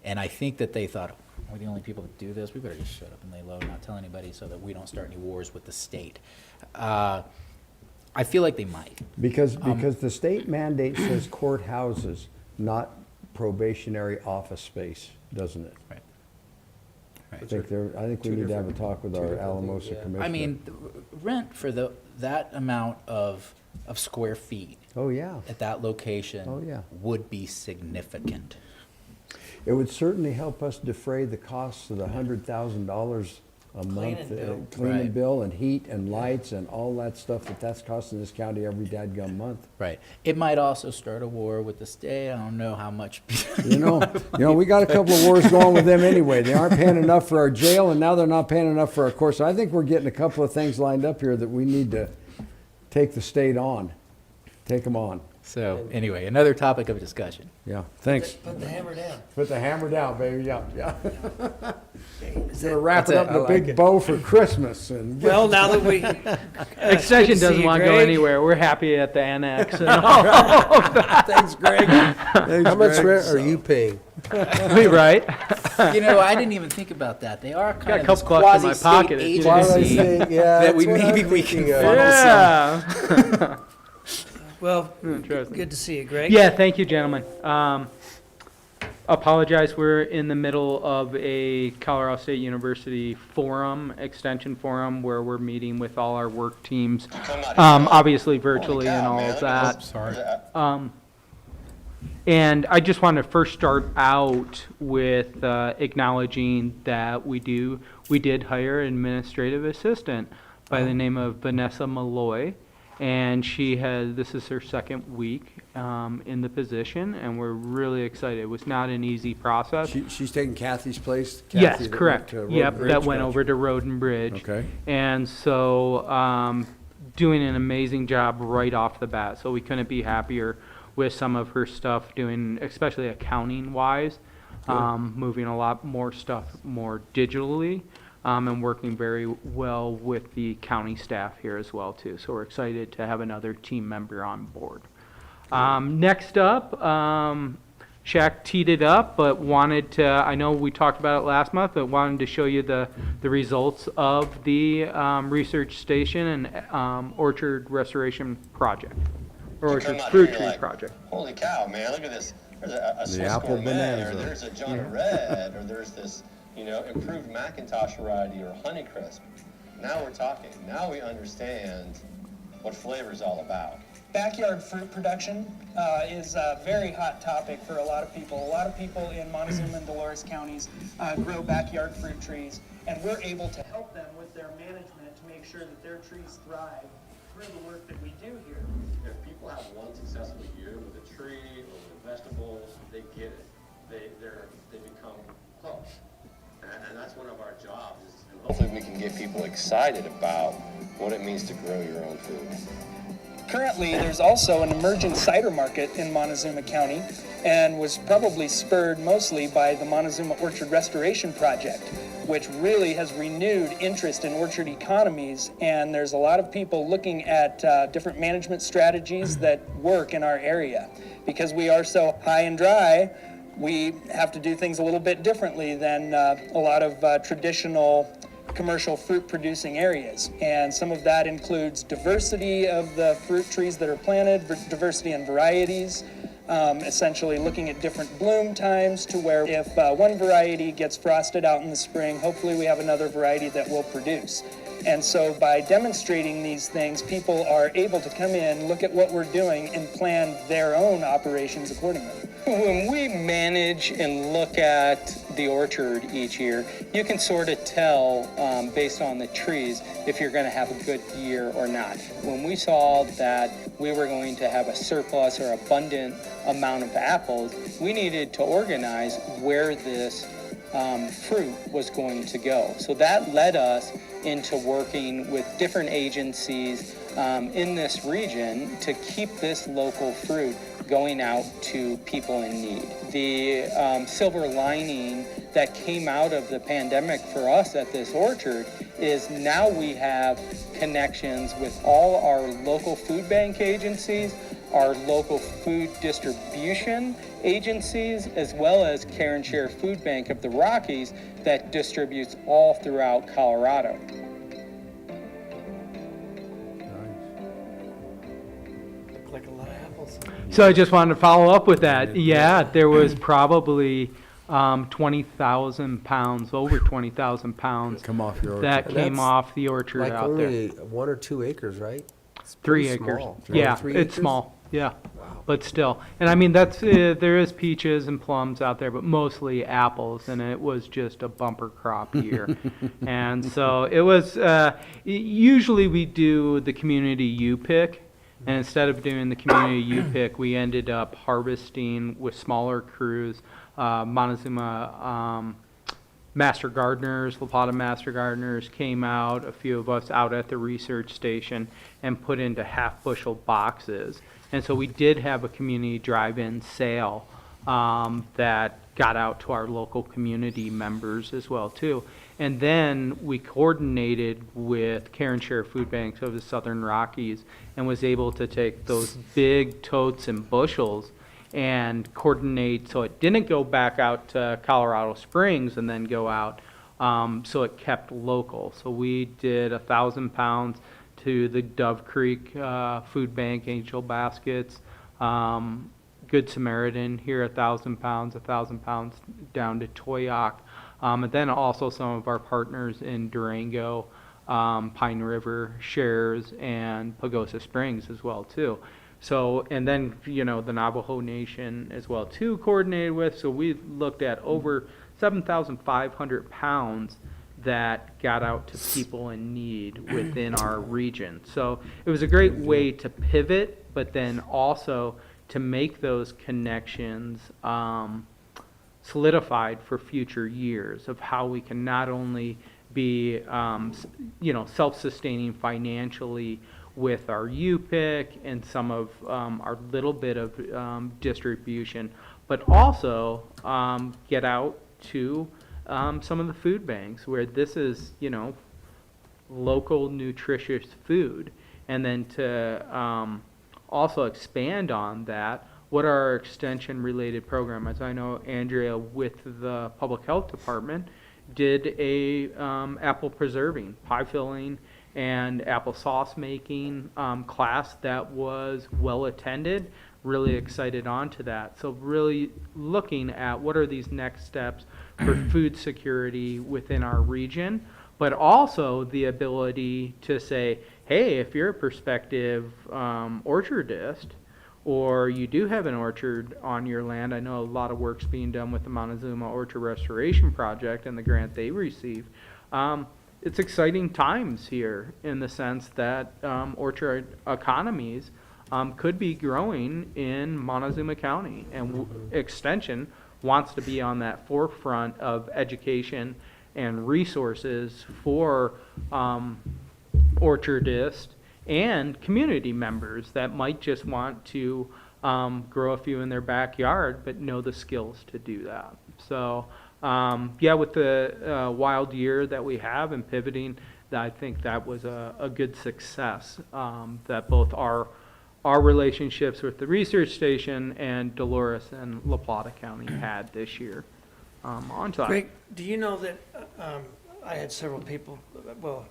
And I think that they thought, we're the only people that do this, we better just shut up and lay low and not tell anybody so that we don't start any wars with the state. I feel like they might. Because the state mandate says courthouses, not probationary office space, doesn't it? Right. I think we need to have a talk with our Alamosa commissioner. I mean, rent for that amount of square feet Oh, yeah. at that location Oh, yeah. would be significant. It would certainly help us defray the costs of the $100,000 a month. Cleaning Right. bill and heat and lights and all that stuff that's costing this county every dadgum month. Right. It might also start a war with the state. I don't know how much. You know, we got a couple of wars going with them anyway. They aren't paying enough for our jail, and now they're not paying enough for our courts. So I think we're getting a couple of things lined up here that we need to take the state on. Take them on. So anyway, another topic of discussion. Yeah, thanks. Put the hammer down. Put the hammer down, baby, yeah, yeah. Gonna wrap That's it it, up in I a like big it. bow for Christmas and. Well, now that we. Extension doesn't want to go anywhere. We're happy at the annex and all. Thanks, Greg. Thanks, How much Greg. rent are you paying? Right? You know, I didn't even think about that. They are Got kind a of this couple bucks in my quasi-state pocket, if you didn't agency see. Yeah, that we that's what maybe I'm we can thinking of. funnel some. Yeah. Well, Interesting. good to see you, Greg. Yeah, thank you, gentlemen. Apologize, we're in the middle of a Colorado State University forum, extension forum, where we're meeting with all our work teams, obviously virtually and all of that. Sorry. And I just want to first start out with acknowledging that we did hire an administrative assistant by the name of Vanessa Malloy. And this is her second week in the position, and we're really excited. It was not an easy process. She's taking Kathy's place? Yes, Kathy that correct. went to Road Yep, and Bridge? that went Gotcha. over to Road and Bridge. Okay. And so doing an amazing job right off the bat. So we couldn't be happier with some of her stuff doing, especially accounting wise, moving a lot more stuff more digitally. And working very well with the county staff here as well too. So we're excited to have another team member on board. Next up, Shaq teed it up, but wanted to, I know we talked about it last month, but wanted to show you the results of the research station and orchard restoration project, or orchard fruit tree project. Holy cow, man, look at this. There's a Swiss apple Gourmet, bonanza. or there's a John Red, or there's this, improved Macintosh variety or Honeycrisp. Now we're talking. Now we understand what flavor's all about. Backyard fruit production is a very hot topic for a lot of people. A lot of people in Montezuma and Dolores counties grow backyard fruit trees, and we're able to help them with their management to make sure that their trees thrive through the work that we do here. If people have one successful year with a tree or with vegetables, they get it. They become close. And that's one of our jobs. And hopefully we can get people excited about what it means to grow your own food. Currently, there's also an emerging cider market in Montezuma County, and was probably spurred mostly by the Montezuma Orchard Restoration Project, which really has renewed interest in orchard economies. And there's a lot of people looking at different management strategies that work in our area. Because we are so high and dry, we have to do things a little bit differently than a lot of traditional commercial fruit producing areas. And some of that includes diversity of the fruit trees that are planted, diversity in varieties, essentially looking at different bloom times to where if one variety gets frosted out in the spring, hopefully we have another variety that will produce. And so by demonstrating these things, people are able to come in, look at what we're doing, and plan their own operations accordingly. When we manage and look at the orchard each year, you can sort of tell based on the trees if you're going to have a good year or not. When we saw that we were going to have a surplus or abundant amount of apples, we needed to organize where this fruit was going to go. So that led us into working with different agencies in this region to keep this local fruit going out to people in need. The silver lining that came out of the pandemic for us at this orchard is now we have connections with all our local food bank agencies, our local food distribution agencies, as well as Care and Share Food Bank of the Rockies that distributes all throughout Colorado. Like a lot of apples. So I just wanted to follow up with that. Yeah, there was probably 20,000 pounds, over 20,000 pounds Come off your orchard. that And came that's off the orchard Like out there. only 1 or 2 acres, right? It's 3 pretty acres. small. Yeah, 3 it's acres? small. Yeah, but still. And I mean, that's there is peaches and plums out there, but mostly apples, and it was just a bumper crop year. And so it was. Usually we do the community U-pick, and instead of doing the community U-pick, we ended up harvesting with smaller crews. Montezuma Master gardeners, La Plata master gardeners came out, a few of us out at the research station, and put into half bushel boxes. And so we did have a community drive-in sale that got out to our local community members as well too. And then we coordinated with Care and Share Food Banks of the Southern Rockies and was able to take those big totes and bushels and coordinate so it didn't go back out to Colorado Springs and then go out, so it kept local. So we did 1,000 pounds to the Dove Creek Food Bank, Angel Baskets, Good Samaritan here 1,000 pounds down to Toyoak, and then also some of our partners in Durango, Pine River, Shares, and Pagosa Springs as well too. So, and then, you know, the Navajo Nation as well too coordinated with, so we looked at over 7,500 pounds that got out to people in need within our region. So it was a great way to pivot, but then also to make those connections solidified for future years of how we can not only be, you know, self-sustaining financially with our UPIC and some of our little bit of distribution, but also get out to some of the food banks where this is, you know, local nutritious food. And then to also expand on that, what are our extension related programs? I know Andrea with the public health department did a apple preserving, pie filling, and applesauce making class that was well attended. Really excited onto that. So really looking at what are these next steps for food security within our region, but also the ability to say, hey, if you're a prospective orchardist, or you do have an orchard on your land, I know a lot of work's being done with the Montezuma Orchard Restoration Project and the grant they received. It's exciting times here in the sense that orchard economies could be growing in Montezuma County, and Extension wants to be on that forefront of education and resources for orchardists and community members that might just want to grow a few in their backyard but know the skills to do that. So yeah, with the wild year that we have and pivoting, I think that was a good success that both our relationships with the research station and Dolores and La Plata County had this year. On to Greg, do you know that I had several people, well,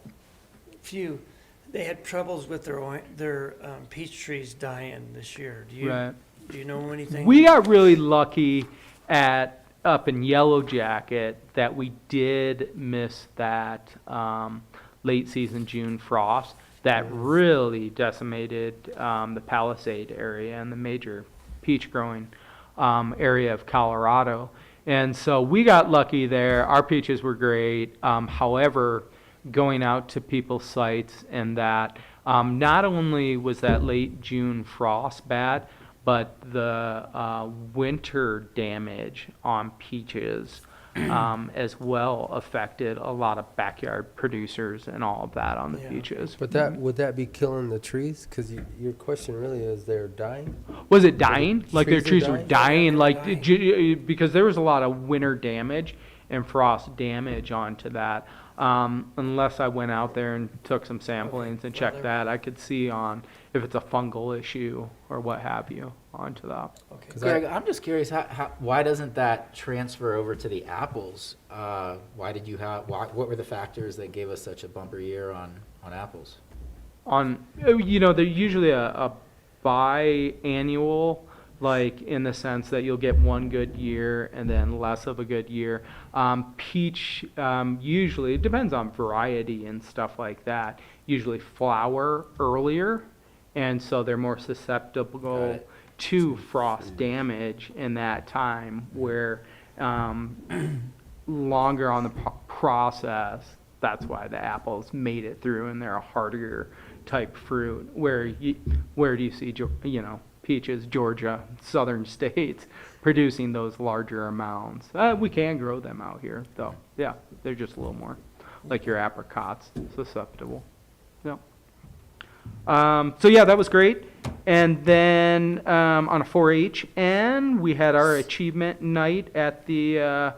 few, they had troubles with their peach trees dying this year. Do you know anything? We got really lucky up in Yellow Jacket that we did miss that late season June frost that really decimated the Palisade area and the major peach growing area of Colorado. And so we got lucky there. Our peaches were great. However, going out to people's sites and that, not only was that late June frost bad, but the winter damage on peaches as well affected a lot of backyard producers and all of that on the peaches. But would that be killing the trees? Because your question really is, they're dying? Was it dying? Like their trees were dying, dying. Because there was a lot of winter damage and frost damage onto that. Unless I went out there and took some samplings and checked that, I could see on if it's a fungal issue or what have you onto that. Okay. Greg, I'm just curious, why doesn't that transfer over to the apples? What were the factors that gave us such a bumper year on apples? They're usually a biannual, like in the sense that you'll get one good year and then less of a good year. Peach, usually, it depends on variety and stuff like that, usually flower earlier, and so they're more susceptible to frost damage in that time, where longer on the process, that's why the apples made it through and they're harder type fruit, where do you see, peaches, Georgia, southern states producing those larger amounts? We can grow them out here, though. Yeah, they're just a little more like your apricots, susceptible. Yeah. So yeah, that was great. And then on a 4-H end, we had our achievement night at the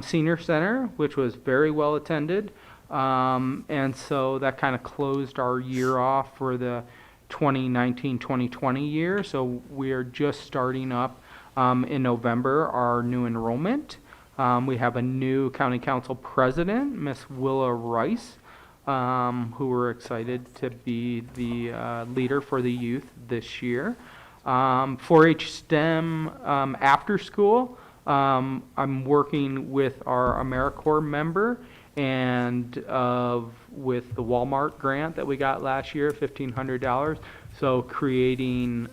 senior center, which was very well attended. And so that kind of closed our year off for the 2019-2020 year. So we are just starting up in November our new enrollment. We have a new county council president, Miss Willa Rice, who we're excited to be the leader for the youth this year. 4-H STEM after school, I'm working with our AmeriCorps member and with the Walmart grant that we got last year, $1,500. So creating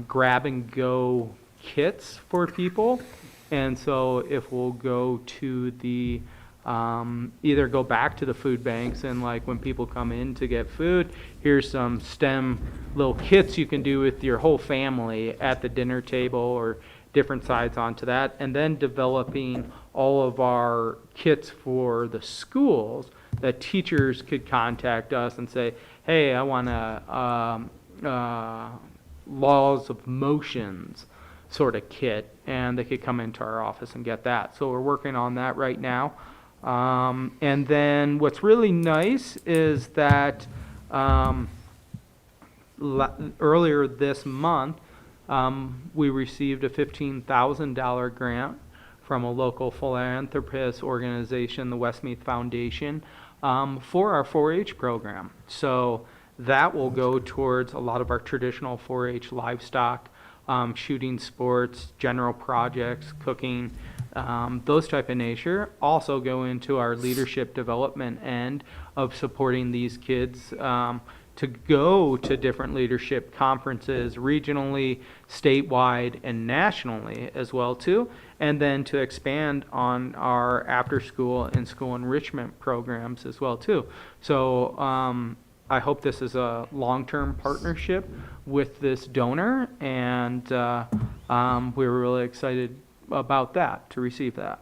grab and go kits for people. And so if we'll go to the either go back to the food banks and like when people come in to get food, here's some STEM little kits you can do with your whole family at the dinner table or different sides onto that, and then developing all of our kits for the schools that teachers could contact us and say, hey, I want a laws of motions sort of kit, and they could come into our office and get that. So we're working on that right now. And then what's really nice is that earlier this month, we received a $15,000 grant from a local philanthropist organization, the Westmeath Foundation, for our 4-H program. So that will go towards a lot of our traditional 4-H livestock, shooting sports, general projects, cooking, those type of nature. Also go into our leadership development end of supporting these kids to go to different leadership conferences regionally, statewide, and nationally as well too, and then to expand on our after school and school enrichment programs as well too. So I hope this is a long-term partnership with this donor, and we're really excited about that, to receive that.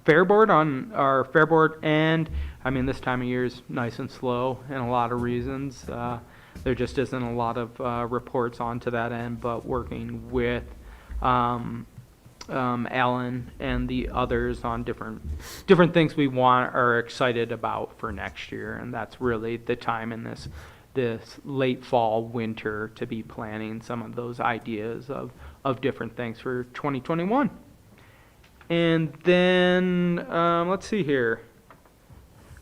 Fair board on our fair board end, I mean, this time of year is nice and slow in a lot of reasons. There just isn't a lot of reports onto that end, but working with Alan and the others on different things we are excited about for next year, and that's really the time in this late fall, winter to be planning some of those ideas of different things for 2021. And then let's see here.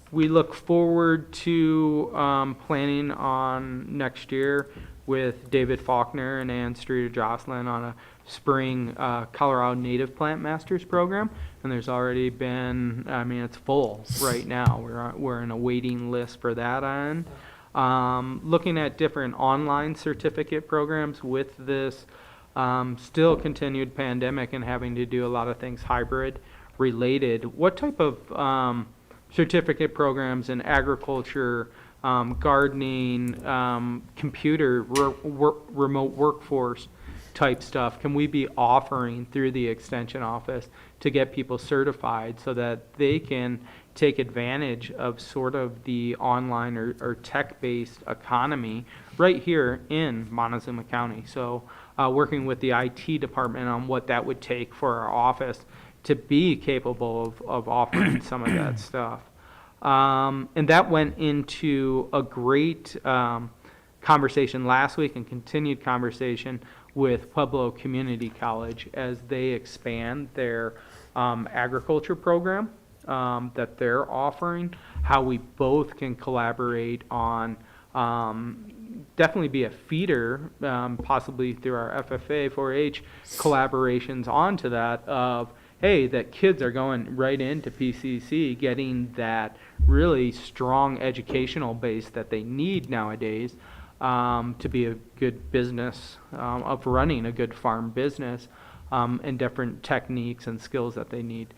We look forward to planning on next year with David Faulkner and Ann Streeter-Jocelyn on a spring Colorado Native Plant Masters program, and there's already been, I mean, it's full right now. We're in a waiting list for that on. Looking at different online certificate programs with this still continued pandemic and having to do a lot of things hybrid related. What type of certificate programs in agriculture, gardening, computer, remote workforce type stuff can we be offering through the extension office to get people certified so that they can take advantage of sort of the online or tech-based economy right here in Montezuma County? So working with the IT department on what that would take for our office to be capable of offering some of that stuff. And that went into a great conversation last week and continued conversation with Pueblo Community College as they expand their agriculture program that they're offering, how we both can collaborate on definitely be a feeder, possibly through our FFA 4-H collaborations onto that of, hey, that kids are going right into PCC, getting that really strong educational base that they need nowadays to be a good business, of running a good farm business, and different techniques and skills that they need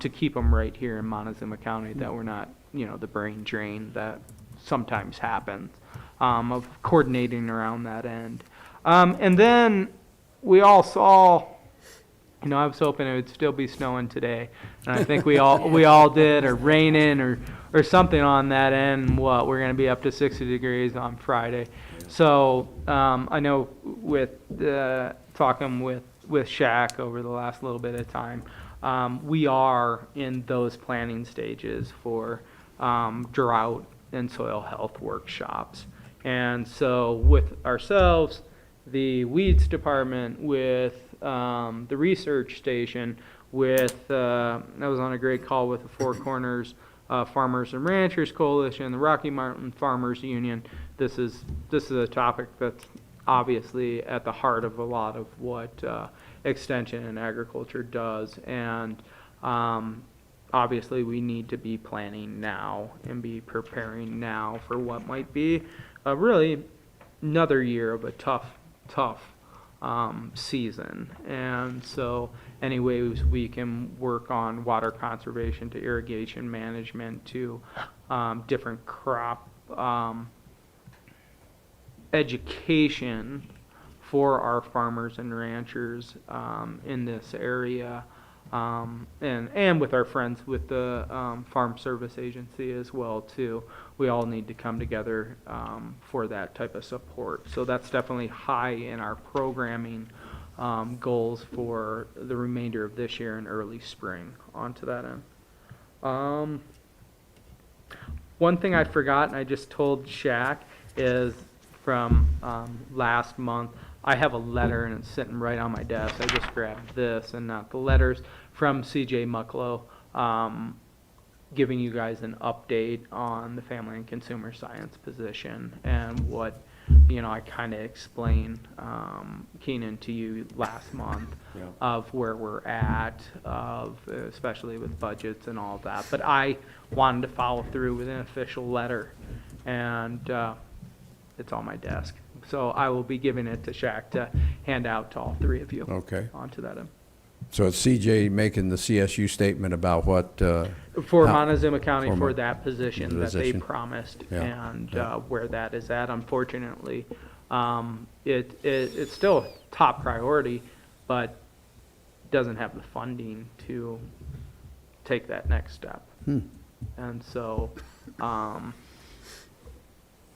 to keep them right here in Montezuma County, that we're not the brain drain that sometimes happens, of coordinating around that end. And then we all saw, I was hoping it would still be snowing today, and I think we all did, or raining, or something on that end. We're going to be up to 60 degrees on Friday. So I know with talking with Shaq over the last little bit of time, we are in those planning stages for drought and soil health workshops. And so with ourselves, the weeds department, with the research station, with I was on a great call with the Four Corners Farmers and Ranchers Coalition, the Rocky Mountain Farmers Union. This is a topic that's obviously at the heart of a lot of what extension and agriculture does, and obviously we need to be planning now and be preparing now for what might be really another year of a tough season. And so any ways we can work on water conservation to irrigation management to different crop education for our farmers and ranchers in this area, and with our friends with the Farm Service Agency as well too. We all need to come together for that type of support. So that's definitely high in our programming goals for the remainder of this year and early spring onto that end. One thing I forgot, and I just told Shaq, is from last month. I have a letter, and it's sitting right on my desk. I just grabbed this and not the letters from CJ Mucklow, giving you guys an update on the family and consumer science position and what, I kind of explained, Keenan, to you last month, Yeah. of where we're at, especially with budgets and all that. But I wanted to follow through with an official letter, and it's on my desk. So I will be giving it to Shaq to hand out to all three of you. Okay. Onto that end. So it's CJ making the CSU statement about what? For how- Montezuma County for for Mon- that position that they position. promised, Yeah, and yeah. where that is at. Unfortunately, it's still a top priority, but doesn't have the funding to take that next step. And so,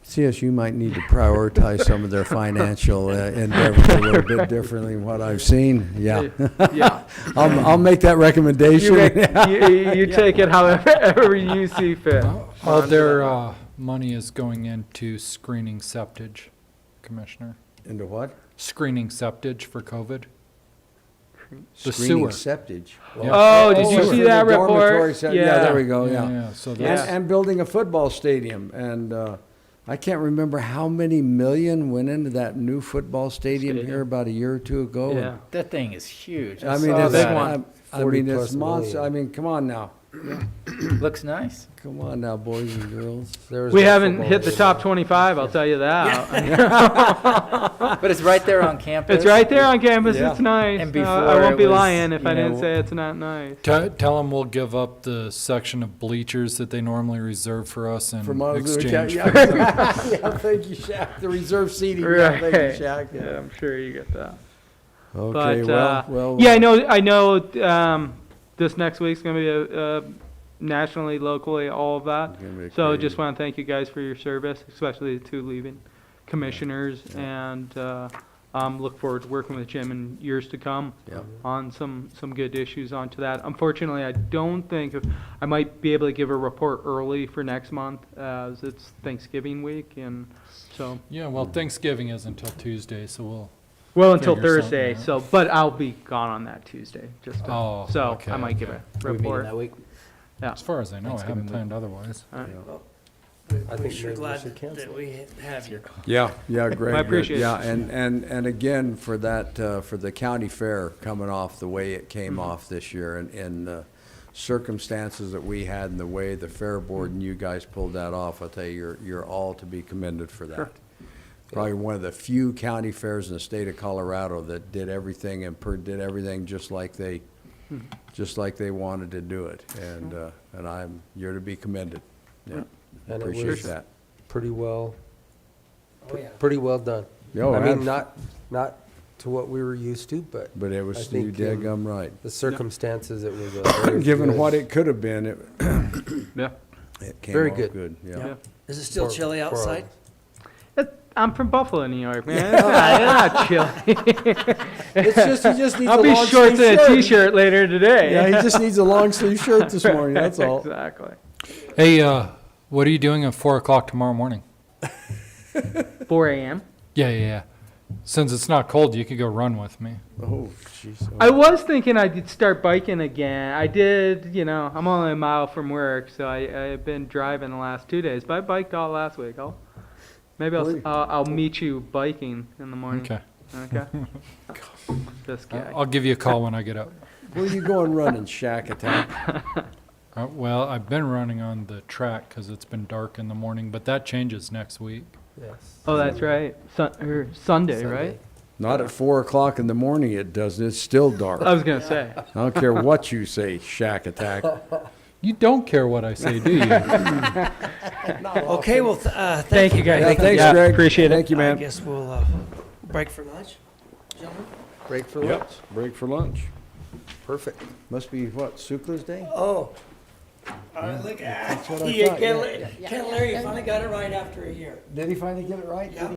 CSU might need to prioritize some of their financial endeavors a little bit differently than what I've seen. Yeah. Yeah. I'll make that recommendation. you take it however you see fit. All their money is going into screening septage, Commissioner. Into what? Screening septage for COVID. The Screening sewer. septage. Yeah. Oh, did you for see the that dormitory report? se- Yeah, there we go, yeah. So And, that's, and building a football stadium. And I can't remember how many million went into that new football stadium here about a year or two ago. Yeah. That thing is huge. I mean, saw it's, that. I mean, 40 it's plus monster. million. I mean, come on now. Looks nice. Come on now, boys and girls. There's We that haven't football hit the stadium. top 25, I'll tell you that. But it's right there on campus. It's right there on campus. Yeah. It's nice. And before I won't it be was, lying if I you didn't know, say it's not nice. tell them we'll give up the section of bleachers that they normally reserve for us in For Montezuma exchange County. for. Yeah, thank you, Shaq. The reserve seating. Yeah, thank Right. you, Shaq. Yeah, I'm sure you get that. Okay, But, well. yeah, I know. This next week's gonna be a nationally, locally, all of that. Gonna be So crazy. just want to thank you guys for your service, especially the two leaving commissioners, and look forward to working with Jim in years to come Yeah. on some good issues onto that. Unfortunately, I don't think I might be able to give a report early for next month, as it's Thanksgiving week, and so. Yeah, well, Thanksgiving is until Tuesday, so we'll. Well, until figure Thursday, something out. so, but I'll be gone on that Tuesday, just to, Oh, so okay, I might give okay. a Are we meeting report. that week? Yeah. As far as I know, I Thanksgiving haven't week. planned otherwise. All right. I We're think sure maybe we glad should cancel. that we have you. Yeah, yeah, great. I good. appreciate it. Yeah, and again, for that, for the county fair coming off the way it came off this year, and in the circumstances that we had and the way the fair board and you guys pulled that off, I'll tell you, you're all to be commended for that. Sure. Probably one of the few county fairs in the state of Colorado that did everything and did everything just like they wanted to do it. And you're to be commended. Yeah, And it appreciate was that. pretty well, Oh, yeah. pretty well done. Oh, I mean, abs- not to what we were used to, but But it I was, you think in dead right. the circumstances, it was a very Given good- what it could have been, it, Yeah. it came Very off good. good, yeah. Yeah. Is it still for- chilly for outside? I'm from Buffalo, New York, man. It's not chilly. It's just, he just needs a I'll be long shorts sleeve and a shirt. t-shirt later today. Yeah, he just needs a long sleeve shirt this morning, that's all. Exactly. Hey, what are you doing at 4 o'clock tomorrow morning? 4 a.m. Yeah. Since it's not cold, you could go run with me. Oh, jeez. I was thinking I'd start biking again. I did, I'm only a mile from work, so I've been driving the last 2 days, but I biked all last week. Maybe I'll meet you biking in the morning. Okay. Okay. This guy. I'll give you a call when I get up. Where are you going running, Shack Attack? Well, I've been running on the track because it's been dark in the morning, but that changes next week. Yes. Oh, that's right. Sunday, right? Not at 4 o'clock in the morning it doesn't, it's still dark. I was gonna say. I don't care what you say, Shack Attack. You don't care what I say, do you? Okay, well, thank you guys. Yeah, thanks, Greg. Appreciate it. Thank you, I man. guess we'll break for lunch, gentlemen. Break for Yep, lunch. break for lunch. Perfect. Must be, what, Sukla's Day? Oh. Look, That's what I you thought, Ken yeah. Ken Larry finally got it right after a year. Did he finally get it right? Yeah.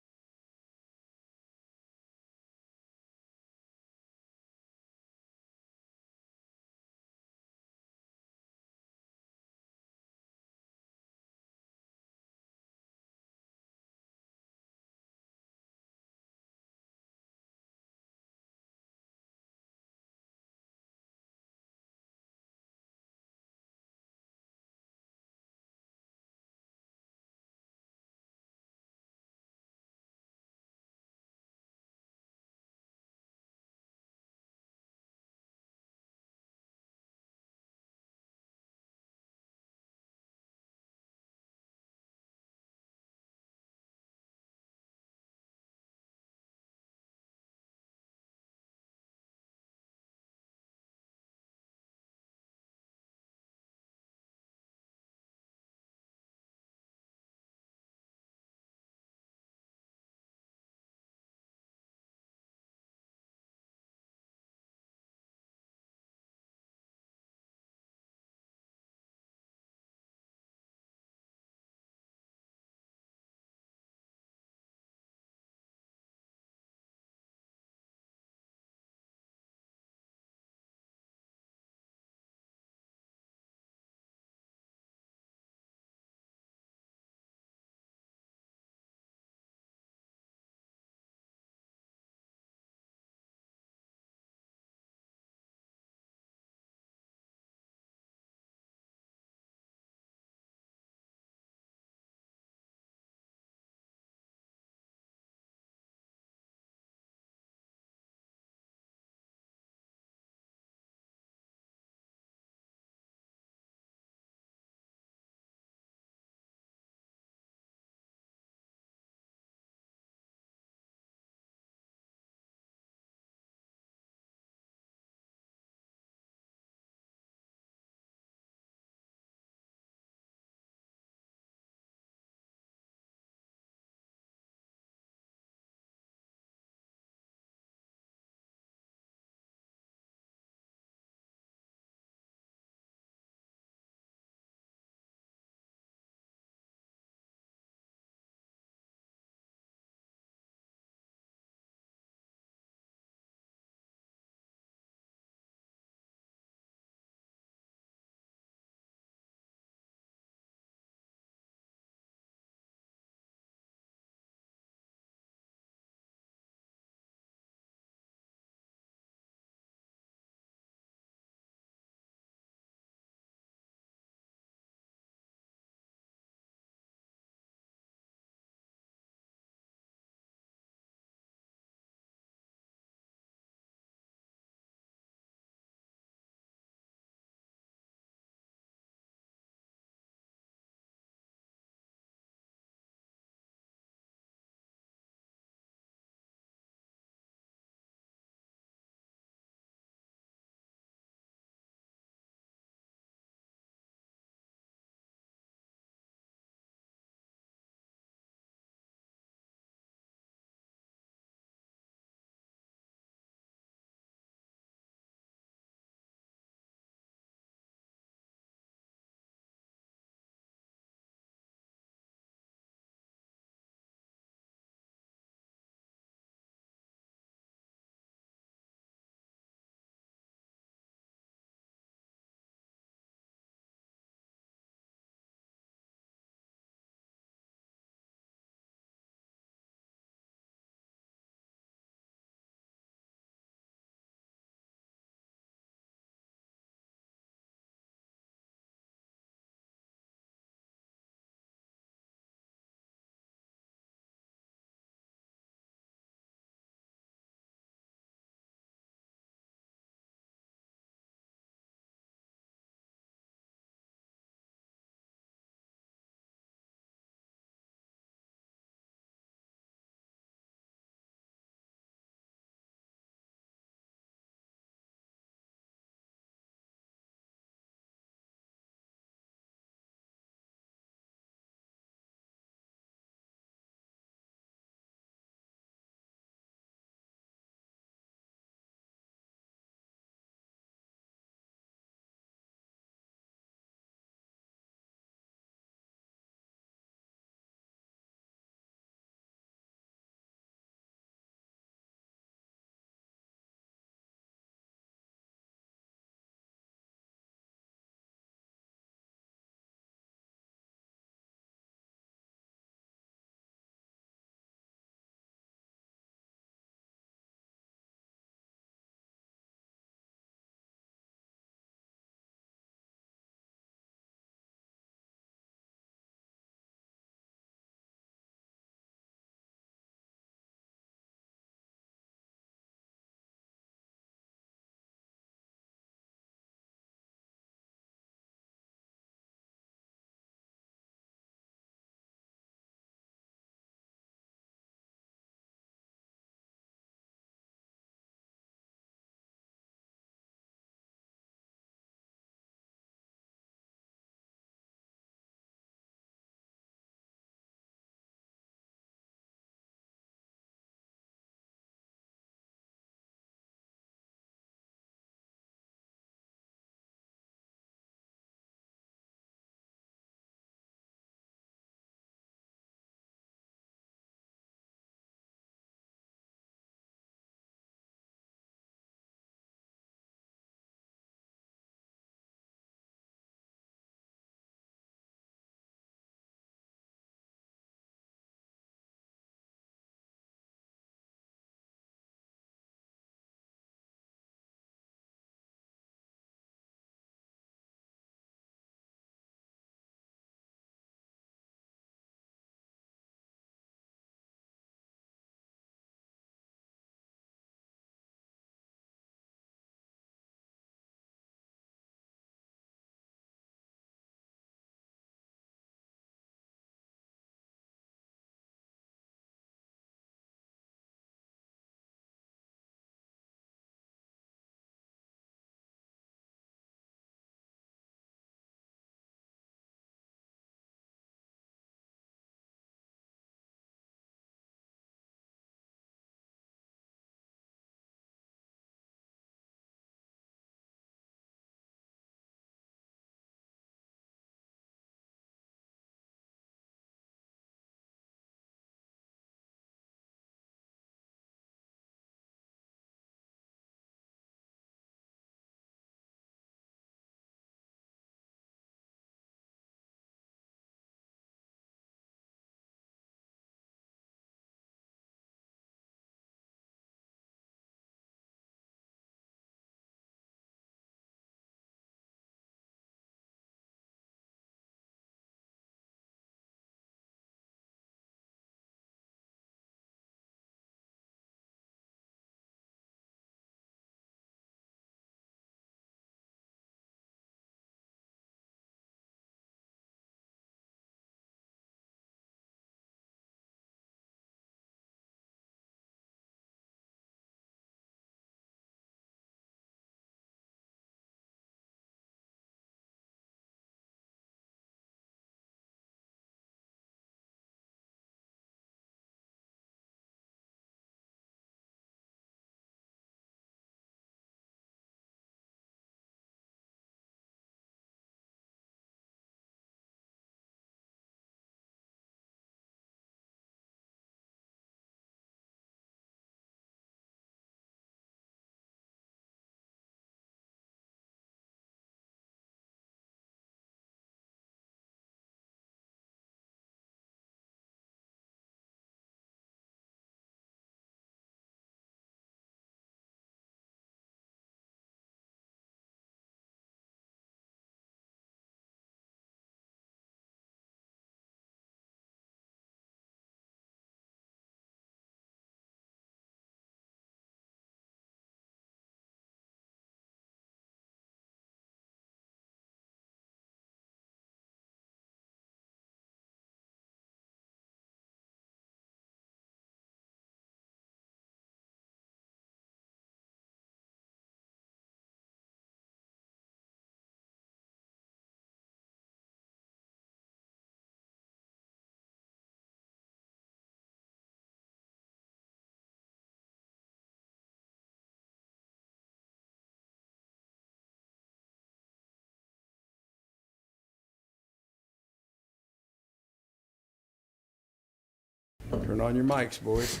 Turn on your mics, boys.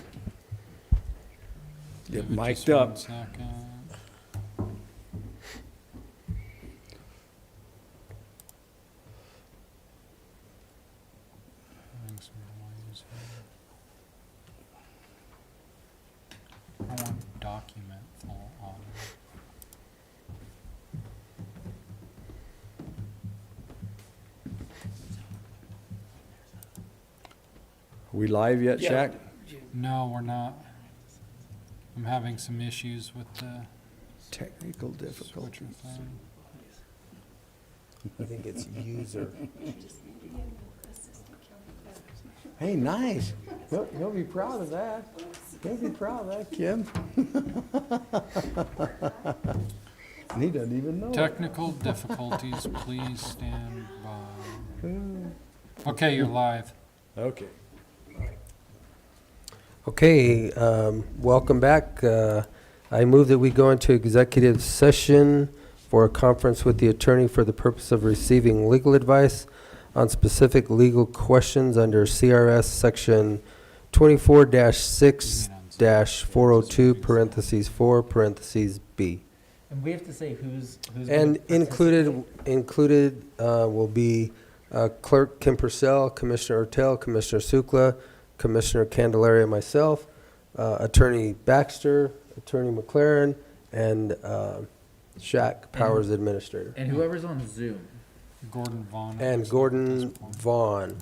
Get Give it mic'd just up. 1 second. Having some noise here. I want document full audio. We live yet, Yeah. Shaq? No, we're not. I'm having some issues with the Technical switcher difficulties. thing. I think it's user. Hey, nice. He'll be proud of that. He'll be proud of that, Kim. And he doesn't even know it. Technical difficulties, please stand by. Okay, you're live. Okay. Okay, welcome back. I move that we go into executive session for a conference with the attorney for the purpose of receiving legal advice on specific legal questions under CRS Section 24-6-402, parentheses 4, parentheses B. And we have to say who's And included will be Clerk Kim Purcell, Commissioner Ortel, Commissioner Sukla, Commissioner Candelaria, myself, Attorney Baxter, Attorney McLaren, and Shaq, Powers Administrator. and whoever's on Zoom. Gordon Vaughn. And Gordon Vaughn.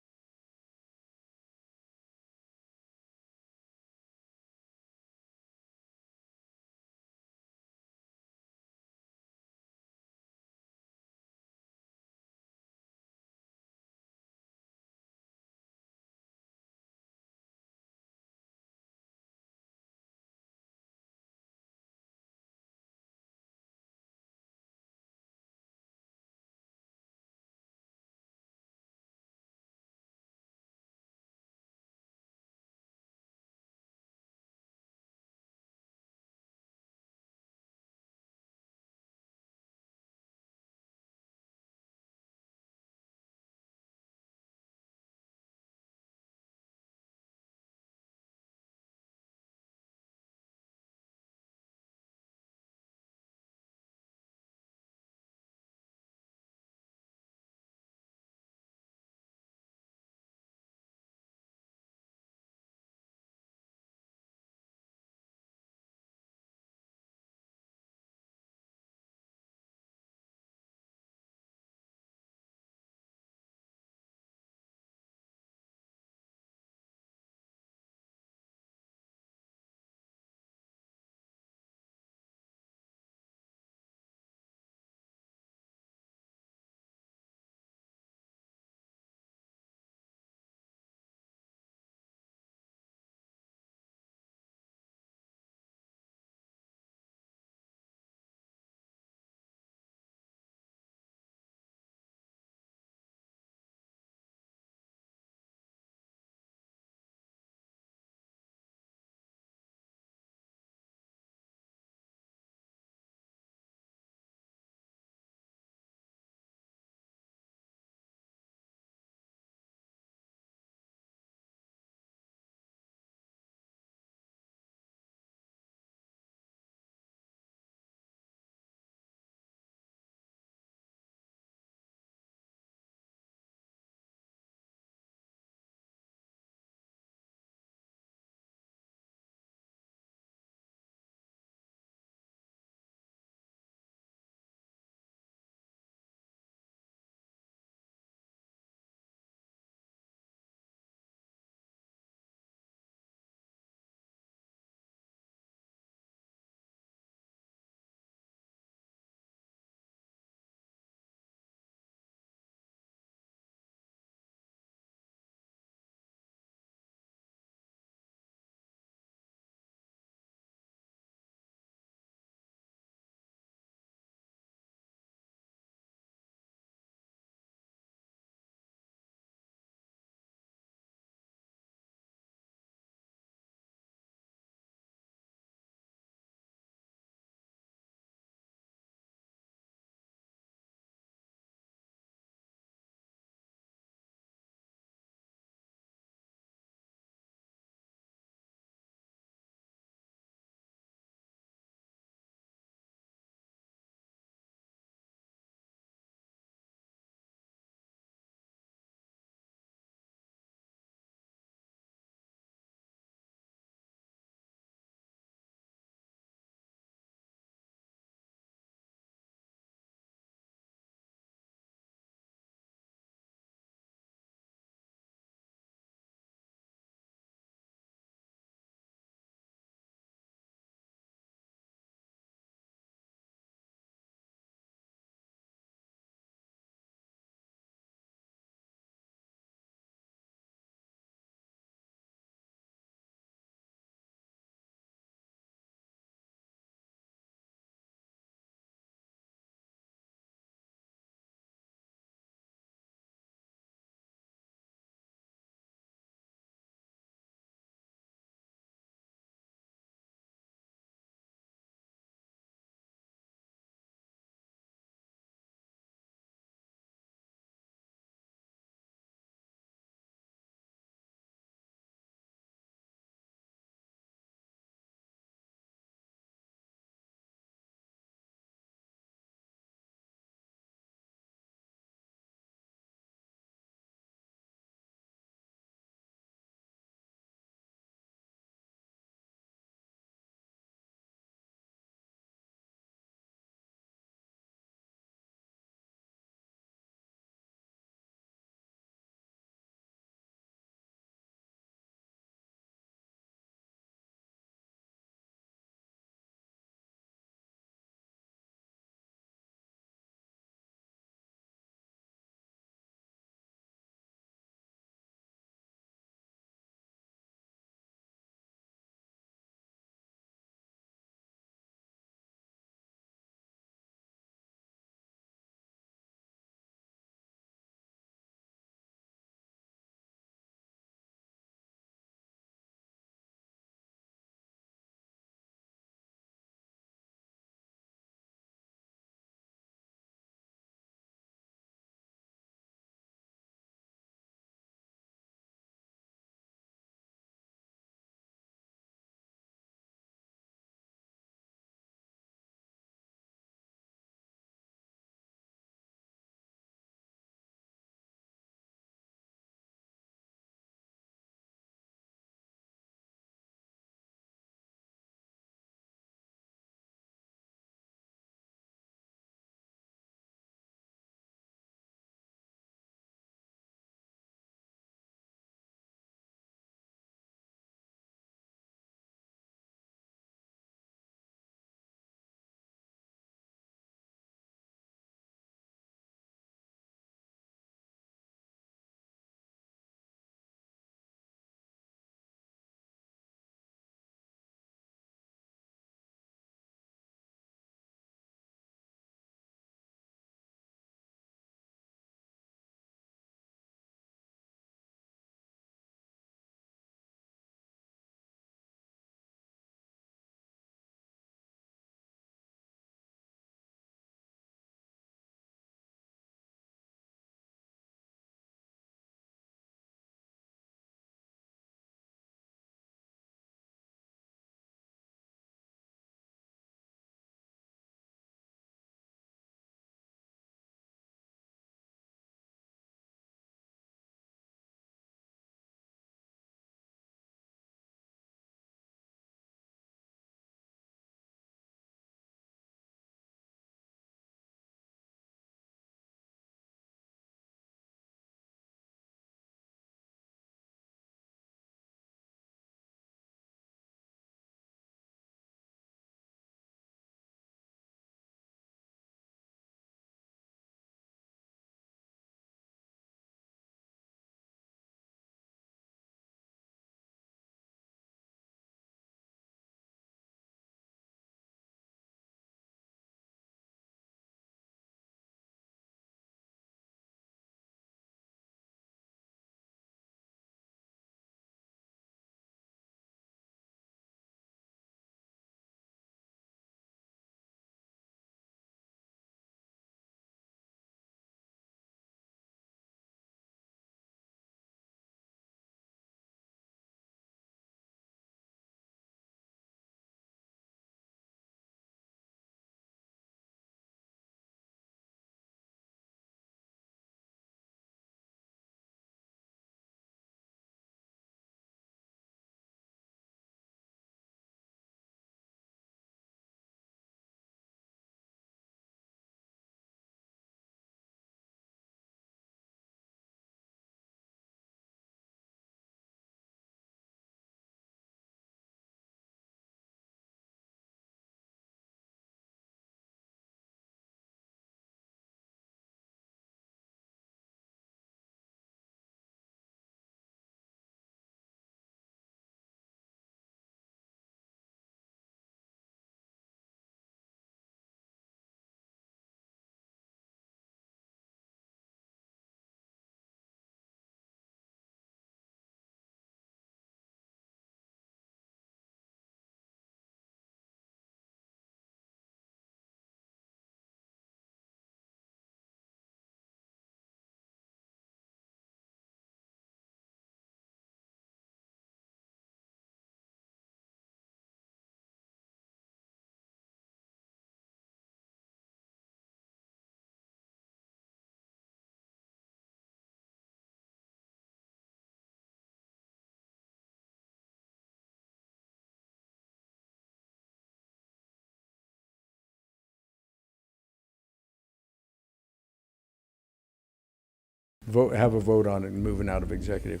have a vote on it and moving out of executive.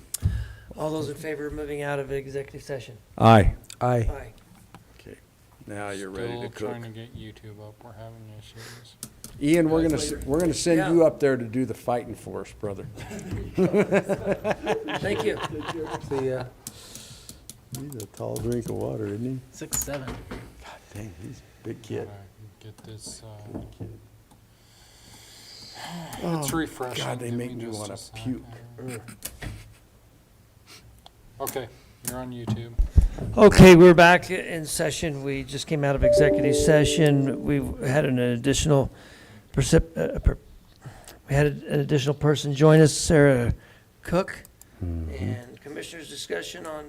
All those in favor of moving out of executive session? Aye. Aye. Aye. Okay, now you're ready to Still cook. trying to get YouTube up. We're having issues. Ian, we're gonna send Yeah. you up there to do the fighting for us, brother. Thank you. See ya. He's a tall drink of water, isn't 6'7". he? God dang, he's a big kid. Get this, Oh, it's refreshing. God, they Give make me just wanna a sec puke. here. Okay, you're on YouTube. Okay, we're back in session. We just came out of executive session. We had an additional we had an additional person join us, Sarah Cook, and commissioners' discussion on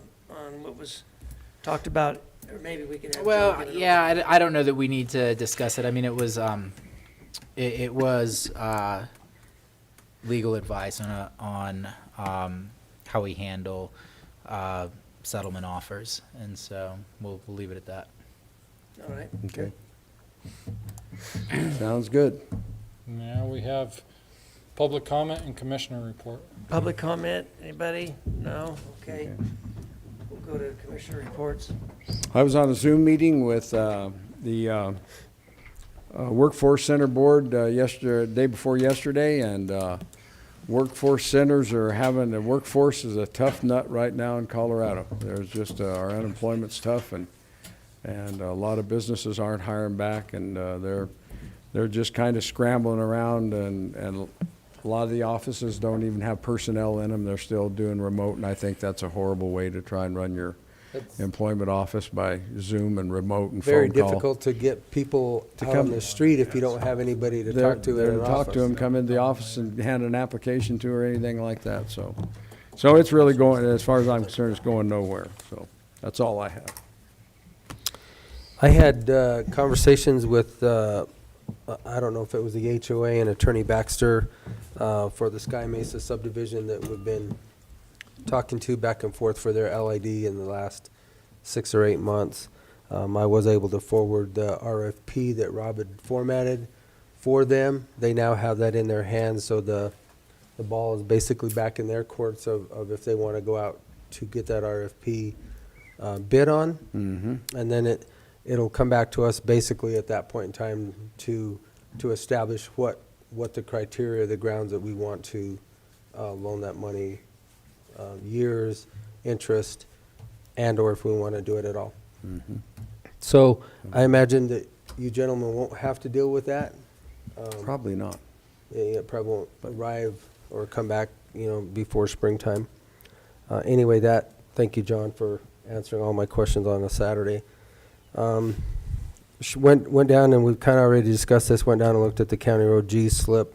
what was talked about, or maybe we can have. Well, John get it yeah, I don't know that we need to discuss it. I mean, it was it was legal advice on how we handle settlement offers, and so we'll leave it at that. All right. Okay. Sounds good. Now we have public comment and commissioner report. Public comment, anybody? No? Okay. We'll go to commissioner reports. I was on a Zoom meeting with the Workforce Center Board day before yesterday, and workforce centers are having, the workforce is a tough nut right now in Colorado. There's just, our unemployment's tough, and a lot of businesses aren't hiring back, and they're just kind of scrambling around, and a lot of the offices don't even have personnel in them. They're still doing remote, and I think that's a horrible way to try and run your employment office, by Zoom and remote and phone call. Very difficult to get people To out come- on the street if you don't have anybody to talk to in They're an to talk office. to them, come into the office and hand an application to or anything like that, so. So it's really going, as far as I'm concerned, it's going nowhere, so that's all I have. I had conversations with, I don't know if it was the HOA and Attorney Baxter for the Sky Mesa subdivision that we've been talking to back and forth for their LID in the last 6 or 8 months. I was able to forward the RFP that Rob had formatted for them. They now have that in their hands, so the ball is basically back in their courts of if they want to go out to get that RFP bid on. Mm-hmm. And then it'll come back to us basically at that point in time to establish what the criteria, the grounds that we want to loan that money, years, interest, and/or if we want to do it at all. Mm-hmm. So I imagine that you gentlemen won't have to deal with that. Probably not. It probably won't arrive or come back, before springtime. Anyway, thank you, John, for answering all my questions on a Saturday. Went down, and we've kind of already discussed this, went down and looked at the County Road G slip.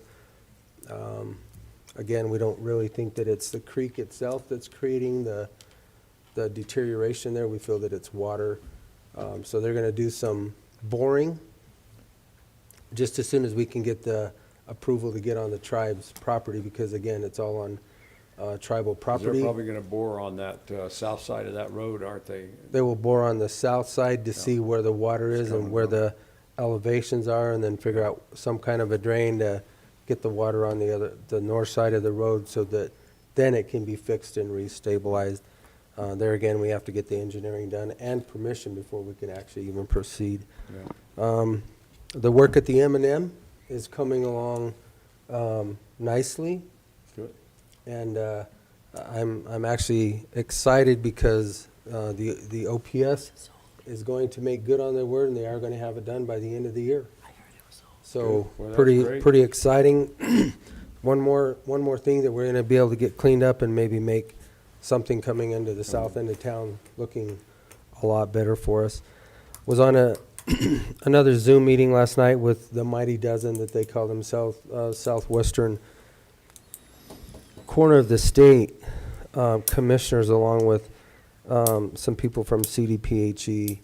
Again, we don't really think that it's the creek itself that's creating the deterioration there. We feel that it's water. So they're going to do some boring just as soon as we can get the approval to get on the tribe's property, because again, it's all on tribal property. They're probably gonna bore on that south side of that road, aren't they? They will bore on the south side to see where the water is and where the elevations are, and then figure out some kind of a drain to get the water on the north side of the road, so that then it can be fixed and restabilized. There again, we have to get the engineering done and permission before we can actually even proceed. Yeah. The work at the M&M is coming along nicely. Good. And I'm actually excited because the OPS is going to make good on their word, and they are going to have it done by the end of the year. So Good. Well, that's pretty great. pretty exciting. One more thing that we're going to be able to get cleaned up and maybe make something coming into the south end of town looking a lot better for us. Was on another Zoom meeting last night with the Mighty Dozen that they call themselves, southwestern corner of the state commissioners, along with some people from CDPHE,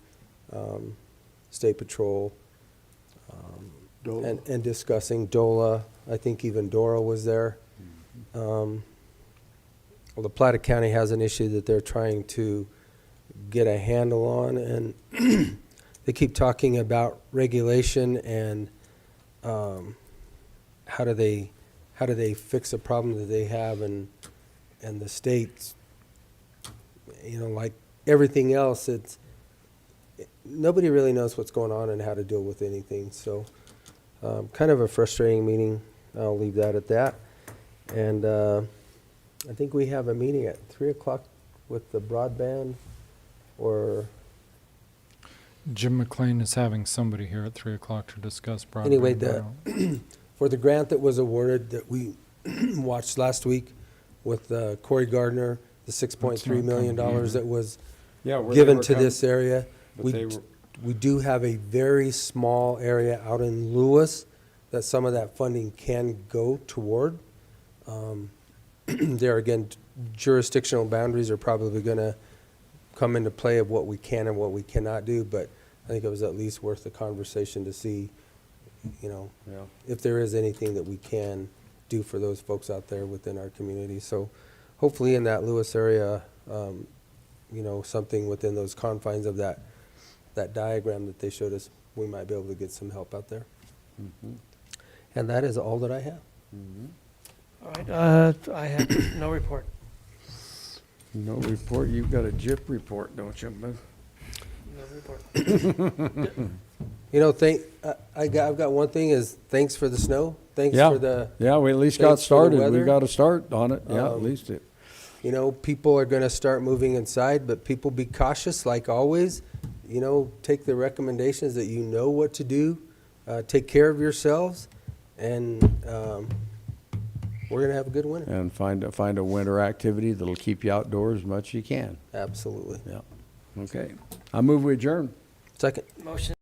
State Patrol, and discussing DOLA. I think even Dora was there. Well, the Plata County has an issue that they're trying to get a handle on, and they keep talking about regulation and how do they how do they fix a problem that they have, and the state's, like everything else, nobody really knows what's going on and how to deal with anything. So kind of a frustrating meeting. I'll leave that at that. And I think we have a meeting at 3 o'clock with the broadband, or Jim McLean is having somebody here at 3 o'clock to discuss broadband. anyway, for the grant that was awarded that we watched last week with Corey Gardner, the $6.3 million that was given to this area. We do have a very small area out in Lewis that some of that funding can go toward. There again, jurisdictional boundaries are probably going to come into play of what we can and what we cannot do, but I think it was at least worth the conversation to see, if there is anything that we can do for those folks out there within our community. So hopefully in that Lewis area, something within those confines of that diagram that they showed us, we might be able to get some help out there. And that is all that I have. All right, I have no report. No report. You've got a JIP report, don't you? No report. I've got one thing is thanks for the snow. Thanks Yeah. for the. Yeah, we at least got thanks for the started. We weather. got a start on it. Yeah, at least it. People are going to start moving inside, but people be cautious like always. Take the recommendations that you know what to do. Take care of yourselves, and we're going to have a good winter. And find a winter activity that'll keep you outdoors as much as you can. Absolutely. Yeah. Okay. I move we adjourn. Second. Motion